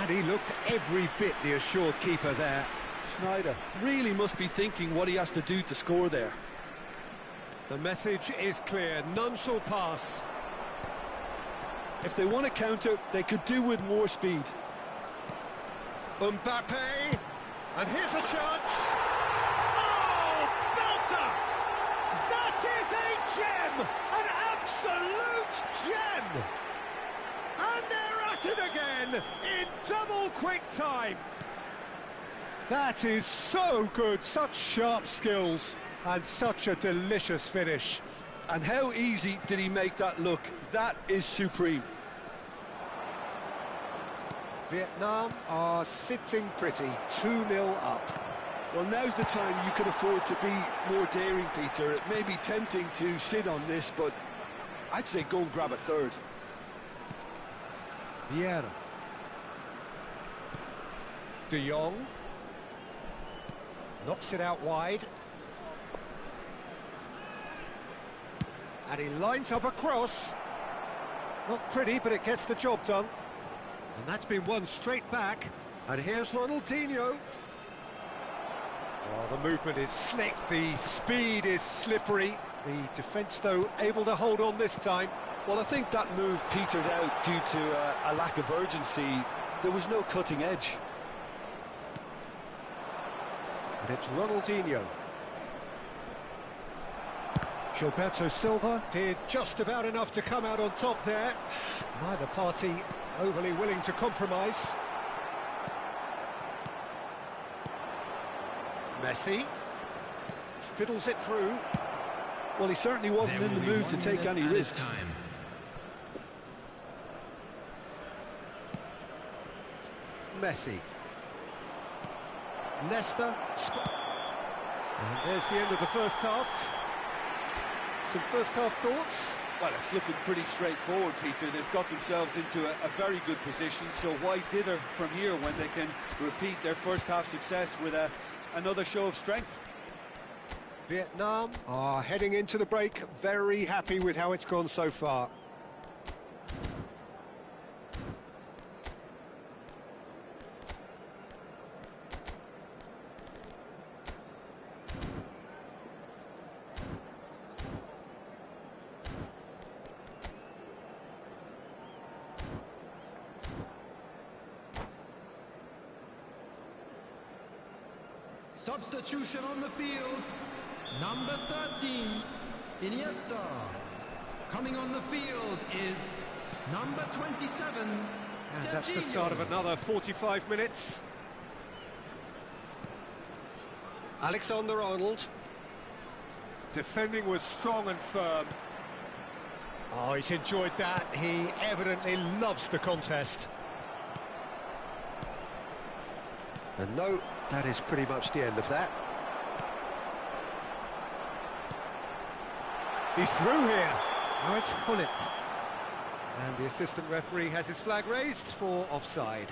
And he looked every bit the assured keeper there. Sneijder really must be thinking what he has to do to score there. The message is clear, none shall pass. If they want to counter, they could do with more speed. Mbappe, and here's a chance. Oh, belter! That is a gem, an absolute gem. And they're at it again in double quick time. That is so good, such sharp skills, and such a delicious finish. And how easy did he make that look? That is supreme. Vietnam are sitting pretty, 2-0 up. Well, now's the time you can afford to be more daring, Peter. It may be tempting to sit on this, but I'd say go and grab a third. Vieira. De Jong. Knocks it out wide. And he lines up a cross. Not pretty, but it gets the job done. And that's been won straight back. And here's Ronaldinho. Oh, the movement is slick, the speed is slippery. The defence, though, able to hold on this time. Well, I think that move petered out due to a lack of urgency. There was no cutting edge. And it's Ronaldinho. Gilberto Silva did just about enough to come out on top there. Neither party overly willing to compromise. Messi fiddles it through. Well, he certainly wasn't in the mood to take any risks. Messi. Nesta. And there's the end of the first half. Some first half thoughts? Well, it's looking pretty straightforward, Peter. They've got themselves into a very good position, so why dither from here when they can repeat their first half success with another show of strength? Vietnam are heading into the break, very happy with how it's gone so far. Substitution on the field. Number 13, Iniesta. Coming on the field is number 27, And that's the start of another 45 minutes. Alexander-Arnold. Defending was strong and firm. Oh, he's enjoyed that. He evidently loves the contest. And no, that is pretty much the end of that. He's through here. Now it's Hullet. And the assistant referee has his flag raised for offside.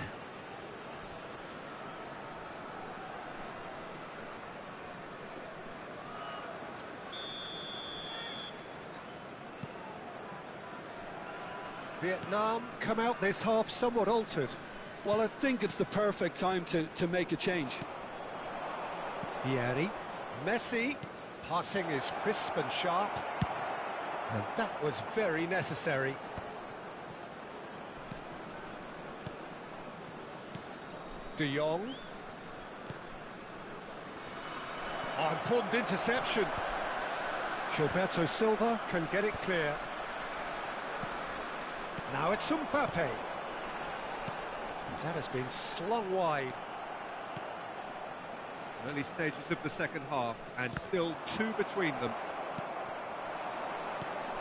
Vietnam come out this half somewhat altered. Well, I think it's the perfect time to make a change. Vieri. Messi. Passing is crisp and sharp. And that was very necessary. De Jong. Oh, important interception. Gilberto Silva can get it clear. Now it's Mbappe. That has been slung wide. Early stages of the second half, and still 2 between them.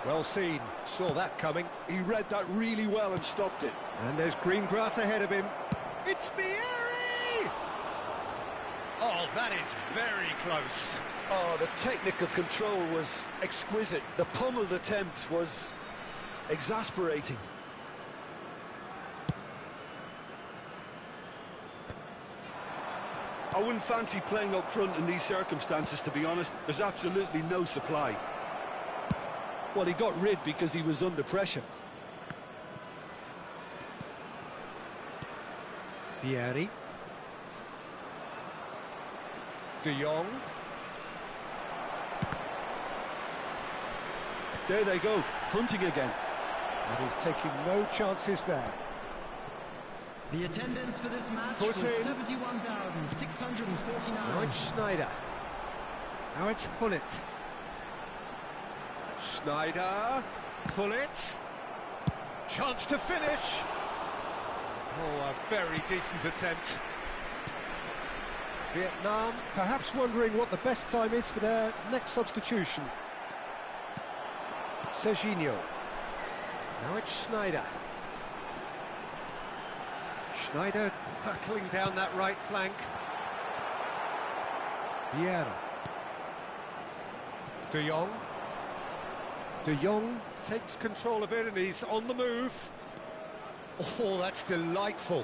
Well seen, saw that coming. He read that really well and stopped it. And there's green grass ahead of him. It's Vieri! Oh, that is very close. Oh, the technical control was exquisite. The pummeled attempt was exasperating. I wouldn't fancy playing up front in these circumstances, to be honest. There's absolutely no supply. Well, he got rid because he was under pressure. Vieri. De Jong. There they go, hunting again. And he's taking no chances there. The attendance for this match Foot was in. 71,649. Now it's Schneider. Now it's Hullet. Schneider. Hullet. Chance to finish. Oh, a very decent attempt. Vietnam perhaps wondering what the best time is for their next substitution. Serginho. Now it's Schneider. Schneider hurtling down that right flank. Vieira. De Jong. De Jong takes control of it and he's on the move. Oh, that's delightful.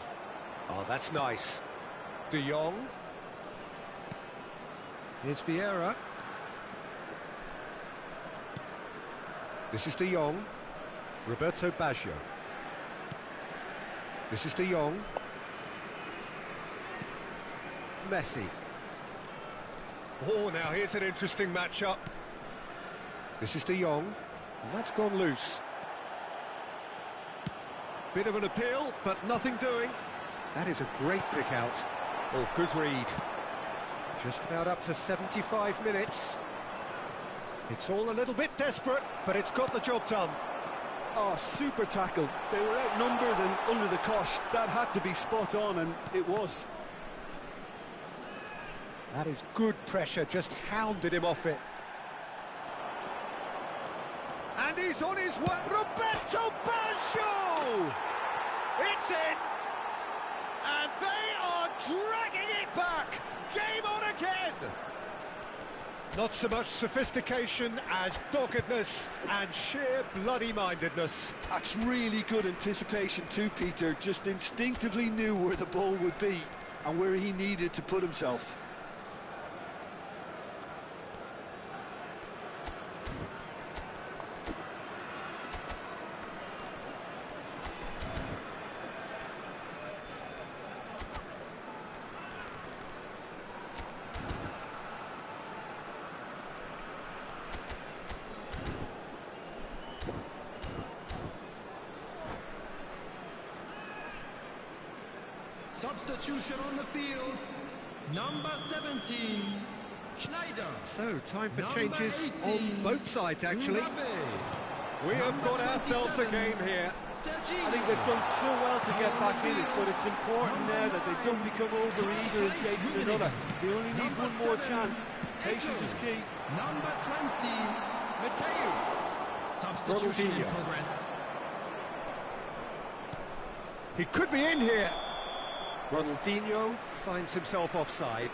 Oh, that's nice. De Jong. Here's Vieira. This is De Jong. Roberto Baggio. This is De Jong. Messi. Oh, now here's an interesting matchup. This is De Jong, and that's gone loose. Bit of an appeal, but nothing doing. That is a great pick out. Oh, good read. Just about up to 75 minutes. It's all a little bit desperate, but it's got the job done. Oh, super tackle. They were outnumbered and under the cosh. That had to be spot on, and it was. That is good pressure, just hounded him off it. And he's on his way. Roberto Baggio! It's in! And they are dragging it back! Game on again! Not so much sophistication as doggedness and sheer bloody-mindedness. That's really good anticipation too, Peter. Just instinctively knew where the ball would be and where he needed to put himself. Substitution on the field, number 17, Schneider. So, time for Number changes 18, on both sides, actually. Mbappe. We have Number got ourselves a 27, game here. Serginho. I think they've done so well to get back in it, but it's important now that they don't become over-eager in chasing another. They only need one more chance. Patience is key. Number 20, Mateo. Substitution in Ronaldinho. progress. He could be in here. Ronaldinho finds himself offside.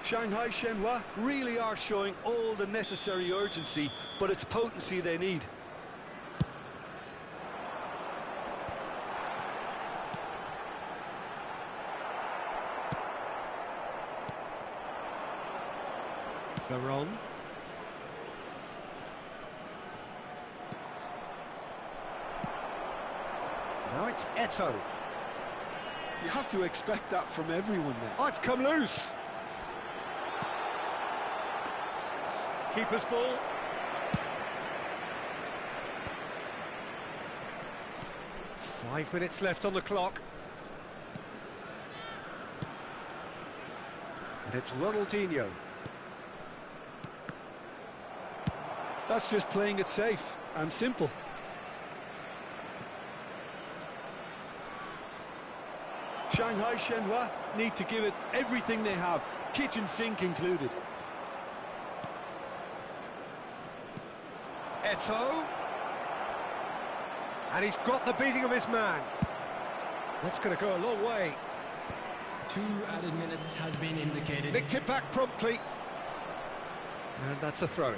Shanghai Shenhua really are showing all the necessary urgency, but it's potency they need. Veron. Now it's Eto'o. You have to expect that from everyone now. Oh, it's come loose. Keeper's ball. Five minutes left on the clock. And it's Ronaldinho. That's just playing it safe and simple. Shanghai Shenhua need to give it everything they have, kitchen sink included. Eto'o. And he's got the beating of his man. That's going to go a long way. 2 added minutes has been indicated. Nicked it back promptly. And that's a throw-in.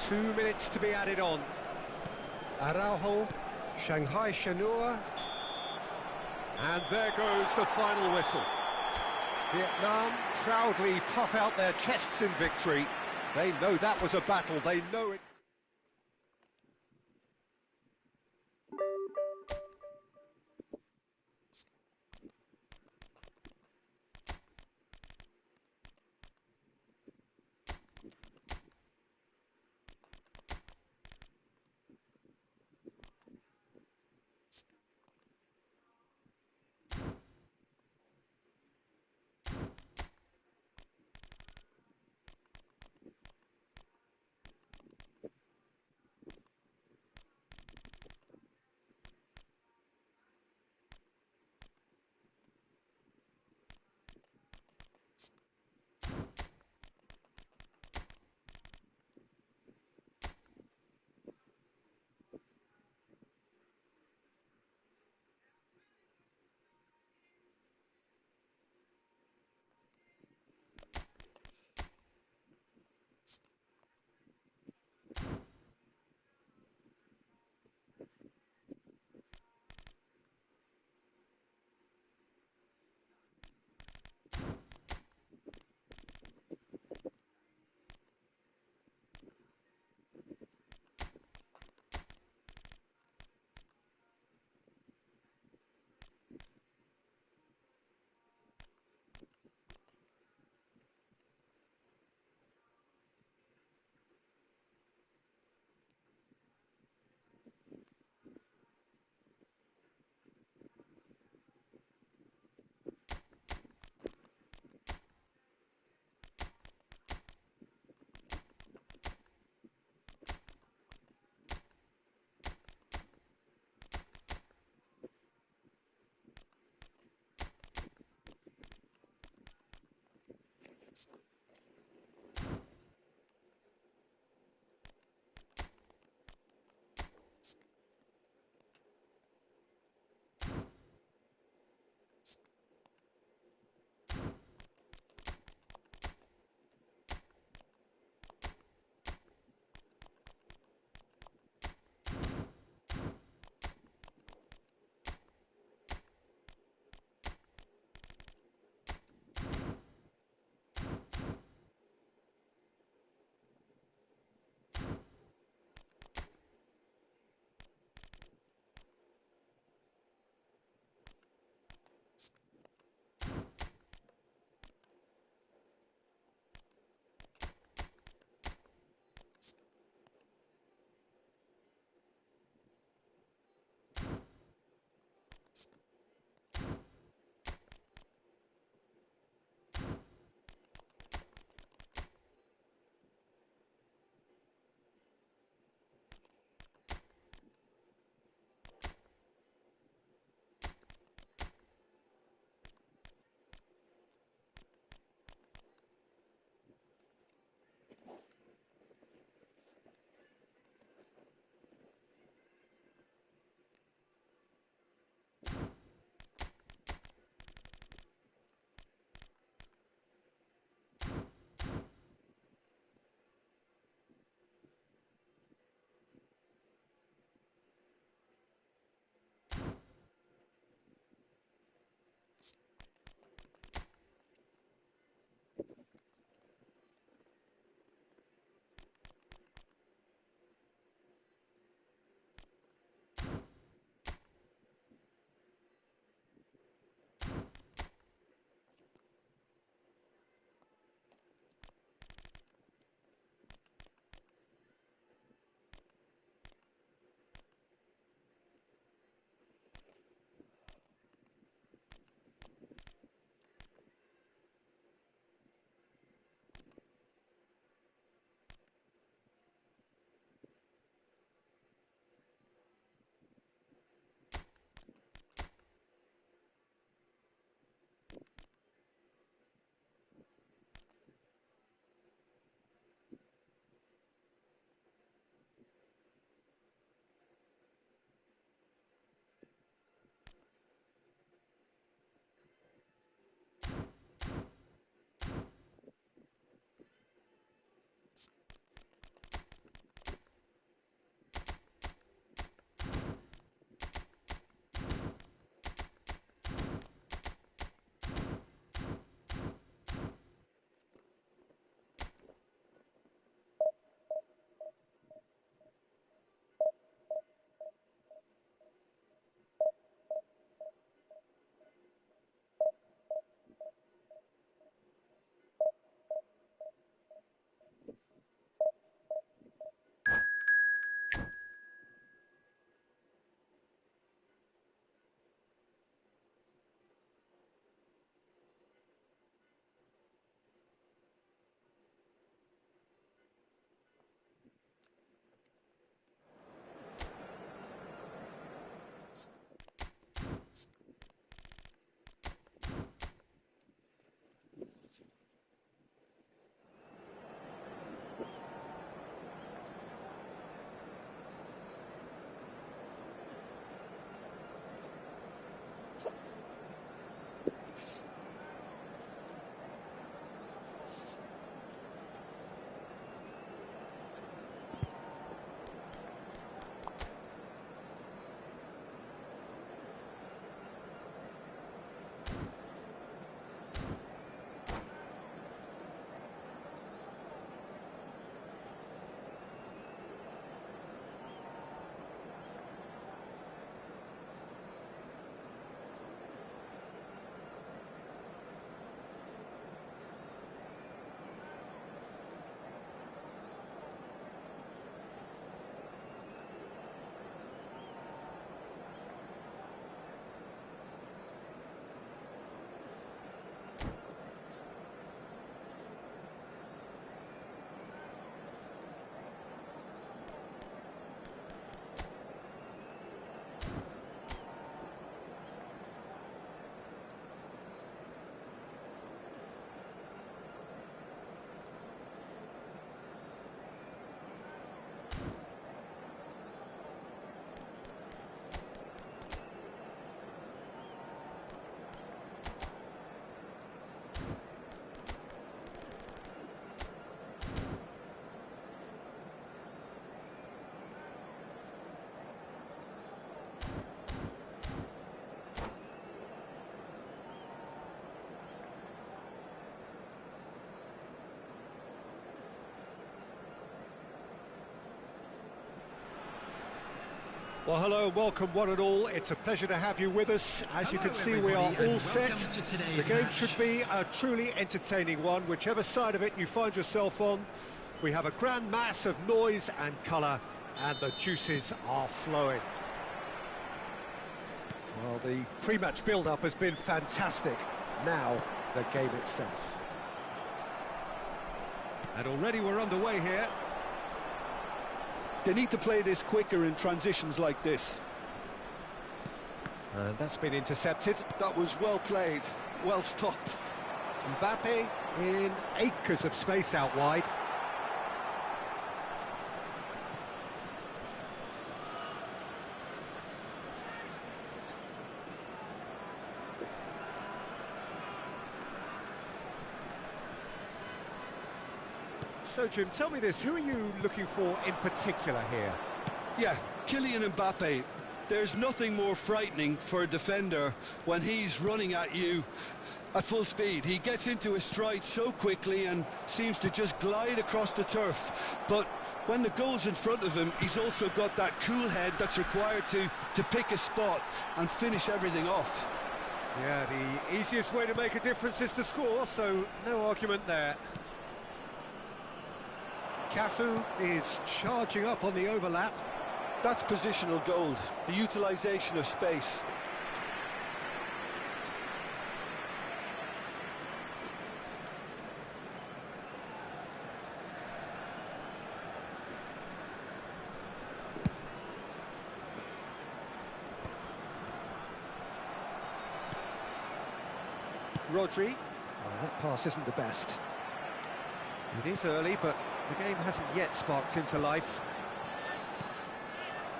Two minutes to be added on. Araujo, Shanghai Shenhua, and there goes the final whistle. Vietnam proudly puff out their chests in victory. They know that was a battle, they know it. Well, hello and welcome one and all. It's a pleasure to have you with us. As you can see, we are all set. The game should be a truly entertaining one, whichever side of it you find yourself on. We have a grand mass of noise and colour, and the juices are flowing. Well, the pre-match build-up has been fantastic. Now, the game itself. And already we're underway here. They need to play this quicker in transitions like this. And that's been intercepted. That was well played, well stopped. Mbappe in acres of space out wide. So, Jim, tell me this, who are you looking for in particular here? Yeah, Kylian Mbappe. There's nothing more frightening for a defender when he's running at you at full speed. He gets into his stride so quickly and seems to just glide across the turf. But when the goal's in front of him, he's also got that cool head that's required to pick a spot and finish everything off. Yeah, the easiest way to make a difference is to score, so no argument there. Cafu is charging up on the overlap. That's positional gold, the utilisation of space. Rodri. Well, that pass isn't the best. It is early, but the game hasn't yet sparked into life.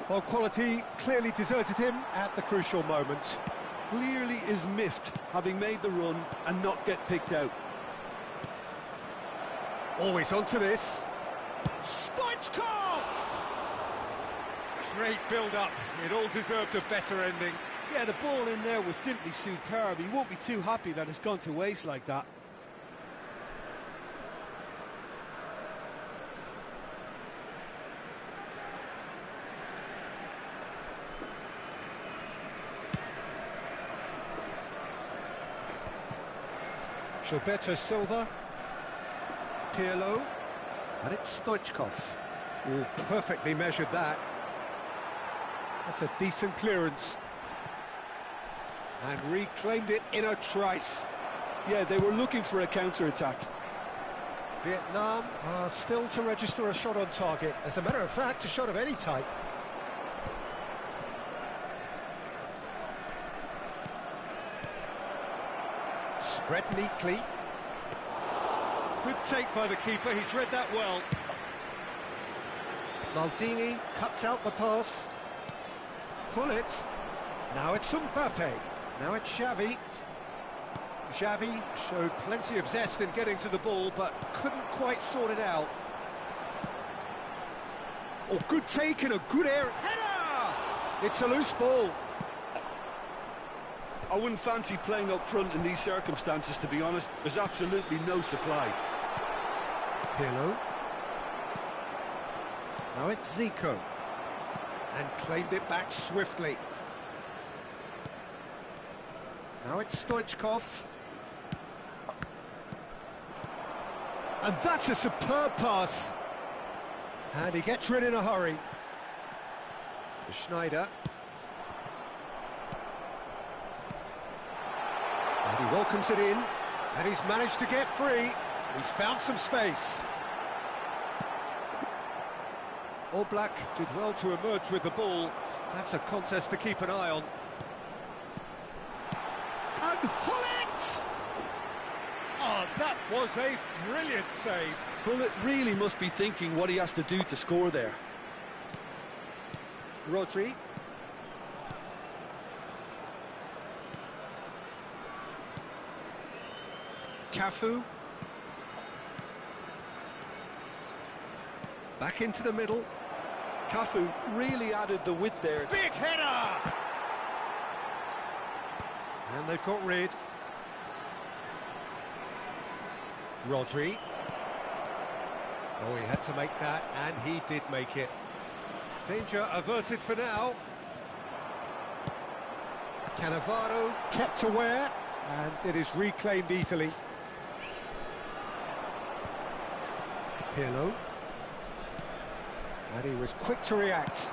Well, quality clearly deserted him at the crucial moment. Clearly is miffed, having made the run and not get picked out. Always onto this. Stoichkov! Great build-up. It all deserved a better ending. Yeah, the ball in there was simply superb. He won't be too happy that it's gone to waste like that. Gilberto Silva, Pirlo, and it's Stoichkov. Oh, perfectly measured that. That's a decent clearance. And reclaimed it in a trice. Yeah, they were looking for a counter-attack. Vietnam are still to register a shot on target. As a matter of fact, a shot of any type. Spread neatly. Good take by the keeper, he's read that well. Maldini cuts out the pass. Pull it. Now it's Mbappe. Now it's Xavi. Xavi showed plenty of zest in getting to the ball, but couldn't quite sort it out. Oh, good take and a good air. Header! It's a loose ball. I wouldn't fancy playing up front in these circumstances, to be honest. There's absolutely no supply. Pirlo. Now it's Zico. And claimed it back swiftly. Now it's Stoichkov. And that's a superb pass. And he gets rid in a hurry. Schneider. And he welcomes it in. And he's managed to get free. He's found some space. Oblak did well to emerge with the ball. That's a contest to keep an eye on. And Hullet! Oh, that was a brilliant save. Hullet really must be thinking what he has to do to score there. Rodri. Cafu. Back into the middle. Cafu really added the width there. Big header! And they've got rid. Rodri. Oh, he had to make that, and he did make it. Danger averted for now. Cannavaro kept aware, and it is reclaimed easily. Pirlo. And he was quick to react.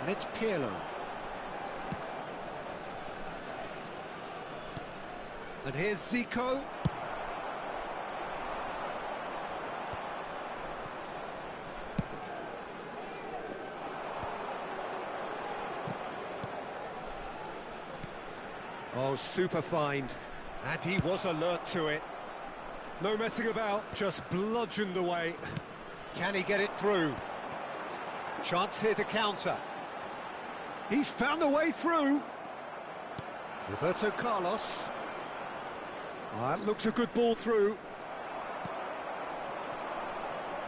And it's Pirlo. And here's Zico. Oh, super find. And he was alert to it. No messing about, just bludgeoned away. Can he get it through? Chance here to counter. He's found a way through. Roberto Carlos. That looks a good ball through.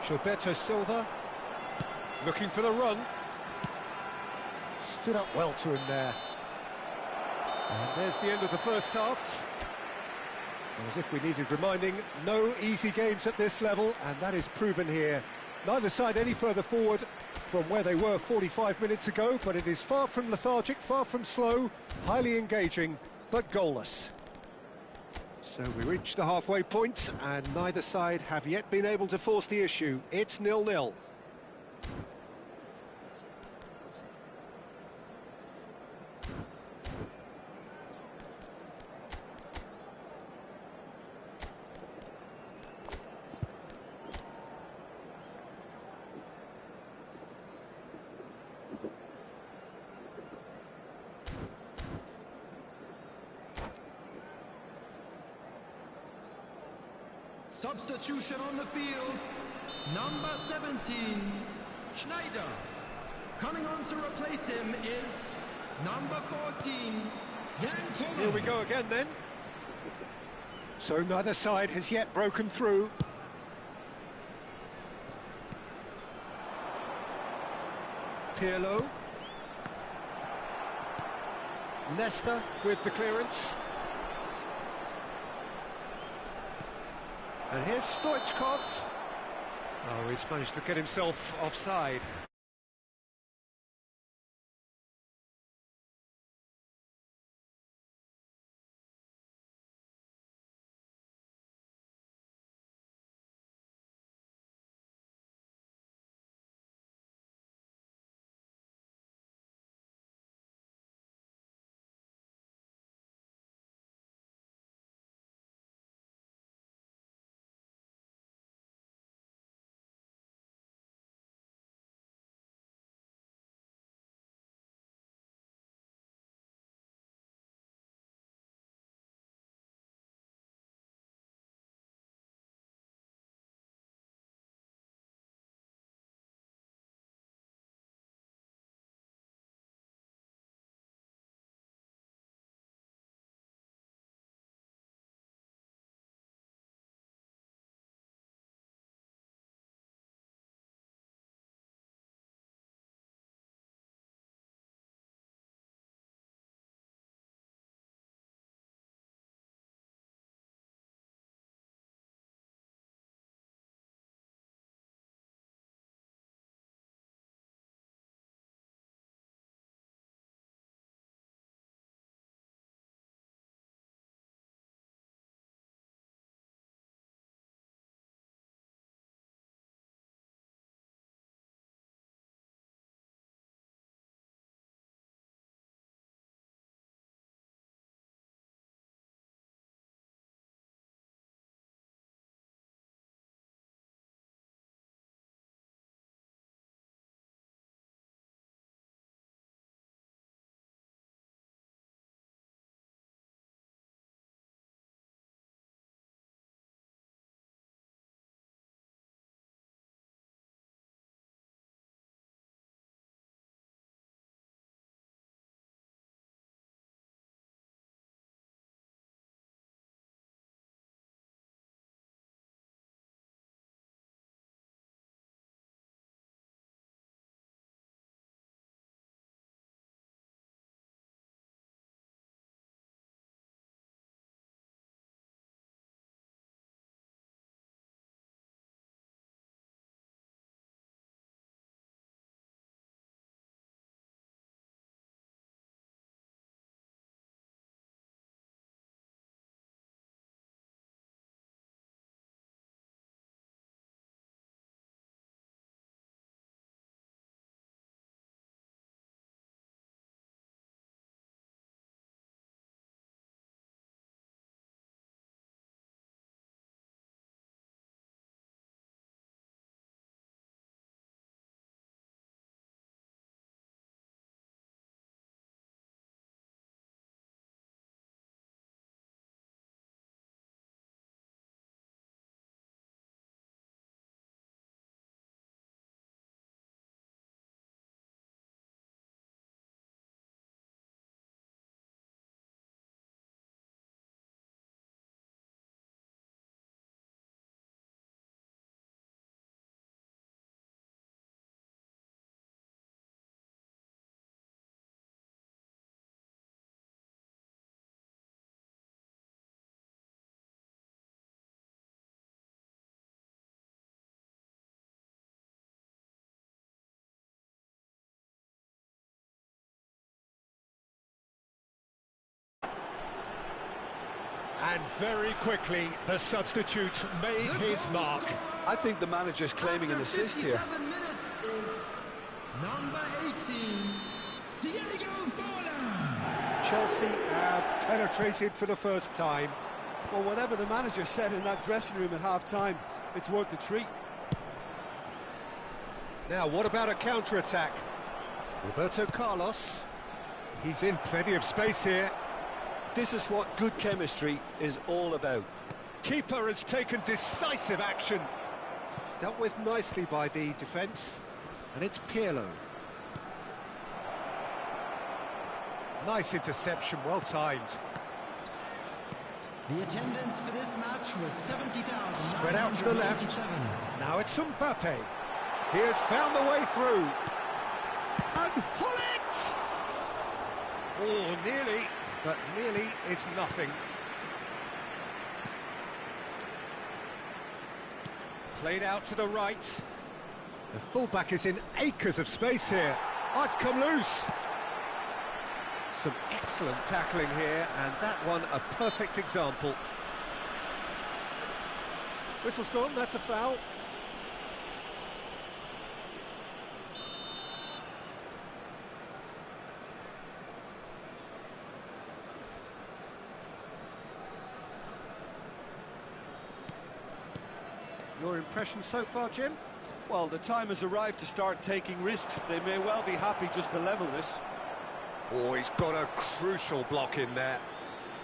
Gilberto Silva. Looking for the run. Stood up well to him there. And there's the end of the first half. As if we needed reminding, no easy games at this level, and that is proven here. Neither side any further forward from where they were 45 minutes ago, but it is far from lethargic, far from slow, highly engaging, but goalless. So we reach the halfway point, and neither side have yet been able to force the issue. It's 0-0. Substitution on the field, number 17, Schneider. Coming on to replace him is number 14, Jan Koeman. Here we go again then. So neither side has yet broken through. Pirlo. Nesta with the clearance. And here's Stoichkov. Oh, he's managed to get himself offside. And very quickly, the substitute made his mark. I think the manager's claiming an assist here. 57 minutes is number 18, Diego Forlan. Chelsea have penetrated for the first time. Well, whatever the manager said in that dressing room at half-time, it's worth the treat. Now, what about a counter-attack? Roberto Carlos. He's in plenty of space here. This is what good chemistry is all about. Keeper has taken decisive action. Dealt with nicely by the defence. And it's Pirlo. Nice interception, well timed. The attendance for this match was 70,000. Spread out to the left. Now it's Mbappe. He has found the way through. And Hullet! Oh, nearly, but nearly is nothing. Played out to the right. The fullback is in acres of space here. Oh, it's come loose. Some excellent tackling here, and that one a perfect example. Whistle's gone, that's a foul. Your impression so far, Jim? Well, the time has arrived to start taking risks. They may well be happy just to level this. Oh, he's got a crucial block in there.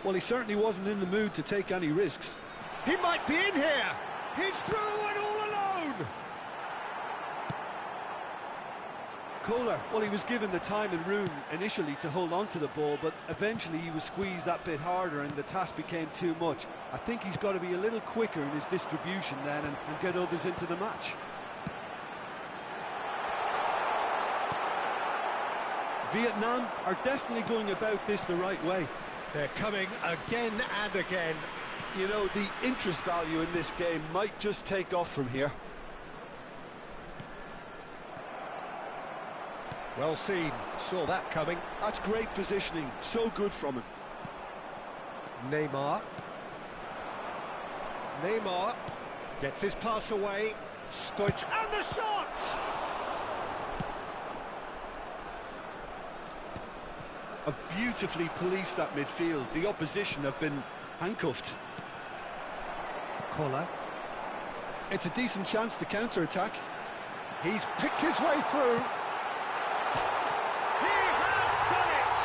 Well, he certainly wasn't in the mood to take any risks. He might be in here. He's through and all alone. Kohler, well, he was given the time and room initially to hold on to the ball, but eventually he was squeezed that bit harder and the task became too much. I think he's got to be a little quicker in his distribution then and get others into the match. Vietnam are definitely going about this the right way. They're coming again and again. You know, the interest value in this game might just take off from here. Well seen, saw that coming. That's great positioning, so good from him. Neymar gets his pass away. Stoich, and the shot! Have beautifully policed that midfield. The opposition have been handcuffed. Kohler. It's a decent chance to counter-attack. He's picked his way through. He has done it!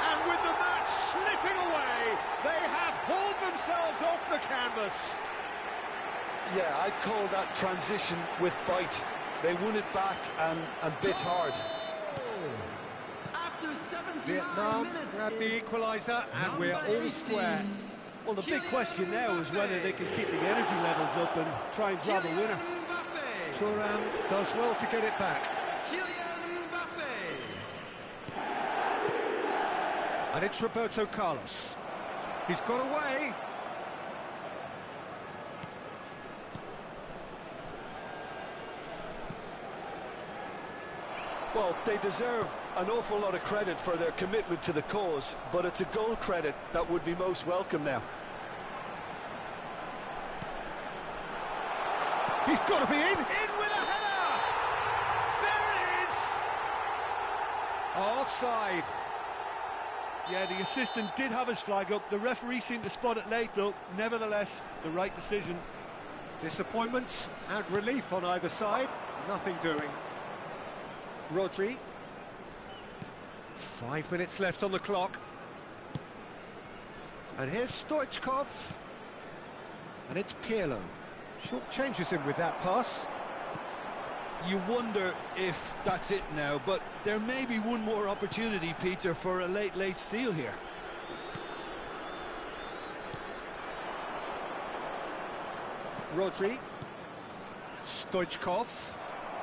And with the match slipping away, they have hauled themselves off the canvas. Yeah, I'd call that transition with bite. They won it back and bit hard. After 79 Vietnam minutes grab the is equaliser, and number we're all 18. square. Well, the big question now is whether they can keep the energy levels up and try and grab a winner. Mbappe. Thuram does well to get it back. Kylian Mbappe. And it's Roberto Carlos. He's got away. Well, they deserve an awful lot of credit for their commitment to the cause, but it's a goal credit that would be most welcome now. He's got to be in with a header! There it is! Offside. Yeah, the assistant did have his flag up. The referee seemed to spot it late, though. Nevertheless, the right decision. Disappointment and relief on either side. Nothing doing. Rodri. 5 minutes left on the clock. And here's Stoichkov. And it's Pirlo. Short changes him with that pass. You wonder if that's it now, but there may be one more opportunity, Peter, for a late steal here. Rodri. Stoichkov.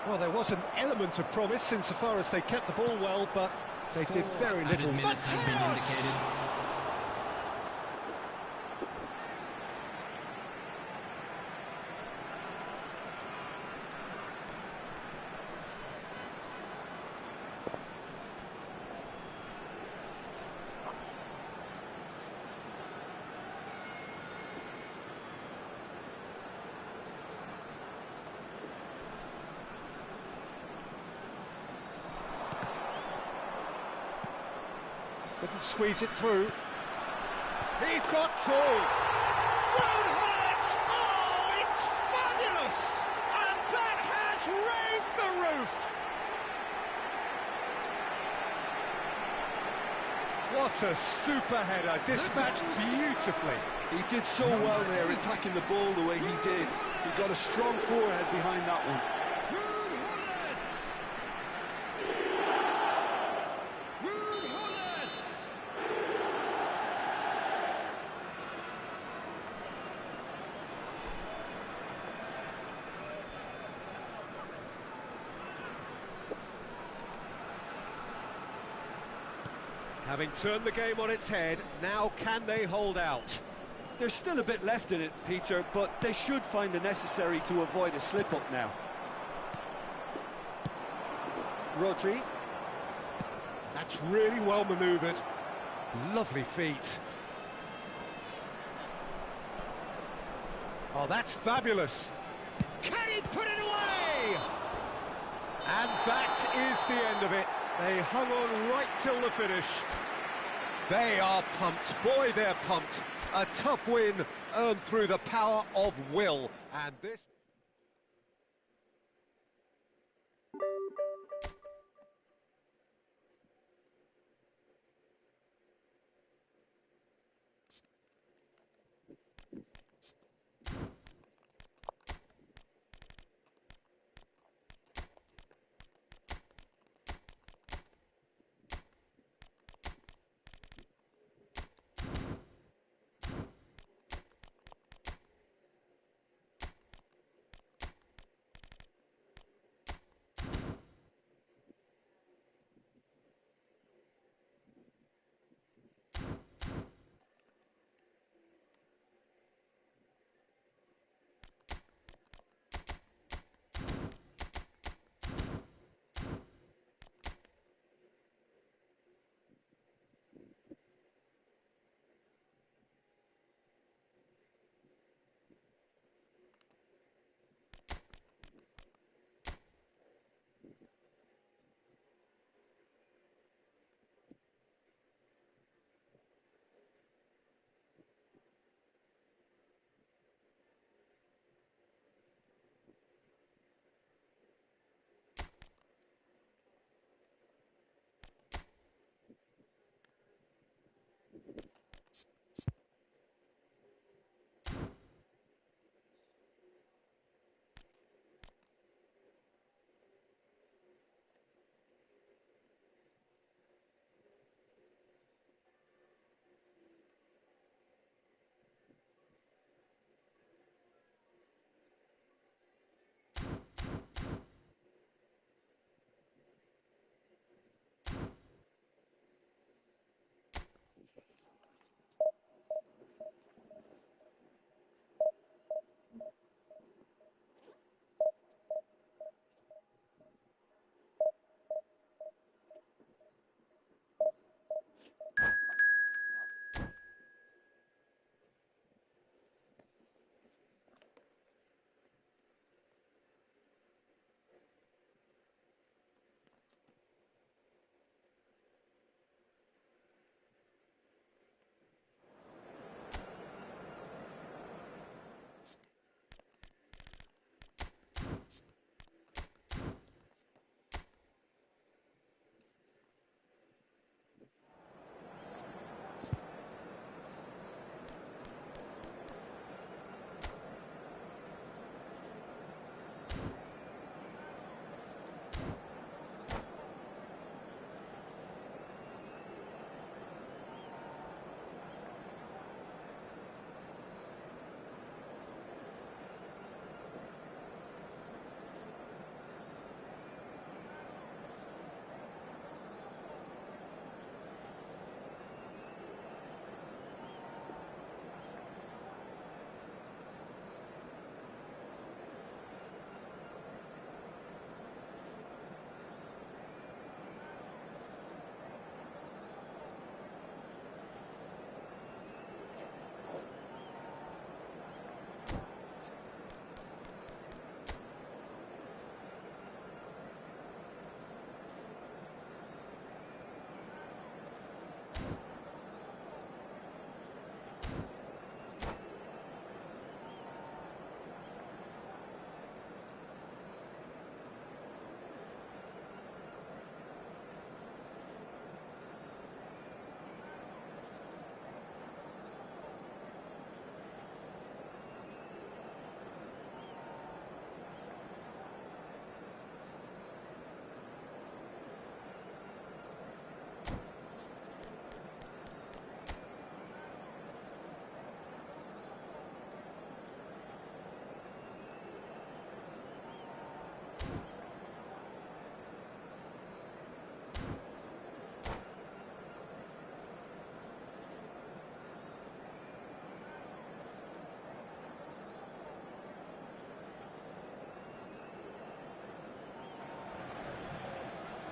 Well, there was an element of promise insofar as they kept the ball well, but they did very little. Minutes have been indicated. couldn't squeeze it through. He's got two. Road Hollets! Oh, it's fabulous! And that has raised the roof! What a super header, dispatched beautifully. He did so well there, attacking the ball the way he did. He got a strong forehead behind that one. Having turned the game on its head, now can they hold out? There's still a bit left in it, Peter, but they should find the necessary to avoid a slip-up now. Rodri. That's really well manoeuvred. Lovely feet. Oh, that's fabulous. Can he put it away? And that is the end of it. They hung on right till the finish. They are pumped. Boy, they're pumped. A tough win earned through the power of will. And this...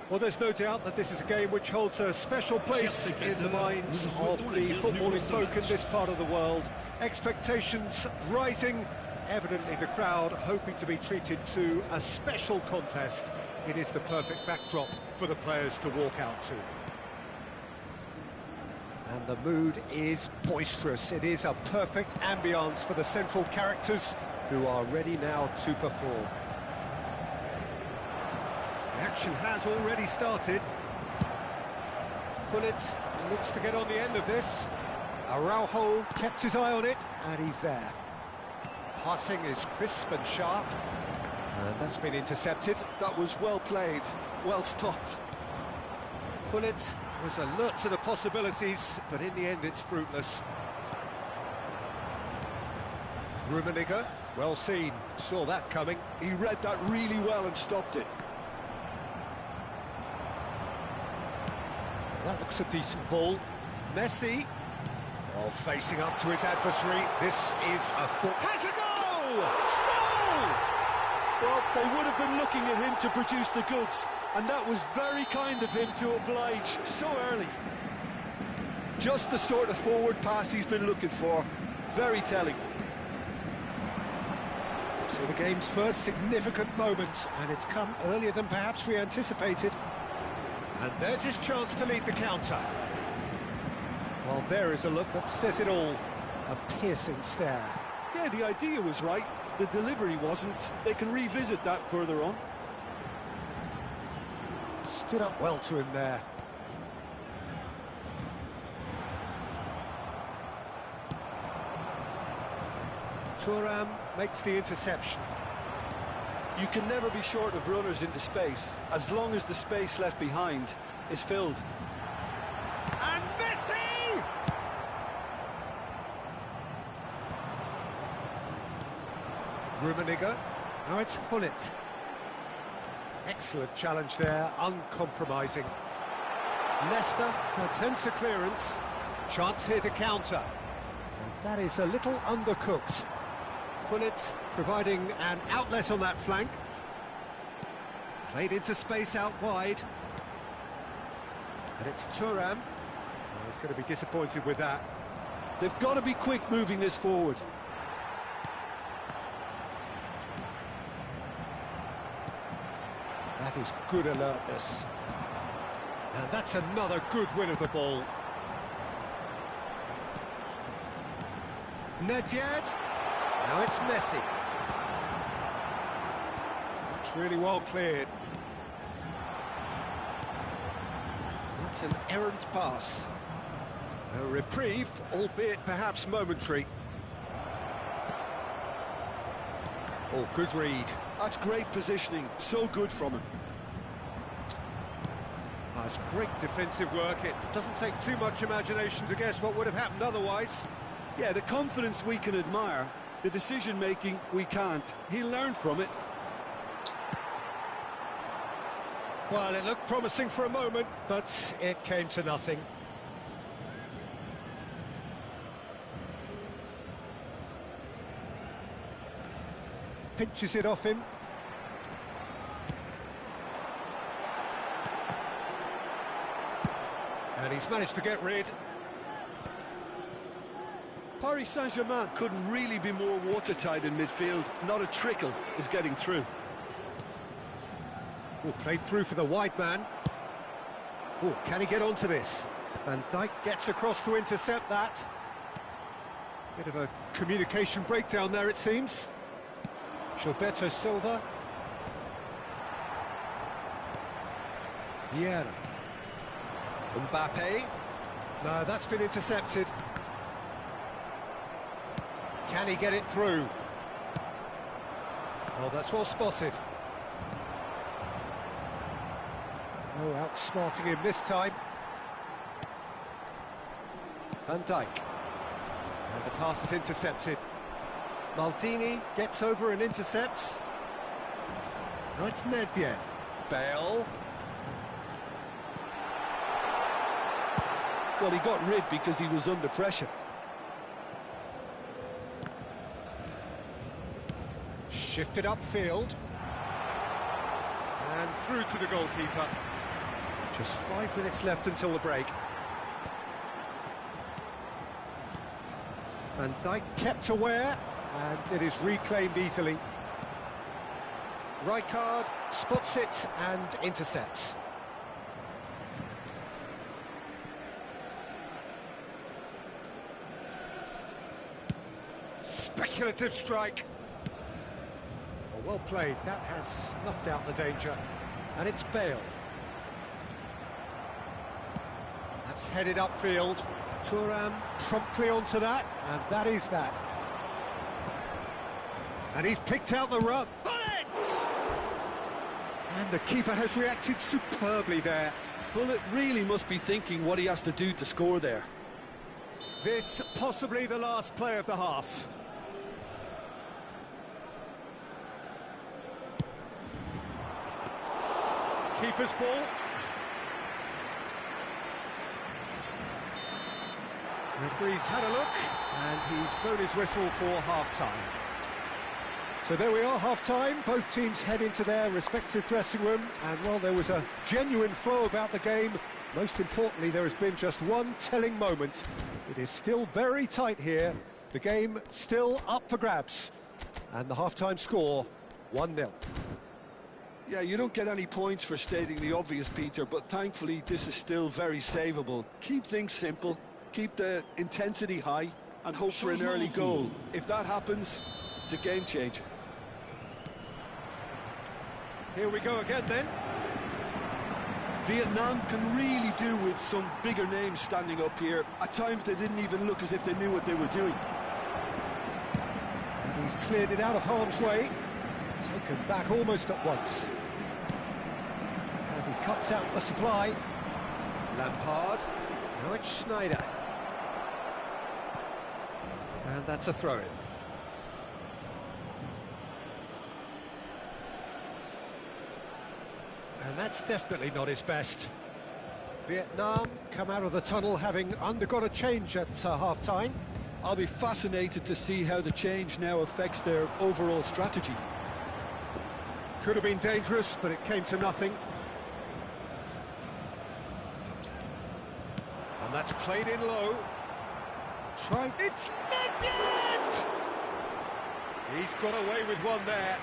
Well, there's no doubt that this is a game which holds a special place in the minds of the footballing folk in this part of the world. Expectations rising, evidently the crowd hoping to be treated to a special contest. It is the perfect backdrop for the players to walk out to. And the mood is boisterous. It is a perfect ambience for the central characters who are ready now to perform. The action has already started. Gullit looks to get on the end of this. Araujo kept his eye on it, and he's there. Passing is crisp and sharp, and that's been intercepted. That was well played, well stopped. Gullit was alert to the possibilities, but in the end it's fruitless. Rummenigge, well seen, saw that coming. He read that really well and stopped it. That looks a decent ball. Messi, oh, facing up to his adversary. This is a foot. Has a goal! Goal! Well, they would have been looking at him to produce the goods, and that was very kind of him to oblige so early. Just the sort of forward pass he's been looking for. Very telling. So the game's first significant moment, and it's come earlier than perhaps we anticipated. And there's his chance to lead the counter. Well, there is a look that says it all. A piercing stare. Yeah, the idea was right. The delivery wasn't. They can revisit that further on. Stood up well to him there. Thuram makes the interception. You can never be short of runners into space, as long as the space left behind is filled. And Messi! Rummenigge, now it's Gullit. Excellent challenge there, uncompromising. Leicester attempts a clearance, chance here to counter. And that is a little undercooked. Gullit providing an outlet on that flank. Played into space out wide. And it's Thuram. Oh, he's going to be disappointed with that. They've got to be quick moving this forward. That is good alertness. And that's another good win of the ball. Nedved. Now it's Messi. That's really well cleared. That's an errant pass. A reprieve, albeit perhaps momentary. Oh, good read. That's great positioning, so good from him. That's great defensive work. It doesn't take too much imagination to guess what would have happened otherwise. Yeah, the confidence we can admire, the decision-making we can't. He'll learn from it. Well, it looked promising for a moment, but it came to nothing. Pinches it off him. And he's managed to get rid. Paris Saint-Germain couldn't really be more watertight in midfield. Not a trickle is getting through. Oh, played through for the wide man. Oh, can he get onto this? Van Dijk gets across to intercept that. Bit of a communication breakdown there, it seems. Gilberto Silva. Vieira. Mbappe. No, that's been intercepted. Can he get it through? Oh, that's well spotted. Oh, outsmarting him this time. Van Dijk. And the pass is intercepted. Maldini gets over and intercepts. Now it's Nedved. Bale. Well, he got rid because he was under pressure. Shifted upfield. And through to the goalkeeper. Just 5 minutes left until the break. Van Dijk kept aware, and it is reclaimed easily. Rijkaard spots it and intercepts. Speculative strike. Oh, well played. That has snuffed out the danger, and it's Bale. That's headed upfield. Thuram promptly onto that, and that is that. And he's picked out the run. And the keeper has reacted superbly there. Bullet really must be thinking what he has to do to score there. This possibly the last play of the half. Keeper's ball. Referee's had a look, and he's blown his whistle for half-time. So there we are, half-time. Both teams head into their respective dressing room, and while there was a genuine flow about the game, most importantly, there has been just one telling moment. It is still very tight here. The game still up for grabs, and the half-time score, 1-0. Yeah, you don't get any points for stating the obvious, Peter, but thankfully this is still very savable. Keep things simple, keep the intensity high, and hope for an early goal. If that happens, it's a game changer. Here we go again then. Vietnam can really do with some bigger names standing up here. At times they didn't even look as if they knew what they were doing. And he's cleared it out of harm's way. Taken back almost at once. And he cuts out the supply. Lampard. Now it's Sneijder. And that's a throw-in. And that's definitely not his best. Vietnam come out of the tunnel having undergone a change at half-time. I'll be fascinated to see how the change now affects their overall strategy. Could have been dangerous, but it came to nothing. And that's played in low. Try. It's Nedved! He's got away with one there.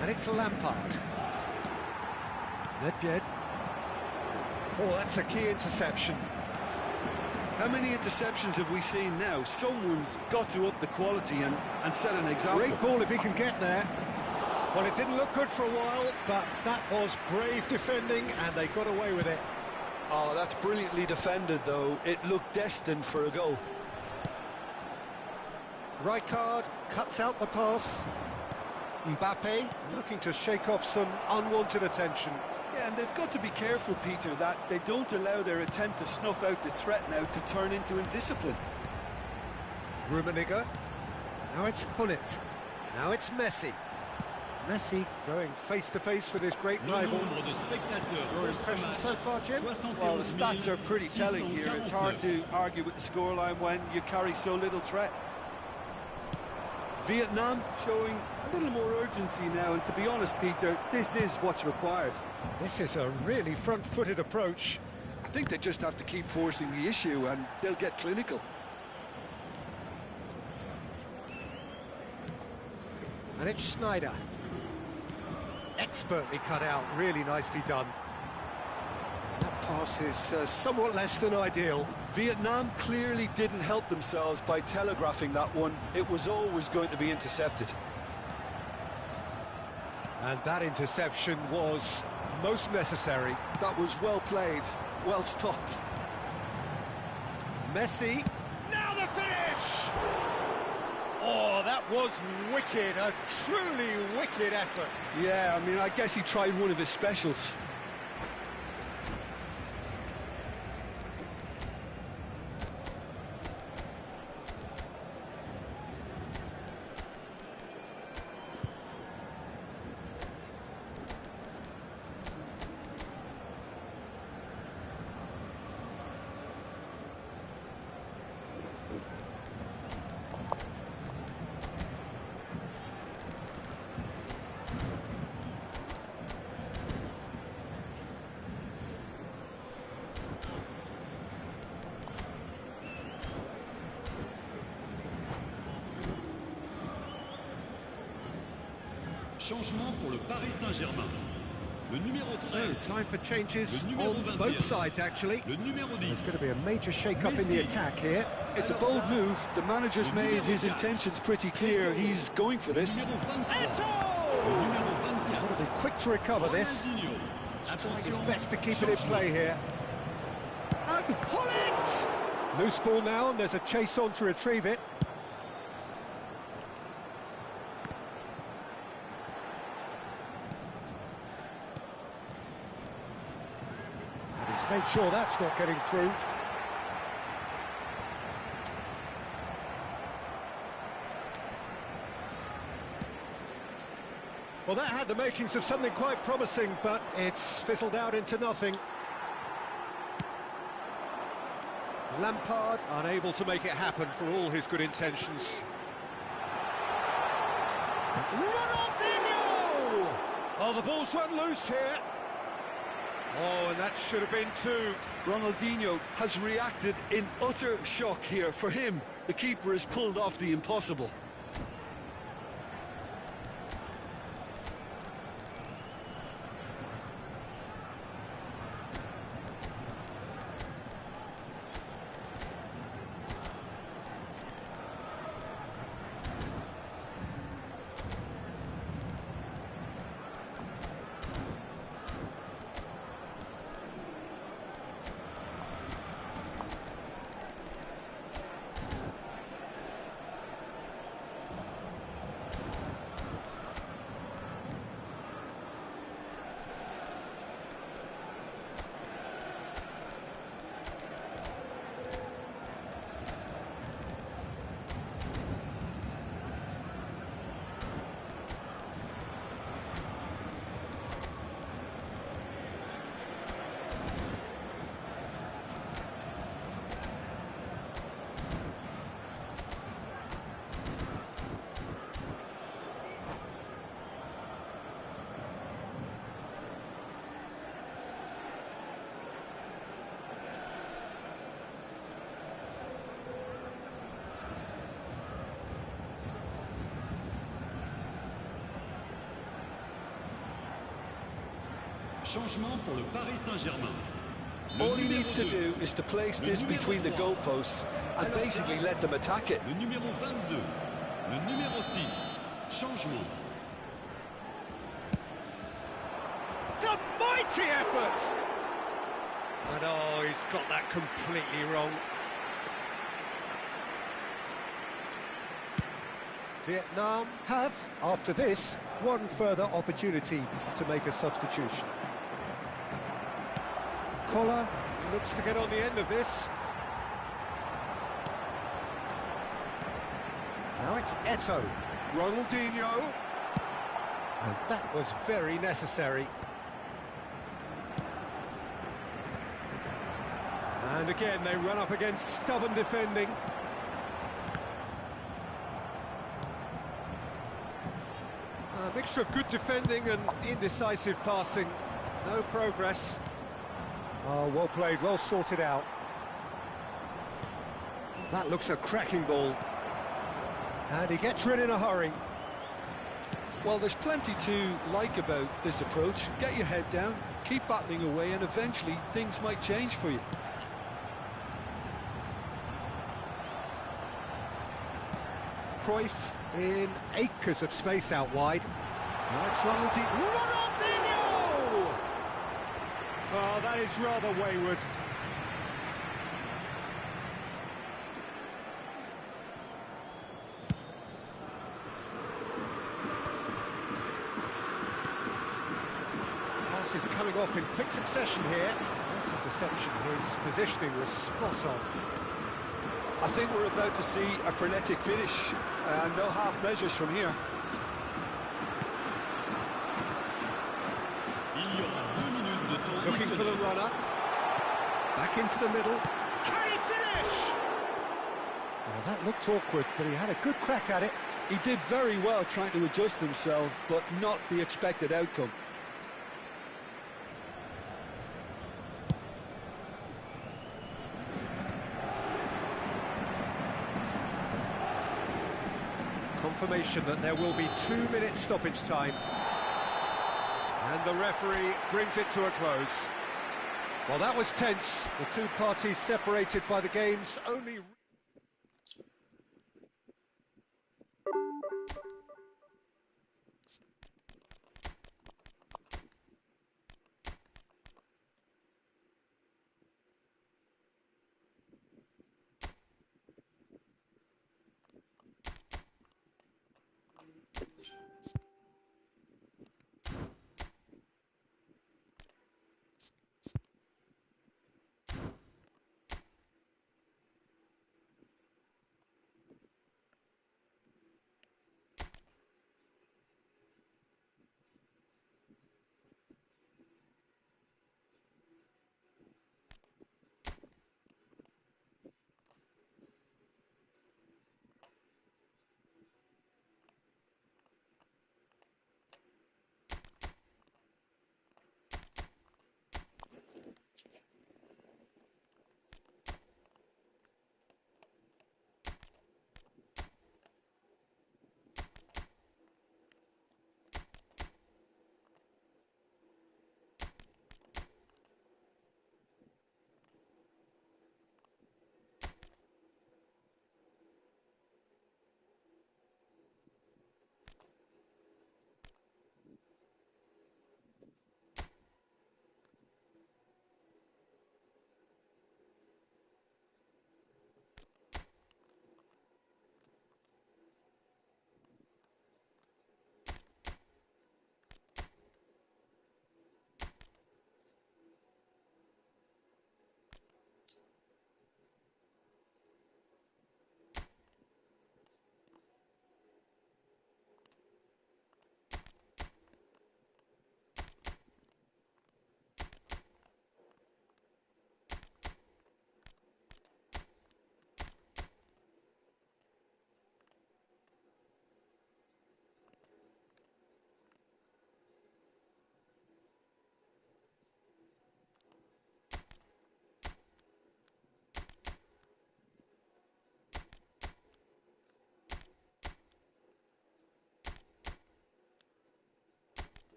And it's Lampard. Nedved. Oh, that's a key interception. How many interceptions have we seen now? Someone's got to up the quality and set an example. Great ball if he can get there. Well, it didn't look good for a while, but that was brave defending, and they got away with it. Oh, that's brilliantly defended, though. It looked destined for a goal. Rijkaard cuts out the pass. Mbappe looking to shake off some unwanted attention. Yeah, and they've got to be careful, Peter, that they don't allow their attempt to snuff out the threat now to turn into indiscipline. Rummenigge. Now it's Hullet. Now it's Messi. Messi going face-to-face with his great rival. Your impression so far, Jim? Well, the stats are pretty telling here. It's hard to argue with the scoreline when you carry so little threat. Vietnam showing a little more urgency now, and to be honest, Peter, this is what's required. This is a really front-footed approach. I think they just have to keep forcing the issue and they'll get clinical. And it's Sneijder. Expertly cut out, really nicely done. That pass is somewhat less than ideal. Vietnam clearly didn't help themselves by telegraphing that one. It was always going to be intercepted. And that interception was most necessary. That was well played, well stopped. Messi. Now the finish! Oh, that was wicked, a truly wicked effort. Yeah, I mean, I guess he tried one of his specials. Changement pour le Paris Saint-Germain. Le numéro 13. So, time for changes Le numéro on 21. both sides, actually. Le numéro 10. There's going to be a major shake-up in the attack here. It's a bold move. The manager's made his intentions pretty clear. He's going for this. Numéro 23. Eto! Le numéro 24. Got to be quick to recover this. Ronaldinho. Trying his Attention. best to keep it in play here. And pull it! Loose ball now, and there's a chase on to retrieve it. And he's made sure that's not getting through. Well, that had the makings of something quite promising, but it's fizzled out into nothing. Lampard unable to make it happen for all his good intentions. Ronaldinho! Oh, the ball's run loose here. Oh, and that should have been two. Ronaldinho has reacted in utter shock here. For him, the keeper has pulled off the impossible. Changement pour le Paris Saint-Germain. All he needs to do is to place this between the goalposts and basically let them attack it. Le numéro 22. Le numéro 6. Changement. It's a mighty effort! And oh, he's got that completely wrong. Vietnam have, after this, one further opportunity to make a substitution. Collar looks to get on the end of this. Now it's Eto. Ronaldinho. And that was very necessary. And again, they run up against stubborn defending. A mixture of good defending and indecisive passing. No progress. Oh, well played, well sorted out. That looks a cracking ball. And he gets rid in a hurry. Well, there's plenty to like about this approach. Get your head down, keep battling away, and eventually things might change for you. Cruyff in acres of space out wide. Now it's Ronaldinho! Oh, that is rather wayward. Pass is coming off in quick succession here. Nice interception, his positioning was spot on. I think we're about to see a frenetic finish, and no half measures from here. Looking for the runner. Back into the middle. Can he finish? Well, that looked awkward, but he had a good crack at it. He did very well trying to adjust himself, but not the expected outcome. Confirmation that there will be 2-minute stoppage time. And the referee brings it to a close. Well, that was tense. The two parties separated by the game's only...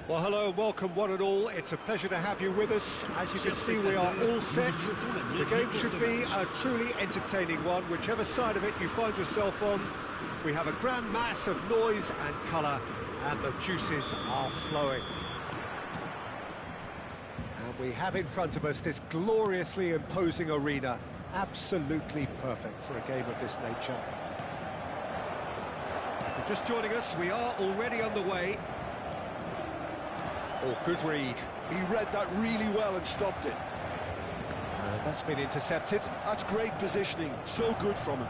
Well, hello and welcome one and all. It's a pleasure to have you with us. As you can see, we are all set. The game should be a truly entertaining one, whichever side of it you find yourself on. We have a grand mass of noise and colour, and the juices are flowing. And we have in front of us this gloriously imposing arena, absolutely perfect for a game of this nature. If you're just joining us, we are already underway. Oh, good read. He read that really well and stopped it. That's been intercepted. That's great positioning, so good from him.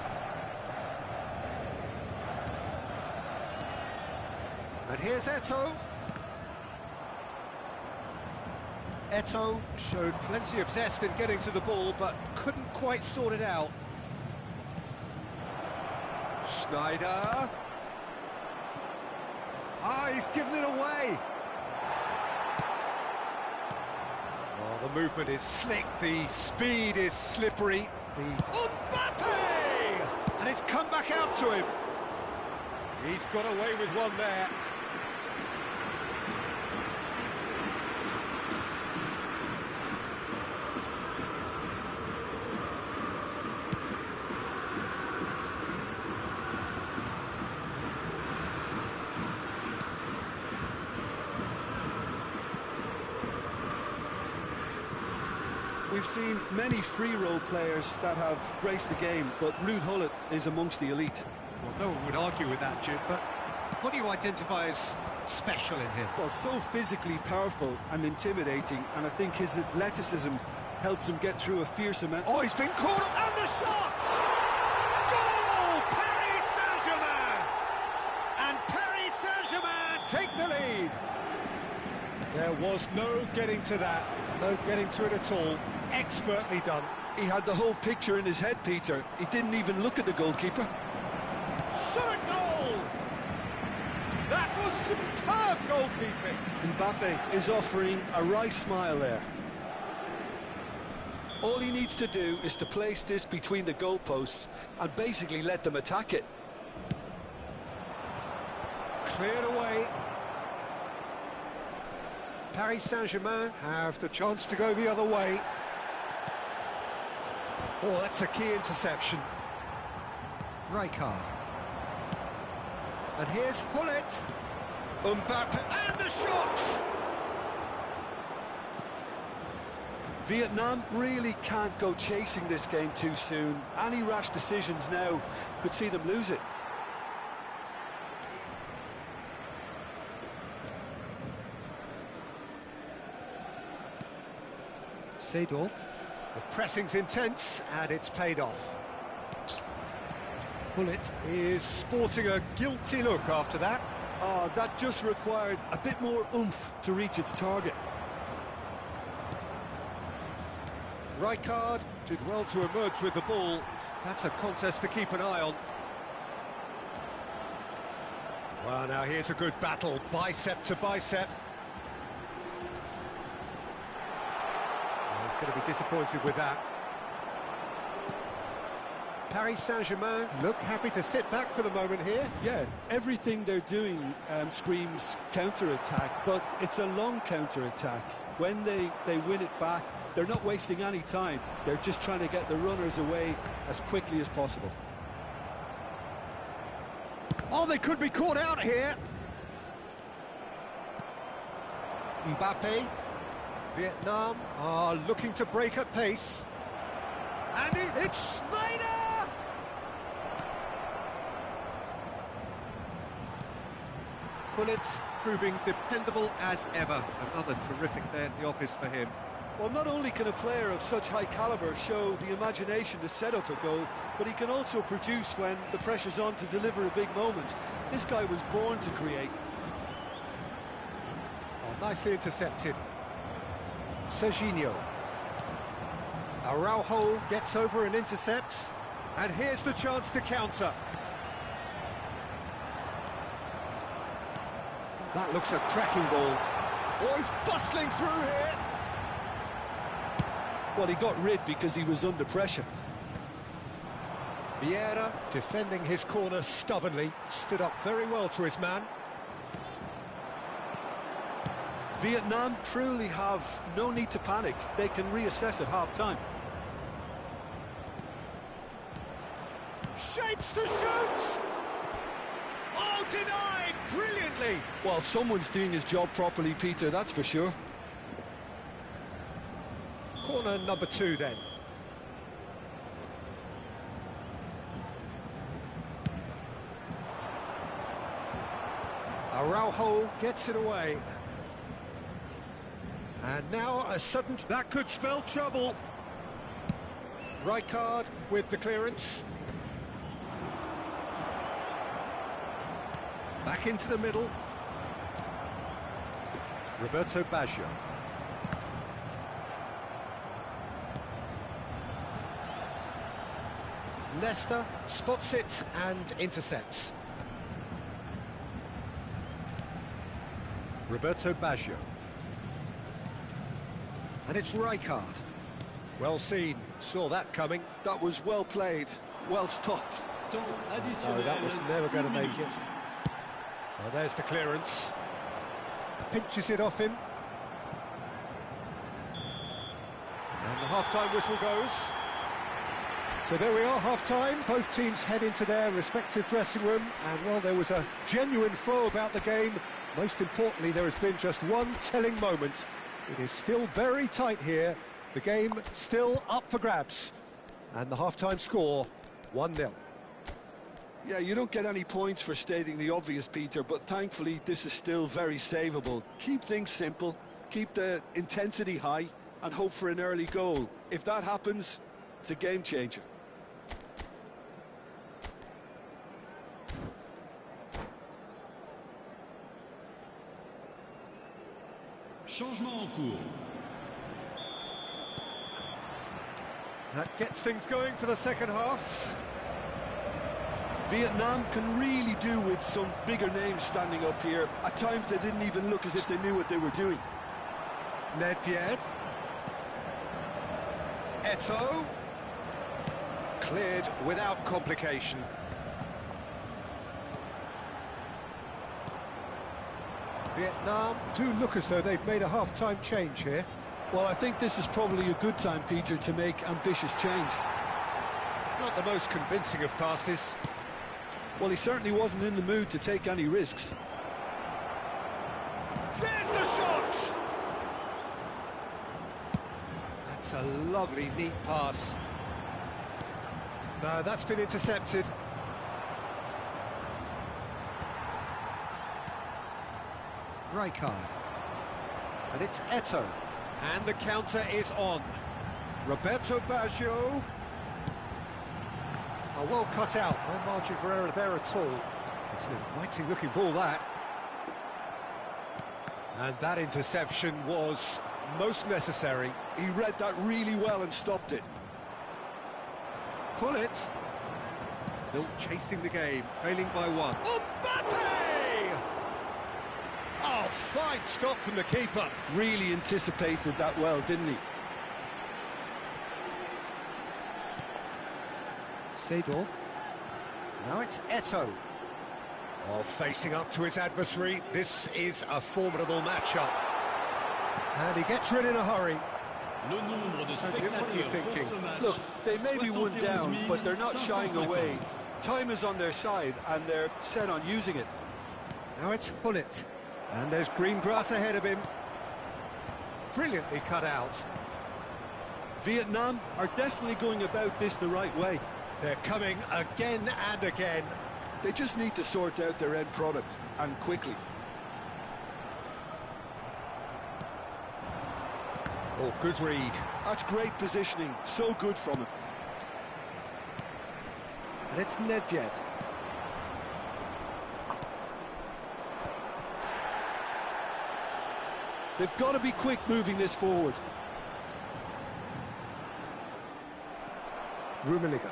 And here's Eto'o. Eto'o showed plenty of zest in getting to the ball, but couldn't quite sort it out. Schneider. Ah, he's given it away. Oh, the movement is slick, the speed is slippery. Mbappe! And it's come back out to him. He's got away with one there. We've seen many free role players that have graced the game, but Ruud Gullit is amongst the elite. Well, no one would argue with that, Jim, but what do you identify as special in him? Well, so physically powerful and intimidating, and I think his athleticism helps him get through a fierce amount. Oh, he's been caught up, and the shot! Goal! Paris Saint-Germain! And Paris Saint-Germain take the lead. There was no getting to that, no getting to it at all. Expertly done. He had the whole picture in his head, Peter. He didn't even look at the goalkeeper. Shot a goal! That was superb goalkeeping. Mbappe is offering a wry smile there. All he needs to do is to place this between the goalposts and basically let them attack it. Cleared away. Paris Saint-Germain have the chance to go the other way. Oh, that's a key interception. Rijkaard. And here's Gullit. Mbappe, and the shot! Vietnam really can't go chasing this game too soon. Any rash decisions now could see them lose it. Seedorf. The pressing's intense, and it's paid off. Gullit is sporting a guilty look after that. Oh, that just required a bit more oomph to reach its target. Rijkaard did well to emerge with the ball. That's a contest to keep an eye on. Well, now here's a good battle, bicep to bicep. He's going to be disappointed with that. Paris Saint-Germain look happy to sit back for the moment here. Yeah, everything they're doing screams counter-attack, but it's a long counter-attack. When they win it back, they're not wasting any time. They're just trying to get the runners away as quickly as possible. Oh, they could be caught out here. Mbappe. Vietnam are looking to break at pace. And it's Schneider! Gullit proving dependable as ever. Another terrific day at the office for him. Well, not only can a player of such high calibre show the imagination to set up a goal, but he can also produce when the pressure's on to deliver a big moment. This guy was born to create. Oh, nicely intercepted. Serginho. Araujo gets over and intercepts. And here's the chance to counter. That looks a cracking ball. Oh, he's bustling through here. Well, he got rid because he was under pressure. Vieira, defending his corner stubbornly, stood up very well to his man. Vietnam truly have no need to panic. They can reassess at half-time. Shapes to shoot! Oh, denied brilliantly! Well, someone's doing his job properly, Peter, that's for sure. Corner number 2 then. Araujo gets it away. And now a sudden... That could spell trouble. Rijkaard with the clearance. Back into the middle. Roberto Baggio. Leicester spots it and intercepts. Roberto Baggio. And it's Rijkaard. Well seen, saw that coming. That was well played, well stopped. Oh, that was never going to make it. Well, there's the clearance. Pinches it off him. And the half-time whistle goes. So there we are, half-time. Both teams head into their respective dressing room. And, well, there was a genuine flow about the game. Most importantly, there has been just one telling moment. It is still very tight here. The game still up for grabs. And the half-time score, 1-0. Yeah, you don't get any points for stating the obvious, Peter, but thankfully this is still very savable. Keep things simple, keep the intensity high, and hope for an early goal. If that happens, it's a game changer. Changement en cours. That gets things going for the second half. Vietnam can really do with some bigger names standing up here. At times they didn't even look as if they knew what they were doing. Nedved. Eto'o. Cleared without complication. Vietnam do look as though they've made a half-time change here. Well, I think this is probably a good time, Peter, to make ambitious change. Not the most convincing of passes. Well, he certainly wasn't in the mood to take any risks. There's the shot! That's a lovely, neat pass. No, that's been intercepted. Rijkaard. And it's Eto'o. And the counter is on. Roberto Baggio. Oh, well cut out. No margin for error there at all. It's an inviting looking ball, that. And that interception was most necessary. He read that really well and stopped it. Pull it. Still chasing the game, trailing by 1. Mbappe! Oh, fine stop from the keeper. Really anticipated that well, didn't he? Seedorf. Now it's Eto'o. Oh, facing up to his adversary. This is a formidable matchup. And he gets rid in a hurry. So, Jim, what are you thinking? Look, they may be one down, but they're not shying away. Time is on their side, and they're set on using it. Now it's Hullet. And there's green grass ahead of him. Brilliantly cut out. Vietnam are definitely going about this the right way. They're coming again and again. They just need to sort out their end product, and quickly. Oh, good read. That's great positioning, so good from him. And it's Nedved. They've got to be quick moving this forward. Rummenigge.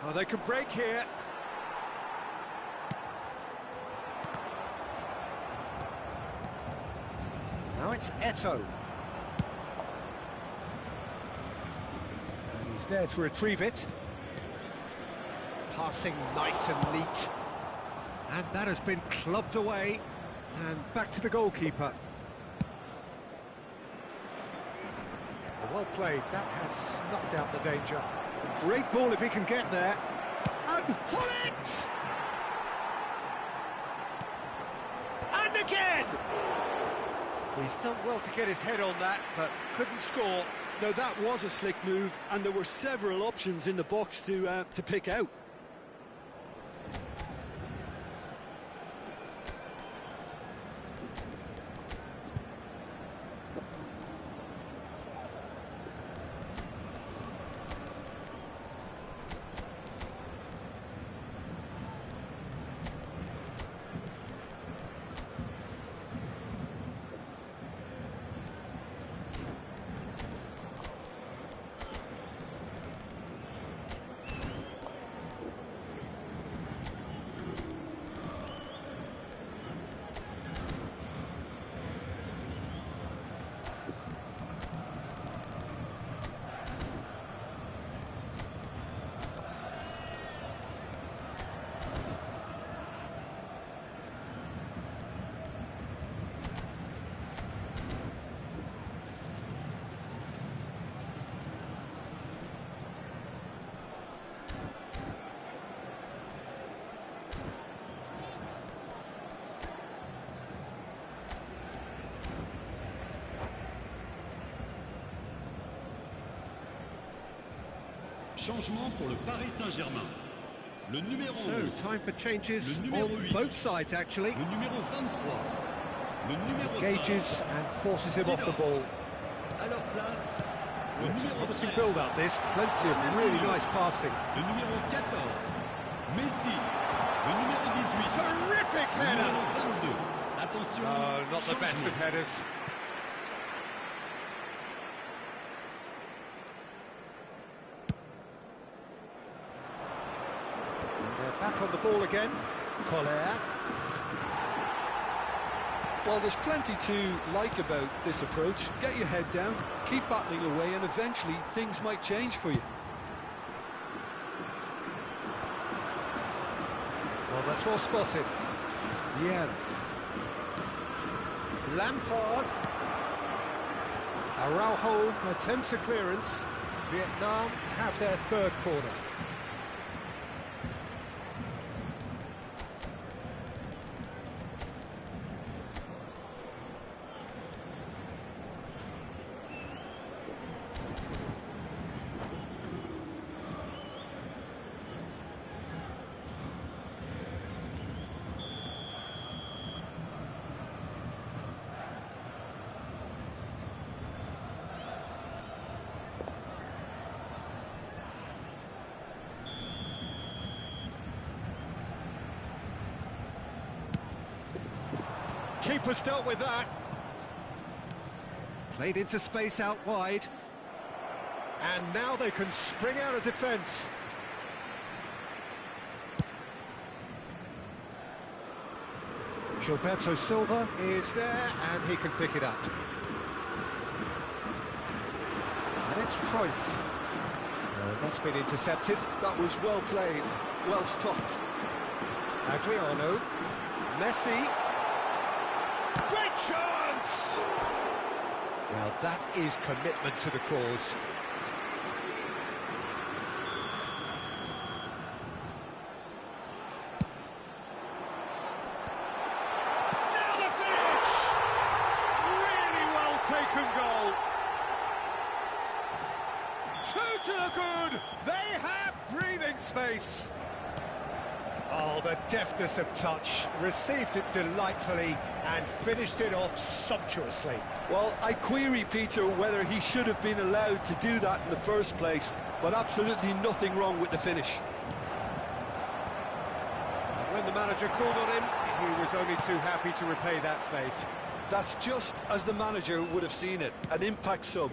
Oh, they could break here. Now it's Eto'o. And he's there to retrieve it. Passing nice and neat. And that has been clubbed away. And back to the goalkeeper. Well played. That has snuffed out the danger. Great ball if he can get there. And Hullet! And again! He's done well to get his head on that, but couldn't score. No, that was a slick move, and there were several options in the box to pick out. Changement pour le Paris Saint-Germain. Le numéro So, 11. time for changes Le numéro on 8. both sides, actually. Le numéro 23. Le numéro 5. Engages and forces him off the ball. À leur place, le It's a numéro promising 13. build-up, this. Plenty of really nice passing. Le numéro 14. Messi. Le numéro 18. Terrific Le header! numéro 22. Attention. Oh, not the best of changement. headers. And they're back on the ball again. Collier. Well, there's plenty to like about this approach. Get your head down, keep battling away, and eventually things might change for you. Well, that's well spotted. Yeah. Lampard. Araujo attempts a clearance. Vietnam have their third corner. Keeper's dealt with that. Played into space out wide. And now they can spring out of defence. Gilberto Silva is there, and he can pick it up. And it's Cruyff. That's been intercepted. That was well played, well stopped. Adriano. Messi. Great chance! Well, that is commitment to the cause. Now the finish! Really well taken goal. 2 to the good. They have breathing space. Oh, the deftness of touch. Received it delightfully and finished it off sumptuously. Well, I query, Peter, whether he should have been allowed to do that in the first place, but absolutely nothing wrong with the finish. When the manager called on him, he was only too happy to repay that fate. That's just as the manager would have seen it, an impact sub.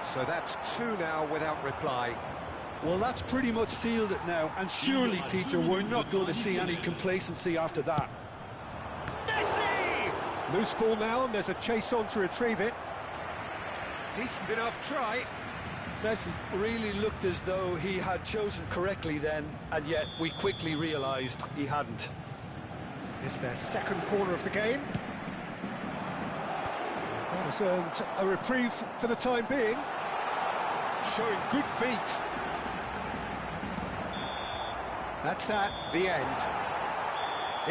So that's 2 now without reply. Well, that's pretty much sealed it now, and surely, Peter, we're not going to see any complacency after that. Messi! Loose ball now, and there's a chase on to retrieve it. Decent enough try. Messi really looked as though he had chosen correctly then, and yet we quickly realised he hadn't. It's their second corner of the game. That has earned a reprieve for the time being. Showing good feet. That's that, the end.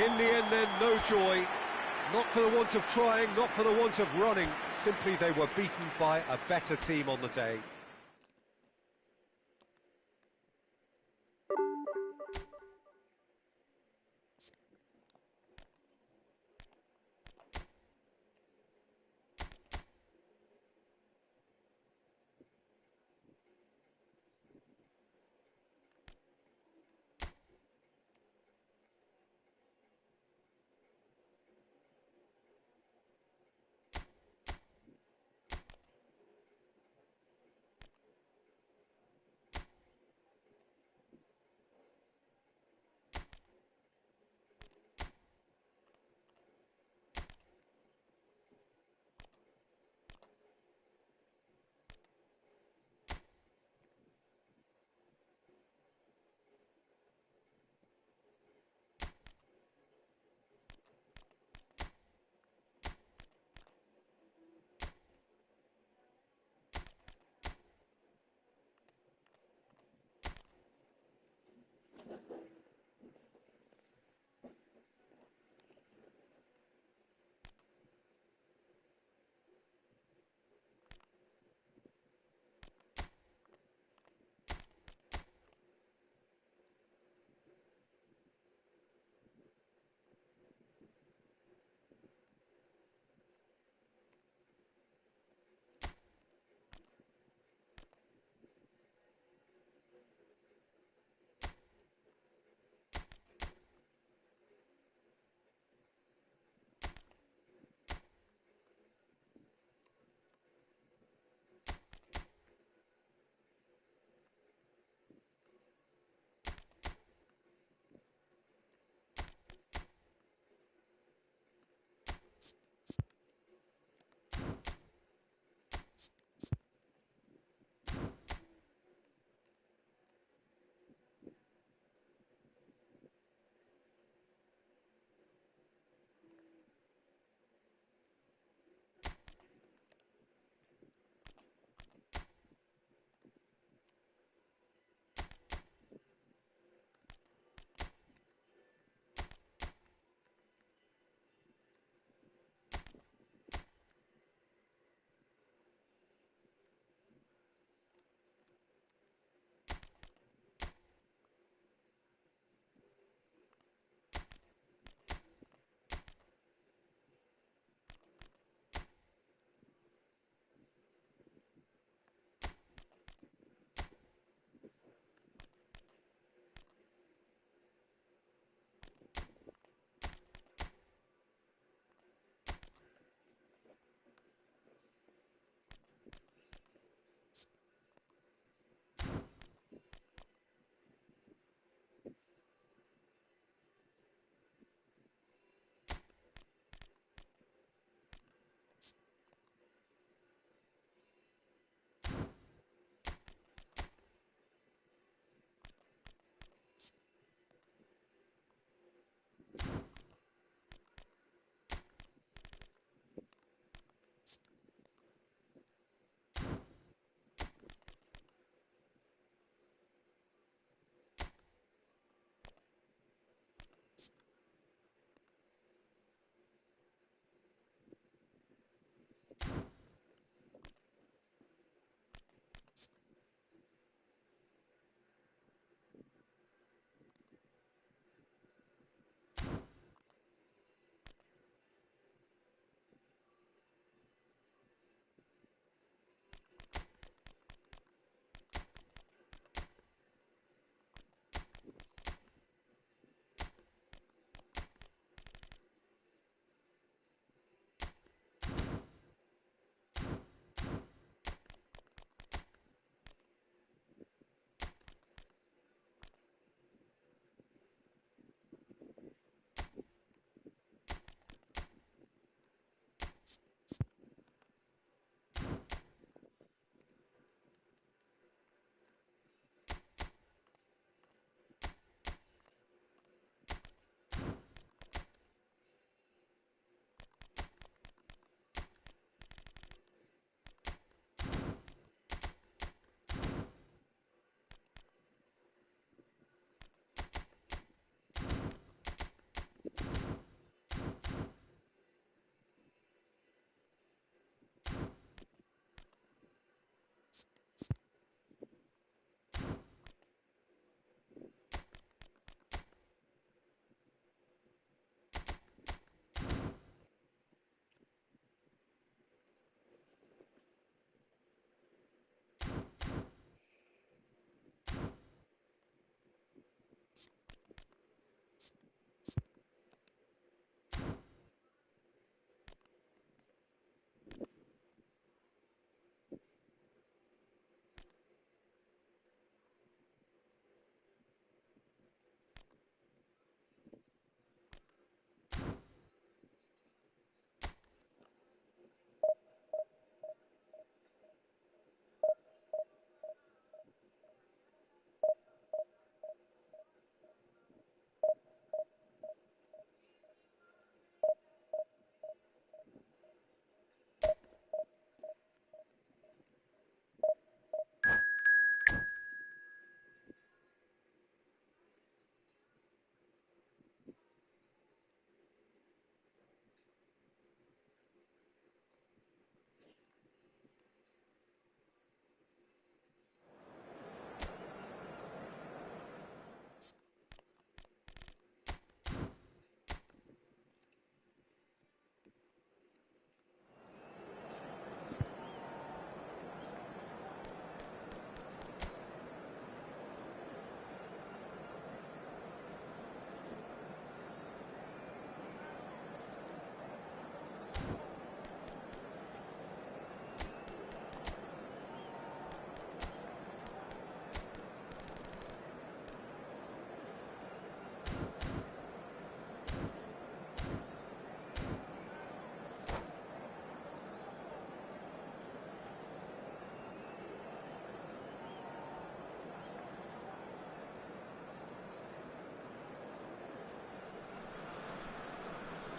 In the end then, no joy. Not for the want of trying, not for the want of running. Simply they were beaten by a better team on the day.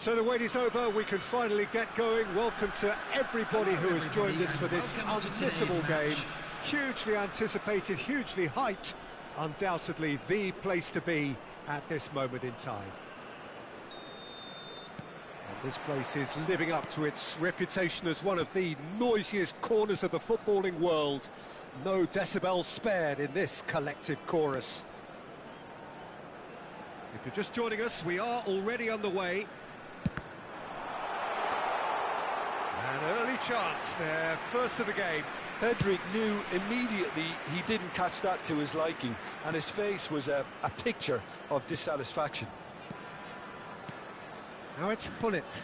So the wait is over, we can finally get going. Welcome to everybody who has joined us for this unmissable game. Hugely anticipated, hugely hyped, undoubtedly the place to be at this moment in time. And this place is living up to its reputation as one of the noisiest corners of the footballing world. No decibels spared in this collective chorus. If you're just joining us, we are already underway. An early chance there, first of the game. Pedrick knew immediately he didn't catch that to his liking, and his face was a picture of dissatisfaction. Now it's Hullet.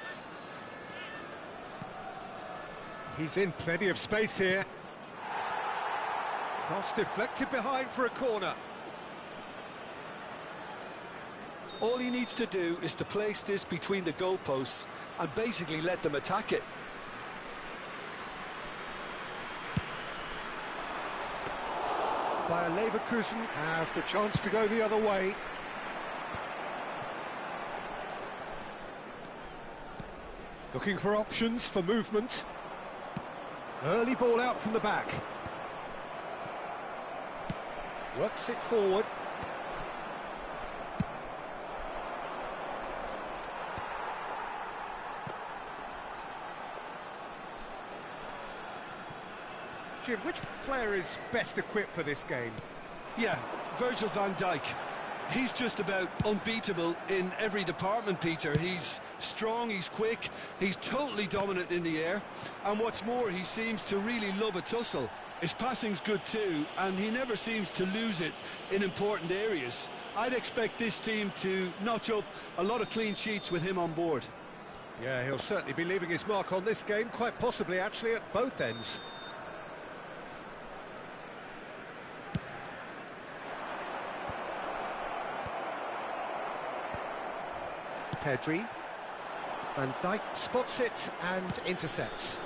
He's in plenty of space here. Cross deflected behind for a corner. All he needs to do is to place this between the goalposts and basically let them attack it. Bayer Leverkusen have the chance to go the other way. Looking for options for movement. Early ball out from the back. Works it forward. Jim, which player is best equipped for this game? Yeah, Virgil van Dijk. He's just about unbeatable in every department, Peter. He's strong, he's quick, he's totally dominant in the air, and what's more, he seems to really love a tussle. His passing's good too, and he never seems to lose it in important areas. I'd expect this team to notch up a lot of clean sheets with him on board. Yeah, he'll certainly be leaving his mark on this game, quite possibly actually at both ends. Pedri. Van Dijk spots it and intercepts.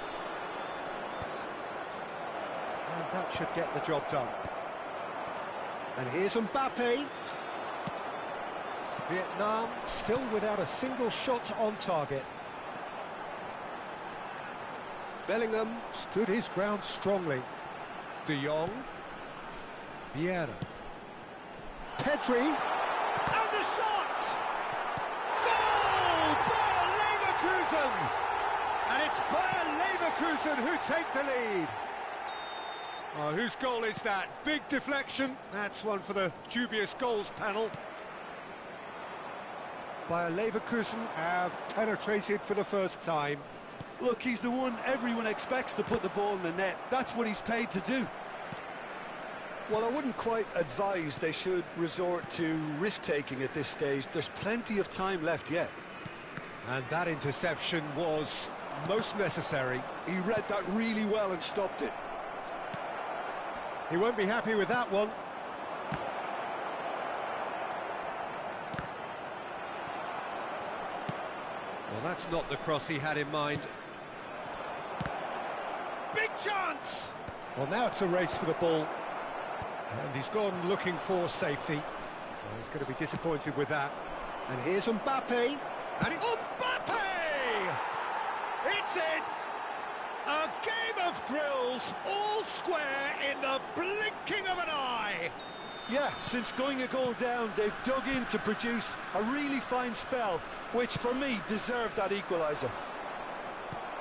And that should get the job done. And here's Mbappe. Vietnam still without a single shot on target. Bellingham stood his ground strongly. De Jong. Vieira. Pedri. And the shot! And it's Bayer Leverkusen who take the lead. Oh, whose goal is that? Big deflection. That's one for the dubious goals panel. Bayer Leverkusen have penetrated for the first time. Look, he's the one everyone expects to put the ball in the net. That's what he's paid to do. Well, I wouldn't quite advise they should resort to risk-taking at this stage. There's plenty of time left yet. And that interception was most necessary. He read that really well and stopped it. He won't be happy with that one. Well, that's not the cross he had in mind. Big chance! Well, now it's a race for the ball. And he's gone looking for safety. Well, he's going to be disappointed with that. And here's Mbappe. And it's Mbappe! It's in! A game of thrills, all square in the blinking of an eye! Yeah, since going a goal down, they've dug in to produce a really fine spell, which for me deserved that equaliser.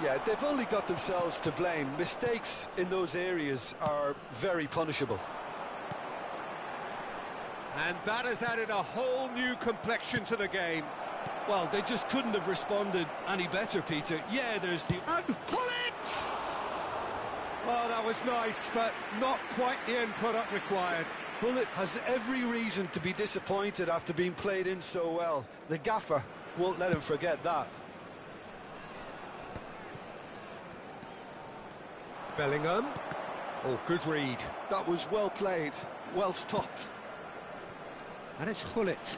Yeah, they've only got themselves to blame. Mistakes in those areas are very punishable. And that has added a whole new complexion to the game. Well, they just couldn't have responded any better, Peter. Yeah, there's the... And Hullet! Well, that was nice, but not quite the end product required. Hullet has every reason to be disappointed after being played in so well. The gaffer won't let him forget that. Bellingham. Oh, good read. That was well played, well stopped. And it's Hullet.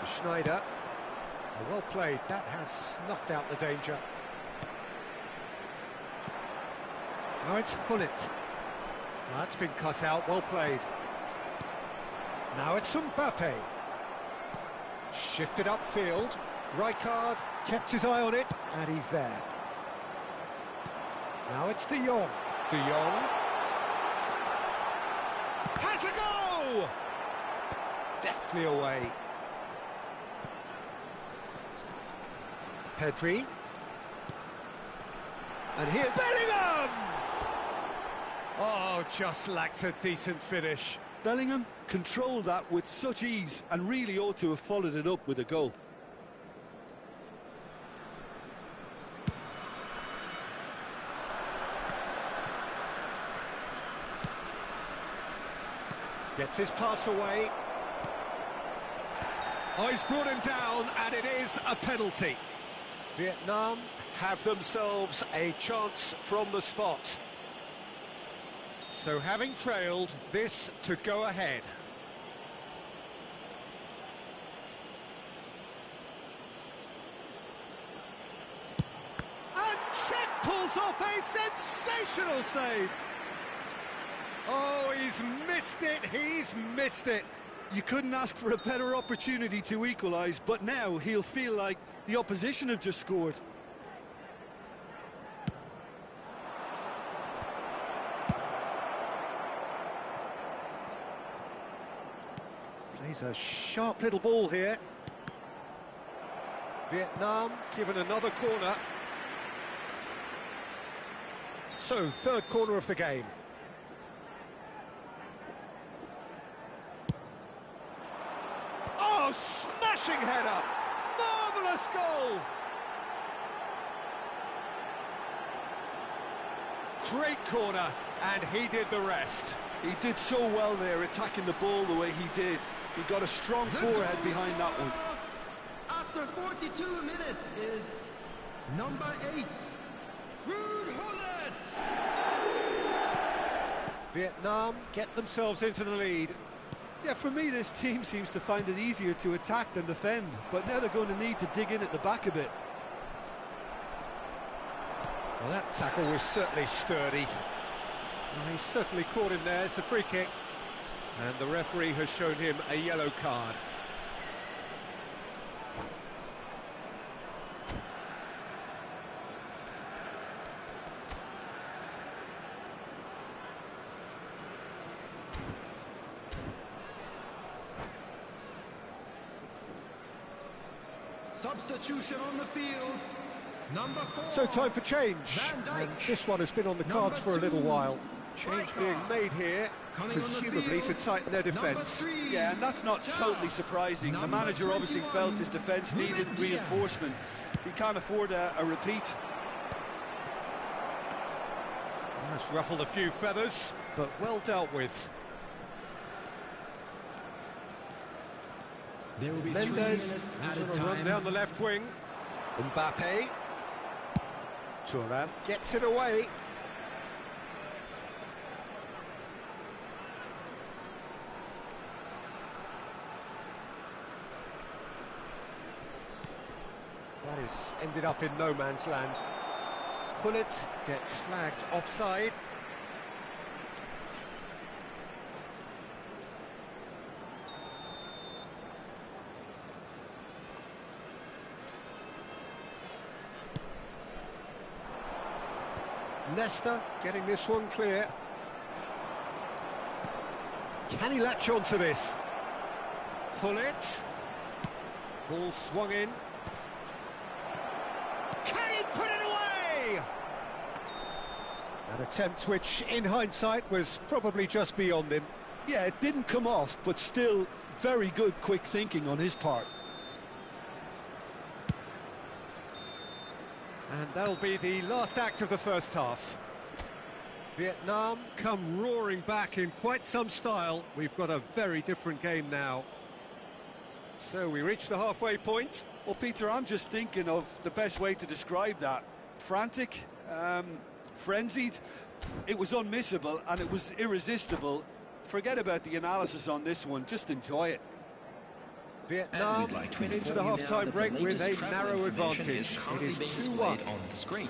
Schneider. Oh, well played. That has snuffed out the danger. Now it's Hullet. That's been cut out. Well played. Now it's Mbappe. Shifted upfield. Rijkaard kept his eye on it, and he's there. Now it's De Jong. De Jong has a go! Deftly away. Pedri. And here's Bellingham! Oh, just lacked a decent finish. Bellingham controlled that with such ease and really ought to have followed it up with a goal. Gets his pass away. Oh, he's brought him down, and it is a penalty. Vietnam have themselves a chance from the spot. So having trailed, this to go ahead. And Czech pulls off a sensational save. Oh, he's missed it, he's missed it. You couldn't ask for a better opportunity to equalise, but now he'll feel like the opposition have just scored. Plays a sharp little ball here. Vietnam given another corner. So, third corner of the game. Oh, smashing header! Marvellous goal! Great corner, and he did the rest. He did so well there, attacking the ball the way he did. He got a strong forehead behind that one. After 42 minutes is number 8, Ruud Gullit. Vietnam get themselves into the lead. Yeah, for me, this team seems to find it easier to attack than defend, but now they're going to need to dig in at the back a bit. Well, that tackle was certainly sturdy. Well, he certainly caught him there. It's a free kick. And the referee has shown him a yellow card. Substitution on the field. Number 4. So time for change. Van Dijk. And this one has been on the cards for a little while. Change being made here, presumably to tighten their defence. Yeah, and that's not totally surprising. The manager obviously felt his defence needed reinforcement. He can't afford a repeat. That's ruffled a few feathers, but well dealt with. There will be 3 Mendes minutes is at a on a run time. down the left wing. Mbappe. Thuram gets it away. That is ended up in no man's land. Gullit gets flagged offside. Nesta getting this one clear. Can he latch on to this? Gullit. Ball swung in. Can he put it away? An attempt which, in hindsight, was probably just beyond him. Yeah, it didn't come off, but still very good quick thinking on his part. And that'll be the last act of the first half. Vietnam come roaring back in quite some style. We've got a very different game now. So we reach the halfway point. Well, Peter, I'm just thinking of the best way to describe that. Frantic, frenzied. It was unmissable and it was irresistible. Forget about the analysis on this one, just enjoy it. Vietnam get into the half-time break with a narrow advantage. It is 2-1. On the screen.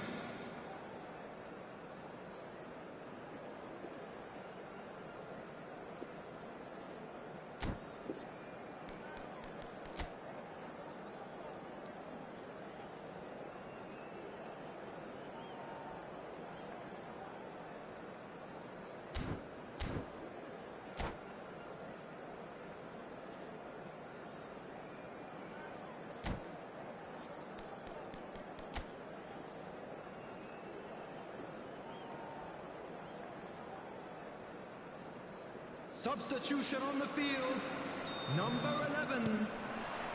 Substitution on the field. Number 11,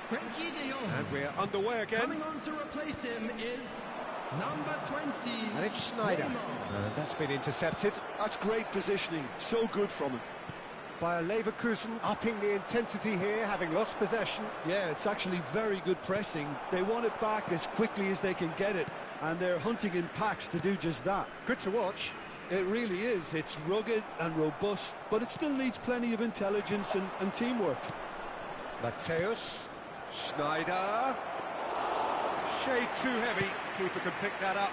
Frankie de Jong. And we're underway again. Coming on to replace him is number 20. And it's Schneider. Neymar. That's been intercepted That's great positioning, so good from him. by a Leverkusen, upping the intensity here, having lost possession. Yeah, it's actually very good pressing. They want it back as quickly as they can get it, and they're hunting in packs to do just that. Good to watch. It really is. It's rugged and robust, but it still needs plenty of intelligence and teamwork. Mateus, Schneider. Shade too heavy. Keeper can pick that up.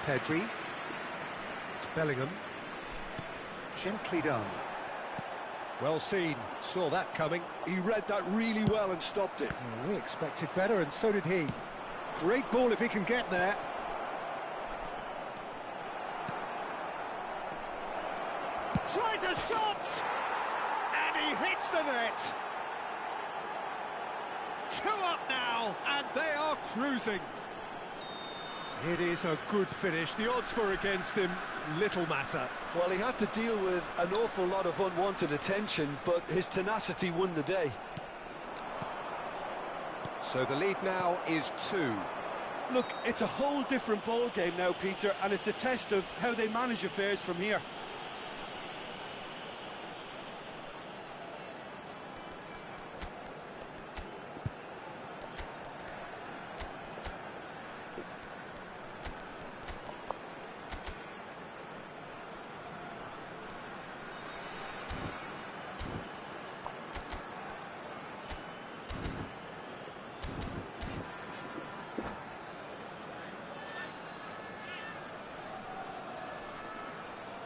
Pedri. It's Bellingham. Gently done. Well seen. Saw that coming. He read that really well and stopped it. Well, we expected better, and so did he. Great ball if he can get there. Tries a shot! And he hits the net. 2 up now, and they are cruising. It is a good finish. The odds were against him. Little matter. Well, he had to deal with an awful lot of unwanted attention, but his tenacity won the day. So the lead now is 2. Look, it's a whole different ball game now, Peter, and it's a test of how they manage affairs from here.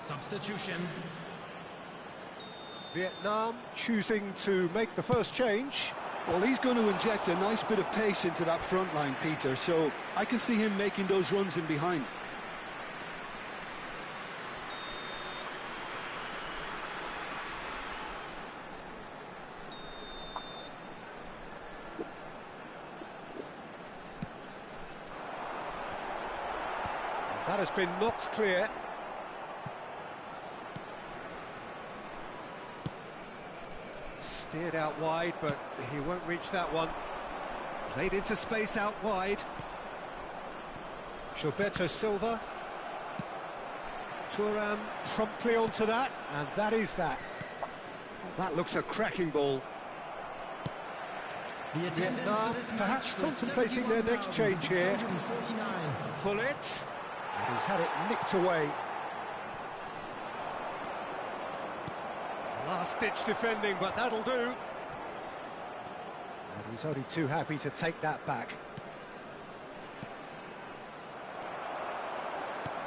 Substitution. Vietnam choosing to make the first change. Well, he's going to inject a nice bit of pace into that front line, Peter, so I can see him making those runs in behind. That has been knocked clear. Steered out wide, but he won't reach that one. Played into space out wide. Gilberto Silva. Thuram promptly onto that, and that is that. Well, that looks a cracking ball. The attendance Vietnam for this perhaps match was contemplating their next change here. 71,649. Pullet, and he's had it nicked away. Last-ditch defending, but that'll do. And he's only too happy to take that back.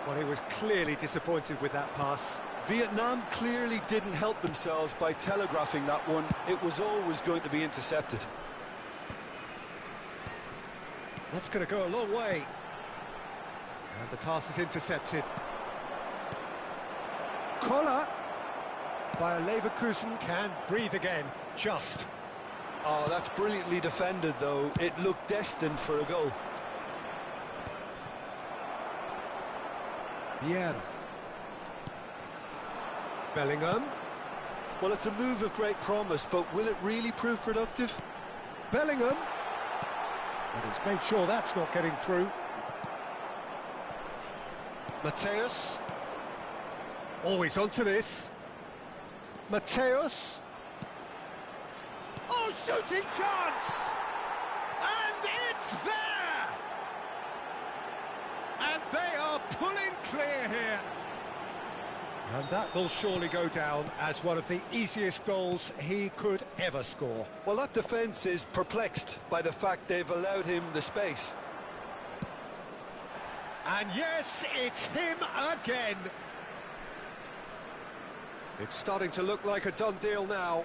Well, he was clearly disappointed with that pass. Vietnam clearly didn't help themselves by telegraphing that one. It was always going to be intercepted. That's going to go a long way. And the pass is intercepted. Collar by a Leverkusen can breathe again, just. Oh, that's brilliantly defended, though. It looked destined for a goal. Vieira. Bellingham. Well, it's a move of great promise, but will it really prove productive? Bellingham. And he's made sure that's not getting through. Mateus. Always onto this. Mateus. Oh, shooting chance! And it's there! And they are pulling clear here. And that will surely go down as one of the easiest goals he could ever score. Well, that defence is perplexed by the fact they've allowed him the space. And yes, it's him again. It's starting to look like a done deal now.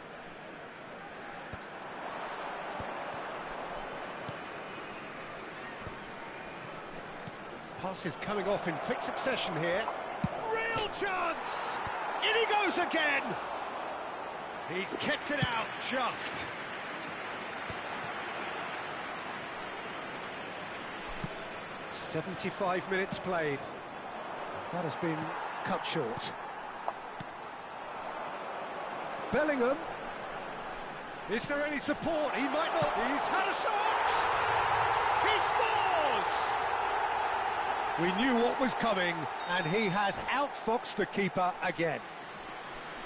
Passes coming off in quick succession here. Real chance! In he goes again! He's kept it out just. "75 minutes played. That has been cut short. Bellingham. Is there any support? He might not. He's had a shot! He scores! We knew what was coming, and he has outfoxed the keeper again.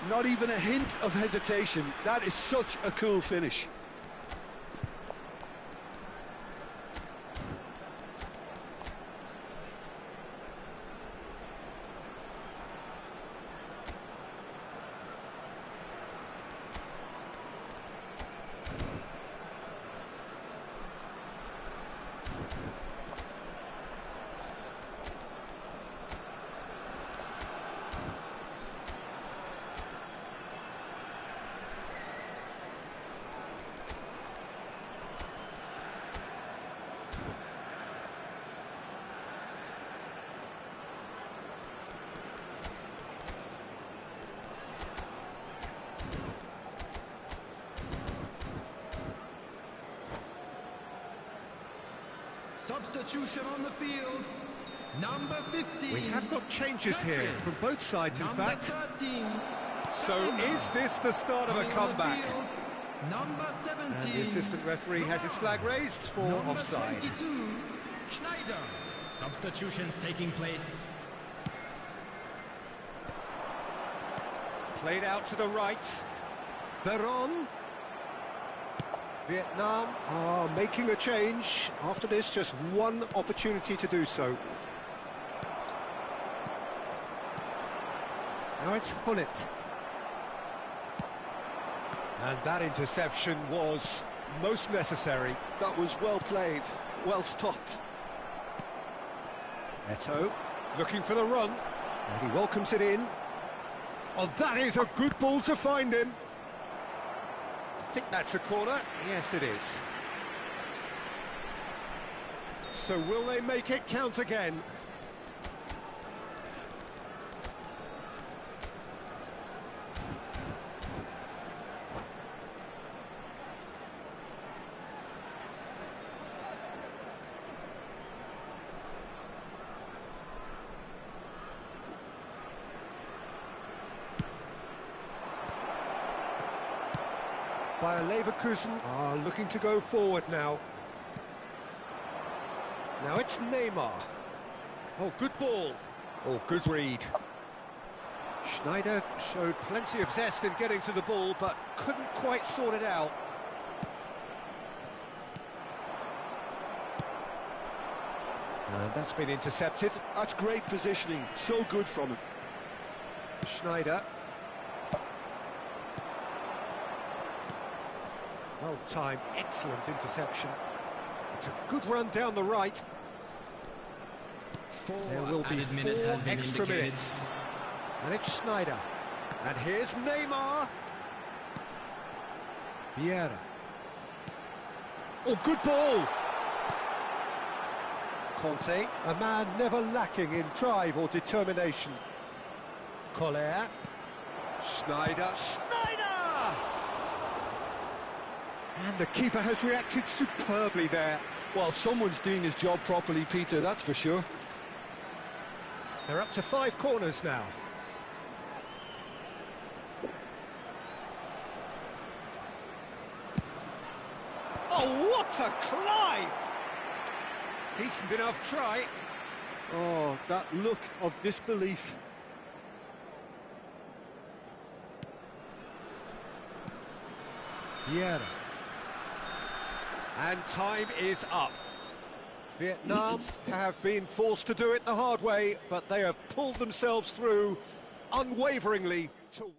Not even a hint of hesitation. That is such a cool finish. Substitution on the field, number 15. We have got changes here from both sides, in Number fact. 13. So is this the start of a Coming on the comeback? field, number 17. And the assistant referee has his flag raised for Number offside. 22, Schneider. Substitutions taking place. Played out to the right. Veron. Vietnam are making a change. After this, just one opportunity to do so. Now it's Hullet. And that interception was most necessary. That was well played, well stopped. Eto'o looking for the run. And he welcomes it in. Oh, that is a good ball to find him. I think that's a corner. Yes, it is. So will they make it count again? Bayer Leverkusen are looking to go forward now. Now it's Neymar. Oh, good ball. Oh, good read. Schneider showed plenty of zest in getting to the ball, but couldn't quite sort it out. And that's been intercepted. That's great positioning, so good from him. Schneider. Well timed, excellent interception. It's a good run down the right. There will be 4 extra minutes. And it's Schneider. And here's Neymar. Vieira. Oh, good ball! Conte, a man never lacking in drive or determination. Collier. Schneider. Schneider! And the keeper has reacted superbly there. Well, someone's doing his job properly, Peter, that's for sure. They're up to 5 corners now. Oh, what a climb! Decent enough try. Oh, that look of disbelief. Vieira. And time is up. Vietnam have been forced to do it the hard way, but they have pulled themselves through unwaveringly to...